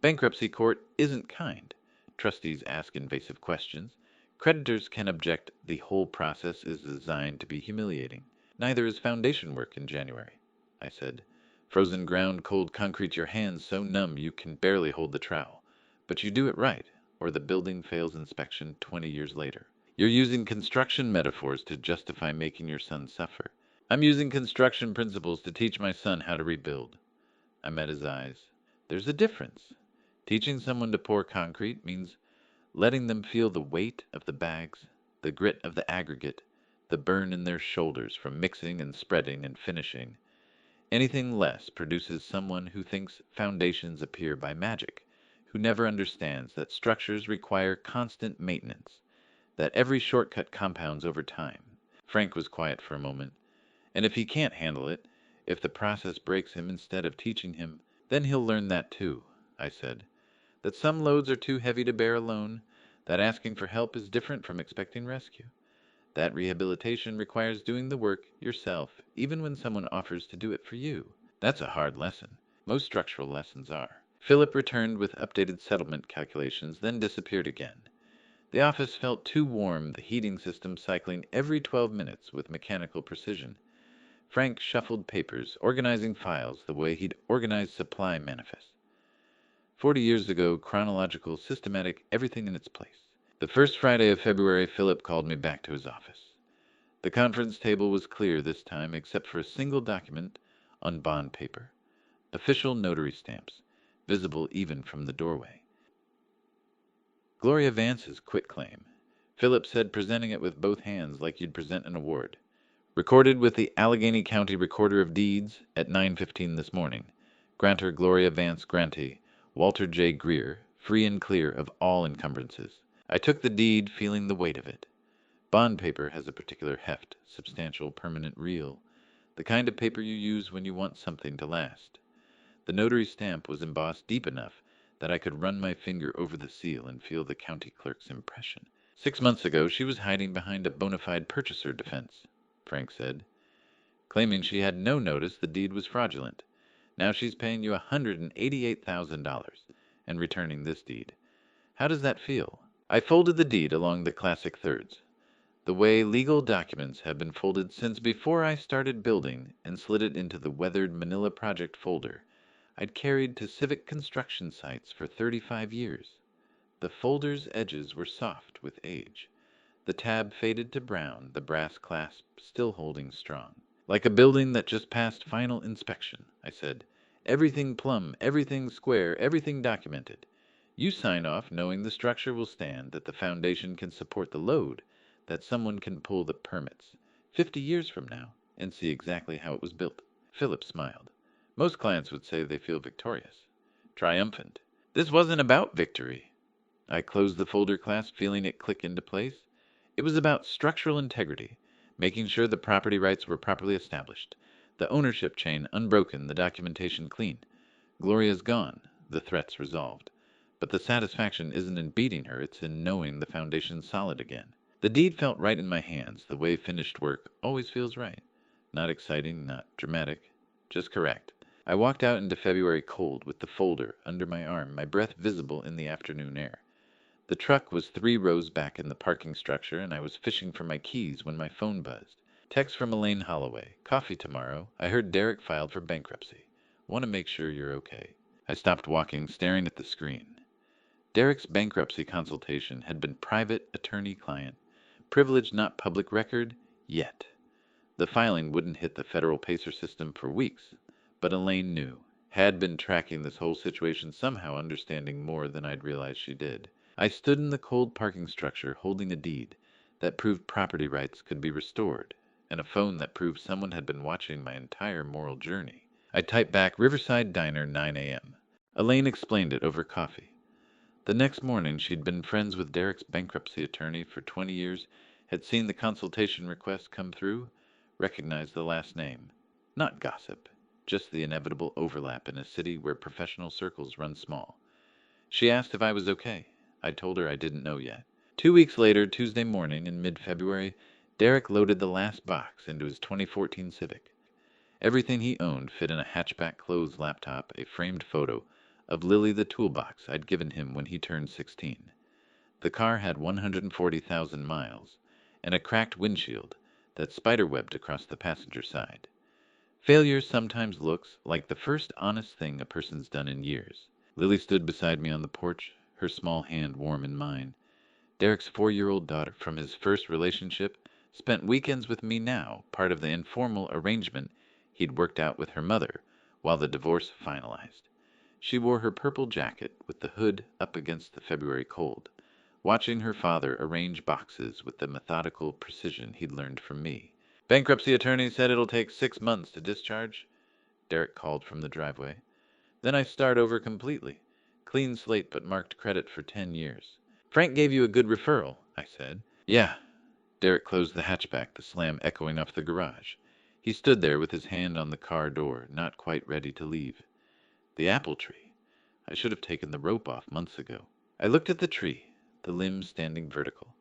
Bankruptcy court isn't kind. Trustees ask invasive questions. Creditors can object. The whole process is designed to be humiliating. Neither is foundation work in January, I said. Frozen ground, cold concrete, your hands so numb you can barely hold the trowel. But you do it right, or the building fails inspection 20 years later. You're using construction metaphors to justify making your son suffer. I'm using construction principles to teach my son how to rebuild. I met his eyes. There's a difference. Teaching someone to pour concrete means letting them feel the weight of the bags, the grit of the aggregate, the burn in their shoulders from mixing and spreading and finishing. Anything less produces someone who thinks foundations appear by magic, who never understands that structures require constant maintenance, that every shortcut compounds over time. Frank was quiet for a moment. And if he can't handle it, if the process breaks him instead of teaching him, then he'll learn that too, I said. That some loads are too heavy to bear alone, that asking for help is different from expecting rescue. That rehabilitation requires doing the work yourself, even when someone offers to do it for you. That's a hard lesson. Most structural lessons are. Philip returned with updated settlement calculations, then disappeared again. The office felt too warm, the heating system cycling every 12 minutes with mechanical precision. Frank shuffled papers, organizing files the way he'd organized supply manifests. 40 years ago, chronological, systematic, everything in its place. The first Friday of February, Philip called me back to his office. The conference table was clear this time, except for a single document on bond paper. Official notary stamps, visible even from the doorway. Gloria Vance's quitclaim, Philip said, presenting it with both hands like you'd present an award. Recorded with the Allegheny County Recorder of Deeds at 9:15 this morning. Grantor Gloria Vance Grantee, Walter J. Greer, free and clear of all encumbrances. I took the deed, feeling the weight of it. Bond paper has a particular heft, substantial, permanent, real, the kind of paper you use when you want something to last. The notary stamp was embossed deep enough that I could run my finger over the seal and feel the county clerk's impression. 6 months ago, she was hiding behind a bona fide purchaser defense, Frank said, claiming she had no notice the deed was fraudulent. Now she's paying you $188,000 and returning this deed. How does that feel? I folded the deed along the classic thirds, the way legal documents have been folded since before I started building, and slid it into the weathered Manila Project folder I'd carried to civic construction sites for 35 years. The folder's edges were soft with age. The tab faded to brown, the brass clasp still holding strong. Like a building that just passed final inspection, I said. Everything plumb, everything square, everything documented. You sign off knowing the structure will stand, that the foundation can support the load, that someone can pull the permits 50 years from now and see exactly how it was built. Philip smiled. Most clients would say they feel victorious, triumphant. This wasn't about victory. I closed the folder clasp, feeling it click into place. It was about structural integrity, making sure the property rights were properly established, the ownership chain unbroken, the documentation clean. Gloria's gone, the threats resolved. But the satisfaction isn't in beating her, it's in knowing the foundation's solid again. The deed felt right in my hands, the way finished work always feels right. Not exciting, not dramatic, just correct. I walked out into February cold with the folder under my arm, my breath visible in the afternoon air. The truck was 3 rows back in the parking structure, and I was fishing for my keys when my phone buzzed. Text from Elaine Holloway. Coffee tomorrow. I heard Derek filed for bankruptcy. Want to make sure you're okay. I stopped walking, staring at the screen. Derek's bankruptcy consultation had been private attorney-client. Privileged, not public record, yet. The filing wouldn't hit the federal PACER system for weeks. But Elaine knew. Had been tracking this whole situation, somehow understanding more than I'd realized she did. I stood in the cold parking structure holding a deed that proved property rights could be restored, and a phone that proved someone had been watching my entire moral journey. I typed back, Riverside Diner, 9 a.m. Elaine explained it over coffee. The next morning she'd been friends with Derek's bankruptcy attorney for 20 years, had seen the consultation request come through, recognized the last name. Not gossip, just the inevitable overlap in a city where professional circles run small. She asked if I was okay. I told her I didn't know yet. 2 weeks later, Tuesday morning in mid-February, Derek loaded the last box into his 2014 Civic. Everything he owned fit in a hatchback clothes laptop, a framed photo of Lily the toolbox I'd given him when he turned 16. The car had 140,000 miles and a cracked windshield that spiderwebbed across the passenger side. Failure sometimes looks like the first honest thing a person's done in years. Lily stood beside me on the porch, her small hand warm in mine. Derek's 4-year-old daughter from his first relationship spent weekends with me now, part of the informal arrangement he'd worked out with her mother while the divorce finalized. She wore her purple jacket with the hood up against the February cold, watching her father arrange boxes with the methodical precision he'd learned from me. Bankruptcy attorney said it'll take 6 months to discharge, Derek called from the driveway. Then I start over completely. Clean slate but marked credit for 10 years. Frank gave you a good referral, I said. Yeah. Derek closed the hatchback, the slam echoing off the garage. He stood there with his hand on the car door, not quite ready to leave. The apple tree. I should have taken the rope off months ago. I looked at the tree, the limbs standing vertical.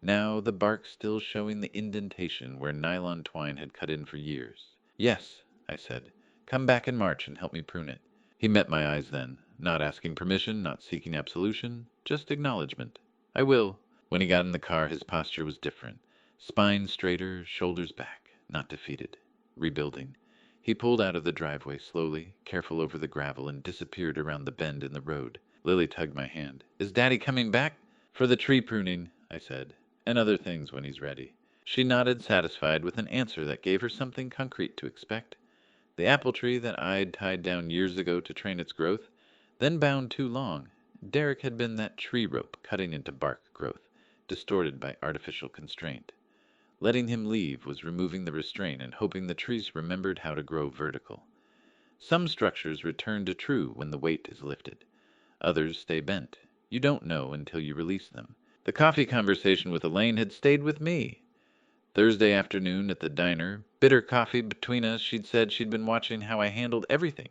Now the bark still showing the indentation where nylon twine had cut in for years. Yes, I said. Come back in March and help me prune it. He met my eyes then, not asking permission, not seeking absolution, just acknowledgement. I will. When he got in the car, his posture was different. Spine straighter, shoulders back, not defeated. Rebuilding. He pulled out of the driveway slowly, careful over the gravel, and disappeared around the bend in the road. Lily tugged my hand. Is Daddy coming back? For the tree pruning, I said, and other things when he's ready. She nodded, satisfied with an answer that gave her something concrete to expect. The apple tree that I'd tied down years ago to train its growth, then bound too long. Derek had been that tree rope cutting into bark growth, distorted by artificial constraint. Letting him leave was removing the restraint and hoping the trees remembered how to grow vertical. Some structures return to true when the weight is lifted. Others stay bent. You don't know until you release them. The coffee conversation with Elaine had stayed with me. Thursday afternoon at the diner, bitter coffee between us, she'd said she'd been watching how I handled everything.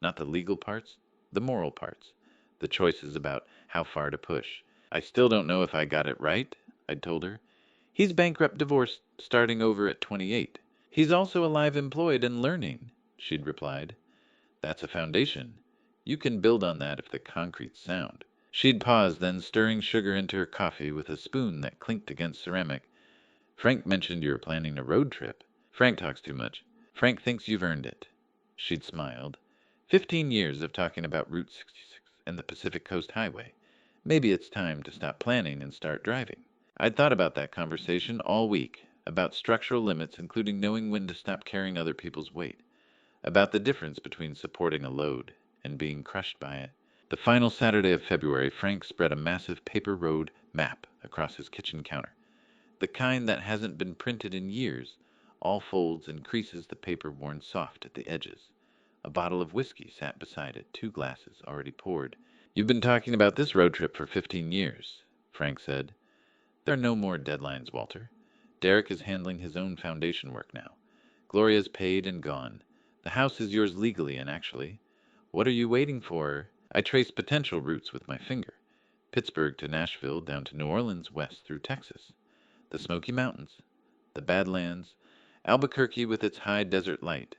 Not the legal parts, the moral parts. The choices about how far to push. I still don't know if I got it right, I'd told her. He's bankrupt, divorced, starting over at 28. He's also alive, employed, and learning, she'd replied. That's a foundation. You can build on that if the concrete's sound. She'd paused, then stirring sugar into her coffee with a spoon that clinked against ceramic. Frank mentioned you were planning a road trip. Frank talks too much. Frank thinks you've earned it. She'd smiled. 15 years of talking about Route 66 and the Pacific Coast Highway. Maybe it's time to stop planning and start driving. I'd thought about that conversation all week, about structural limits, including knowing when to stop carrying other people's weight, about the difference between supporting a load and being crushed by it. The final Saturday of February, Frank spread a massive paper road map across his kitchen counter. The kind that hasn't been printed in years, all folds and creases the paper worn soft at the edges. A bottle of whiskey sat beside it, 2 glasses already poured. You've been talking about this road trip for 15 years, Frank said. There are no more deadlines, Walter. Derek is handling his own foundation work now. Gloria's paid and gone. The house is yours legally and actually. What are you waiting for? I traced potential routes with my finger. Pittsburgh to Nashville, down to New Orleans, west through Texas. The Smoky Mountains, the Badlands, Albuquerque with its high desert light,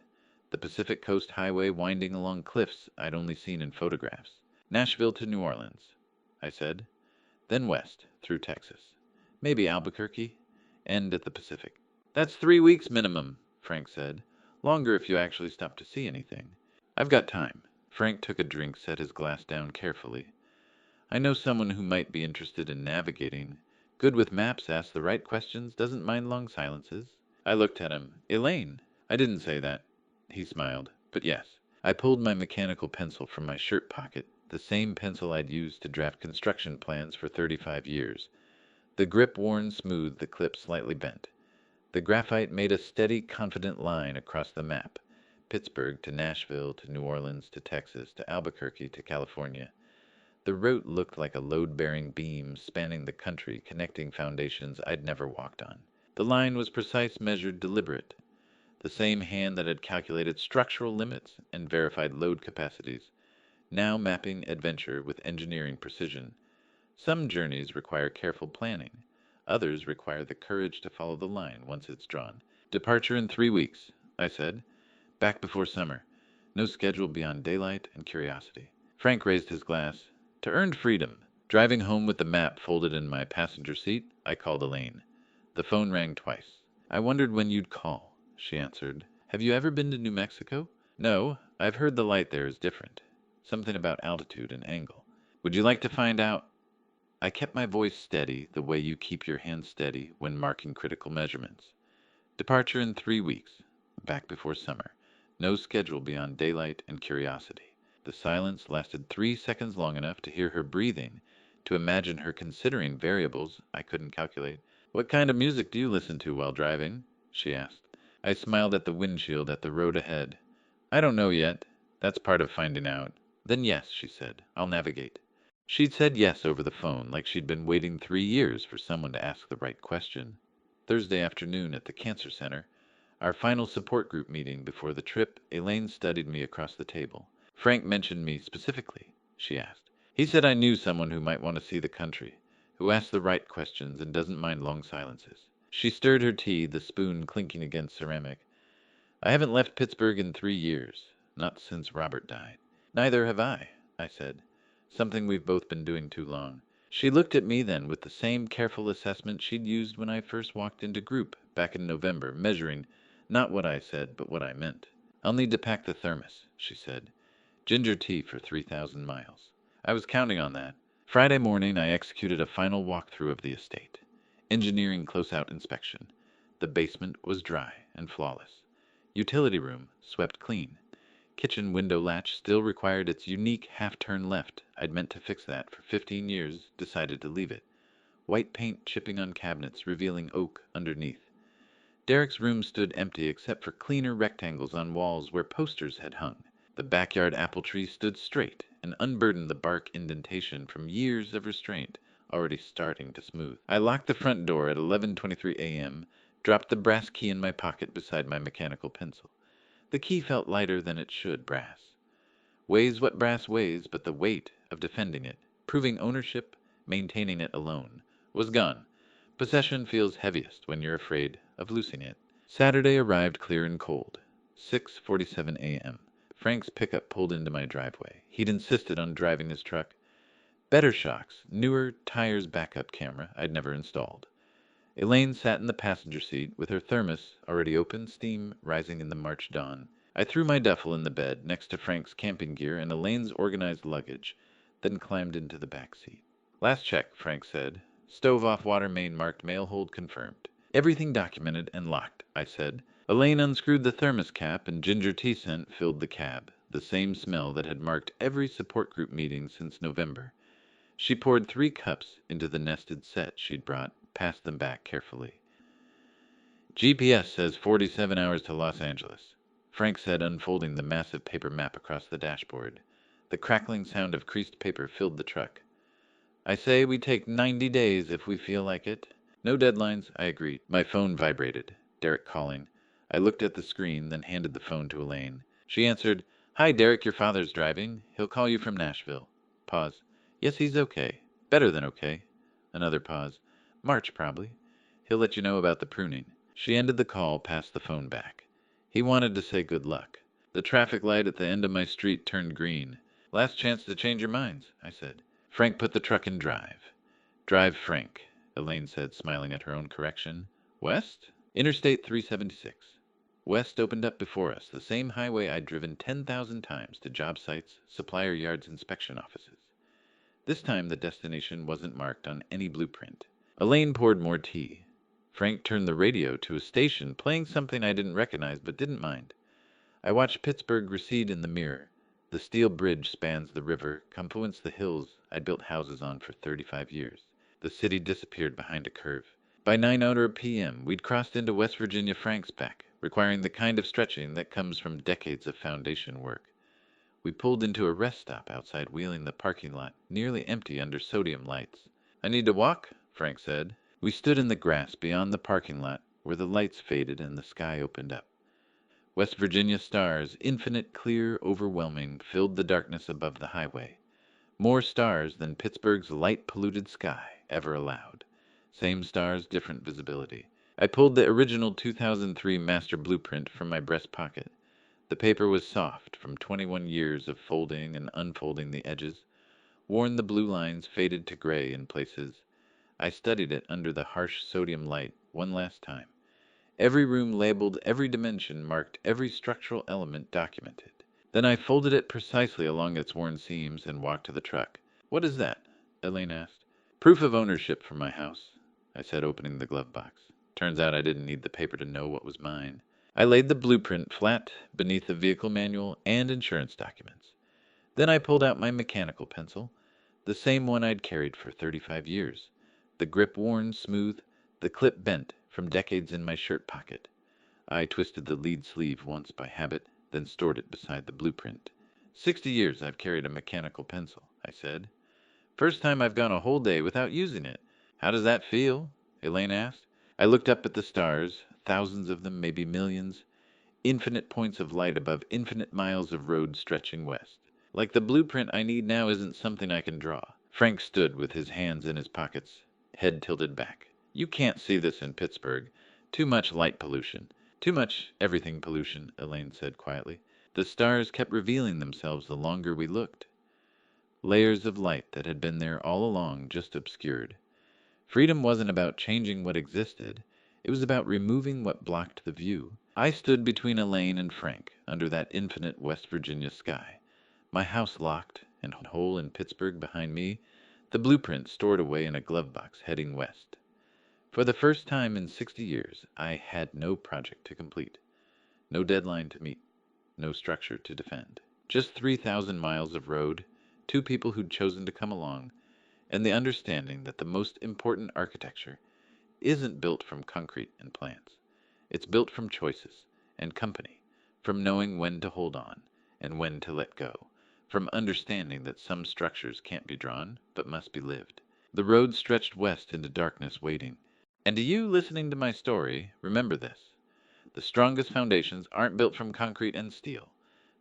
the Pacific Coast Highway winding along cliffs I'd only seen in photographs. Nashville to New Orleans, I said. then west, through Texas. Maybe Albuquerque, end at the Pacific. That's 3 weeks minimum, Frank said. Longer if you actually stop to see anything. I've got time. Frank took a drink, set his glass down carefully. I know someone who might be interested in navigating. Good with maps, asks the right questions, doesn't mind long silences. I looked at him. Elaine. I didn't say that. He smiled. But yes. I pulled my mechanical pencil from my shirt pocket, the same pencil I'd used to draft construction plans for 35 years. The grip worn smooth, the clip slightly bent. The graphite made a steady, confident line across the map. Pittsburgh to Nashville to New Orleans to Texas to Albuquerque to California. The route looked like a load-bearing beam spanning the country, connecting foundations I'd never walked on. The line was precise, measured, deliberate. The same hand that had calculated structural limits and verified load capacities, now mapping adventure with engineering precision. Some journeys require careful planning. Others require the courage to follow the line once it's drawn. Departure in 3 weeks, I said. Back before summer. No schedule beyond daylight and curiosity. Frank raised his glass. To earned freedom. Driving home with the map folded in my passenger seat, I called Elaine. The phone rang twice. I wondered when you'd call, she answered. Have you ever been to New Mexico? No, I've heard the light there is different. Something about altitude and angle. Would you like to find out? I kept my voice steady, the way you keep your hand steady when marking critical measurements. Departure in 3 weeks. Back before summer. No schedule beyond daylight and curiosity. The silence lasted 3 seconds, long enough to hear her breathing, to imagine her considering variables I couldn't calculate. What kind of music do you listen to while driving? She asked. I smiled at the windshield, at the road ahead. I don't know yet. That's part of finding out. Then yes, she said. I'll navigate. She'd said yes over the phone, like she'd been waiting 3 years for someone to ask the right question. Thursday afternoon at the Cancer Center, our final support group meeting before the trip, Elaine studied me across the table. Frank mentioned me specifically, she asked. He said I knew someone who might want to see the country, who asks the right questions and doesn't mind long silences. She stirred her tea, the spoon clinking against ceramic. I haven't left Pittsburgh in 3 years, not since Robert died. Neither have I said. Something we've both been doing too long. She looked at me then with the same careful assessment she'd used when I first walked into group back in November, measuring not what I said, but what I meant. I'll need to pack the thermos, she said. Ginger tea for 3,000 miles. I was counting on that. Friday morning, I executed a final walkthrough of the estate. Engineering close-out inspection. The basement was dry and flawless. Utility room swept clean. Kitchen window latch still required its unique half-turn left. I'd meant to fix that for 15 years, decided to leave it. White paint chipping on cabinets, revealing oak underneath. Derek's room stood empty except for cleaner rectangles on walls where posters had hung. The backyard apple tree stood straight and unburdened the bark indentation from years of restraint, already starting to smooth. I locked the front door at 11:23 a.m., dropped the brass key in my pocket beside my mechanical pencil. The key felt lighter than it should, brass. Weighs what brass weighs, but the weight of defending it, proving ownership, maintaining it alone, was gone. Possession feels heaviest when you're afraid of losing it. Saturday arrived clear and cold. 6:47 a.m. Frank's pickup pulled into my driveway. He'd insisted on driving his truck. Better shocks, newer tires backup camera I'd never installed. Elaine sat in the passenger seat with her thermos already open, steam rising in the March dawn. I threw my duffel in the bed next to Frank's camping gear and Elaine's organized luggage, then climbed into the back seat. Last check, Frank said. Stove off water main marked mail hold confirmed. Everything documented and locked, I said. Elaine unscrewed the thermos cap and ginger tea scent filled the cab, the same smell that had marked every support group meeting since November. She poured 3 cups into the nested set she'd brought, passed them back carefully. GPS says 47 hours to Los Angeles, Frank said, unfolding the massive paper map across the dashboard. The crackling sound of creased paper filled the truck. I say we take 90 days if we feel like it. No deadlines, I agreed. My phone vibrated. Derek calling. I looked at the screen, then handed the phone to Elaine. She answered, Hi, Derek, your father's driving. He'll call you from Nashville. Pause. Yes, he's okay. Better than okay. Another pause. March, probably. He'll let you know about the pruning. She ended the call, passed the phone back. He wanted to say good luck. The traffic light at the end of my street turned green. Last chance to change your minds, I said. Frank put the truck in drive. Drive Frank, Elaine said, smiling at her own correction. West? Interstate 376. West opened up before us, the same highway I'd driven 10,000 times to job sites, supplier yards, inspection offices. This time the destination wasn't marked on any blueprint. Elaine poured more tea. Frank turned the radio to a station playing something I didn't recognize but didn't mind. I watched Pittsburgh recede in the mirror. The steel bridge spans the river, confluence the hills I'd built houses on for 35 years. The city disappeared behind a curve. By 9:00 p.m., we'd crossed into West Virginia Frank's back, requiring the kind of stretching that comes from decades of foundation work. We pulled into a rest stop outside Wheeling, the parking lot, nearly empty under sodium lights. I need to walk, Frank said. We stood in the grass beyond the parking lot where the lights faded and the sky opened up. West Virginia stars, infinite, clear, overwhelming, filled the darkness above the highway. More stars than Pittsburgh's light-polluted sky ever allowed. Same stars, different visibility. I pulled the original 2003 master blueprint from my breast pocket. The paper was soft from 21 years of folding and unfolding the edges. Worn, the blue lines faded to gray in places. I studied it under the harsh sodium light one last time. Every room labeled, every dimension marked, every structural element documented. Then I folded it precisely along its worn seams and walked to the truck. What is that? Elaine asked. Proof of ownership for my house, I said, opening the glove box. Turns out I didn't need the paper to know what was mine. I laid the blueprint flat beneath the vehicle manual and insurance documents. Then I pulled out my mechanical pencil, the same one I'd carried for 35 years. The grip worn, smooth, the clip bent from decades in my shirt pocket. I twisted the lead sleeve once by habit, then stored it beside the blueprint. 60 years I've carried a mechanical pencil, I said. First time I've gone a whole day without using it. How does that feel? Elaine asked. I looked up at the stars, thousands of them, maybe millions, infinite points of light above infinite miles of road stretching west. Like the blueprint I need now isn't something I can draw. Frank stood with his hands in his pockets, head tilted back. You can't see this in Pittsburgh. Too much light pollution. Too much everything pollution, Elaine said quietly. The stars kept revealing themselves the longer we looked. Layers of light that had been there all along, just obscured. Freedom wasn't about changing what existed. It was about removing what blocked the view. I stood between Elaine and Frank, under that infinite West Virginia sky. My house locked and whole in Pittsburgh behind me, the blueprint stored away in a glove box heading west. For the first time in 60 years, I had no project to complete, no deadline to meet, no structure to defend. Just 3,000 miles of road, two people who'd chosen to come along, and the understanding that the most important architecture isn't built from concrete and plans. It's built from choices and company, from knowing when to hold on and when to let go, from understanding that some structures can't be drawn but must be lived. The road stretched west into darkness waiting. And to you listening to my story, remember this. The strongest foundations aren't built from concrete and steel.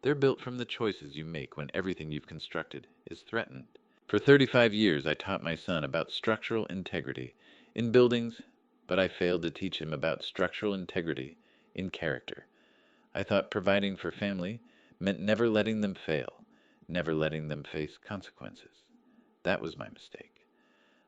They're built from the choices you make when everything you've constructed is threatened. For 35 years, I taught my son about structural integrity in buildings, but I failed to teach him about structural integrity in character. I thought providing for family meant never letting them fail, never letting them face consequences. That was my mistake.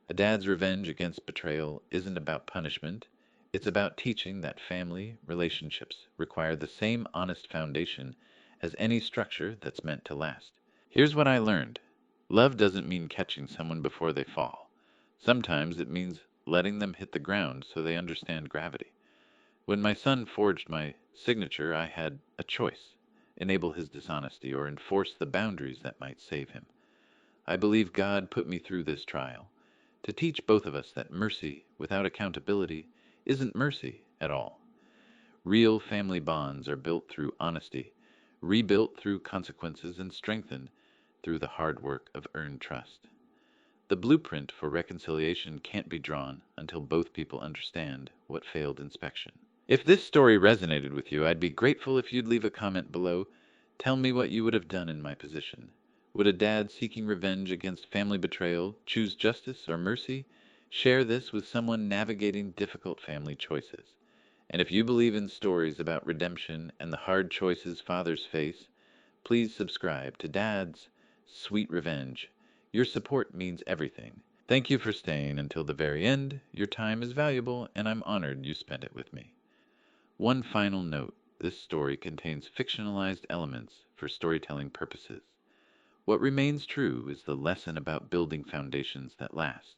A dad's revenge against betrayal isn't about punishment. It's about teaching that family relationships require the same honest foundation as any structure that's meant to last. Here's what I learned. Love doesn't mean catching someone before they fall. Sometimes it means letting them hit the ground so they understand gravity. When my son forged my signature, I had a choice: enable his dishonesty or enforce the boundaries that might save him. I believe God put me through this trial to teach both of us that mercy without accountability isn't mercy at all. Real family bonds are built through honesty, rebuilt through consequences, and strengthened through the hard work of earned trust. The blueprint for reconciliation can't be drawn until both people understand what failed inspection. If this story resonated with you, I'd be grateful if you'd leave a comment below. Tell me what you would have done in my position. Would a dad seeking revenge against family betrayal choose justice or mercy? Share this with someone navigating difficult family choices. And if you believe in stories about redemption and the hard choices fathers face, please subscribe to Dad's Sweet Revenge. Your support means everything. Thank you for staying until the very end. Your time is valuable, and I'm honored you spent it with me. One final note: this story contains fictionalized elements for storytelling purposes. What remains true is the lesson about building foundations that last.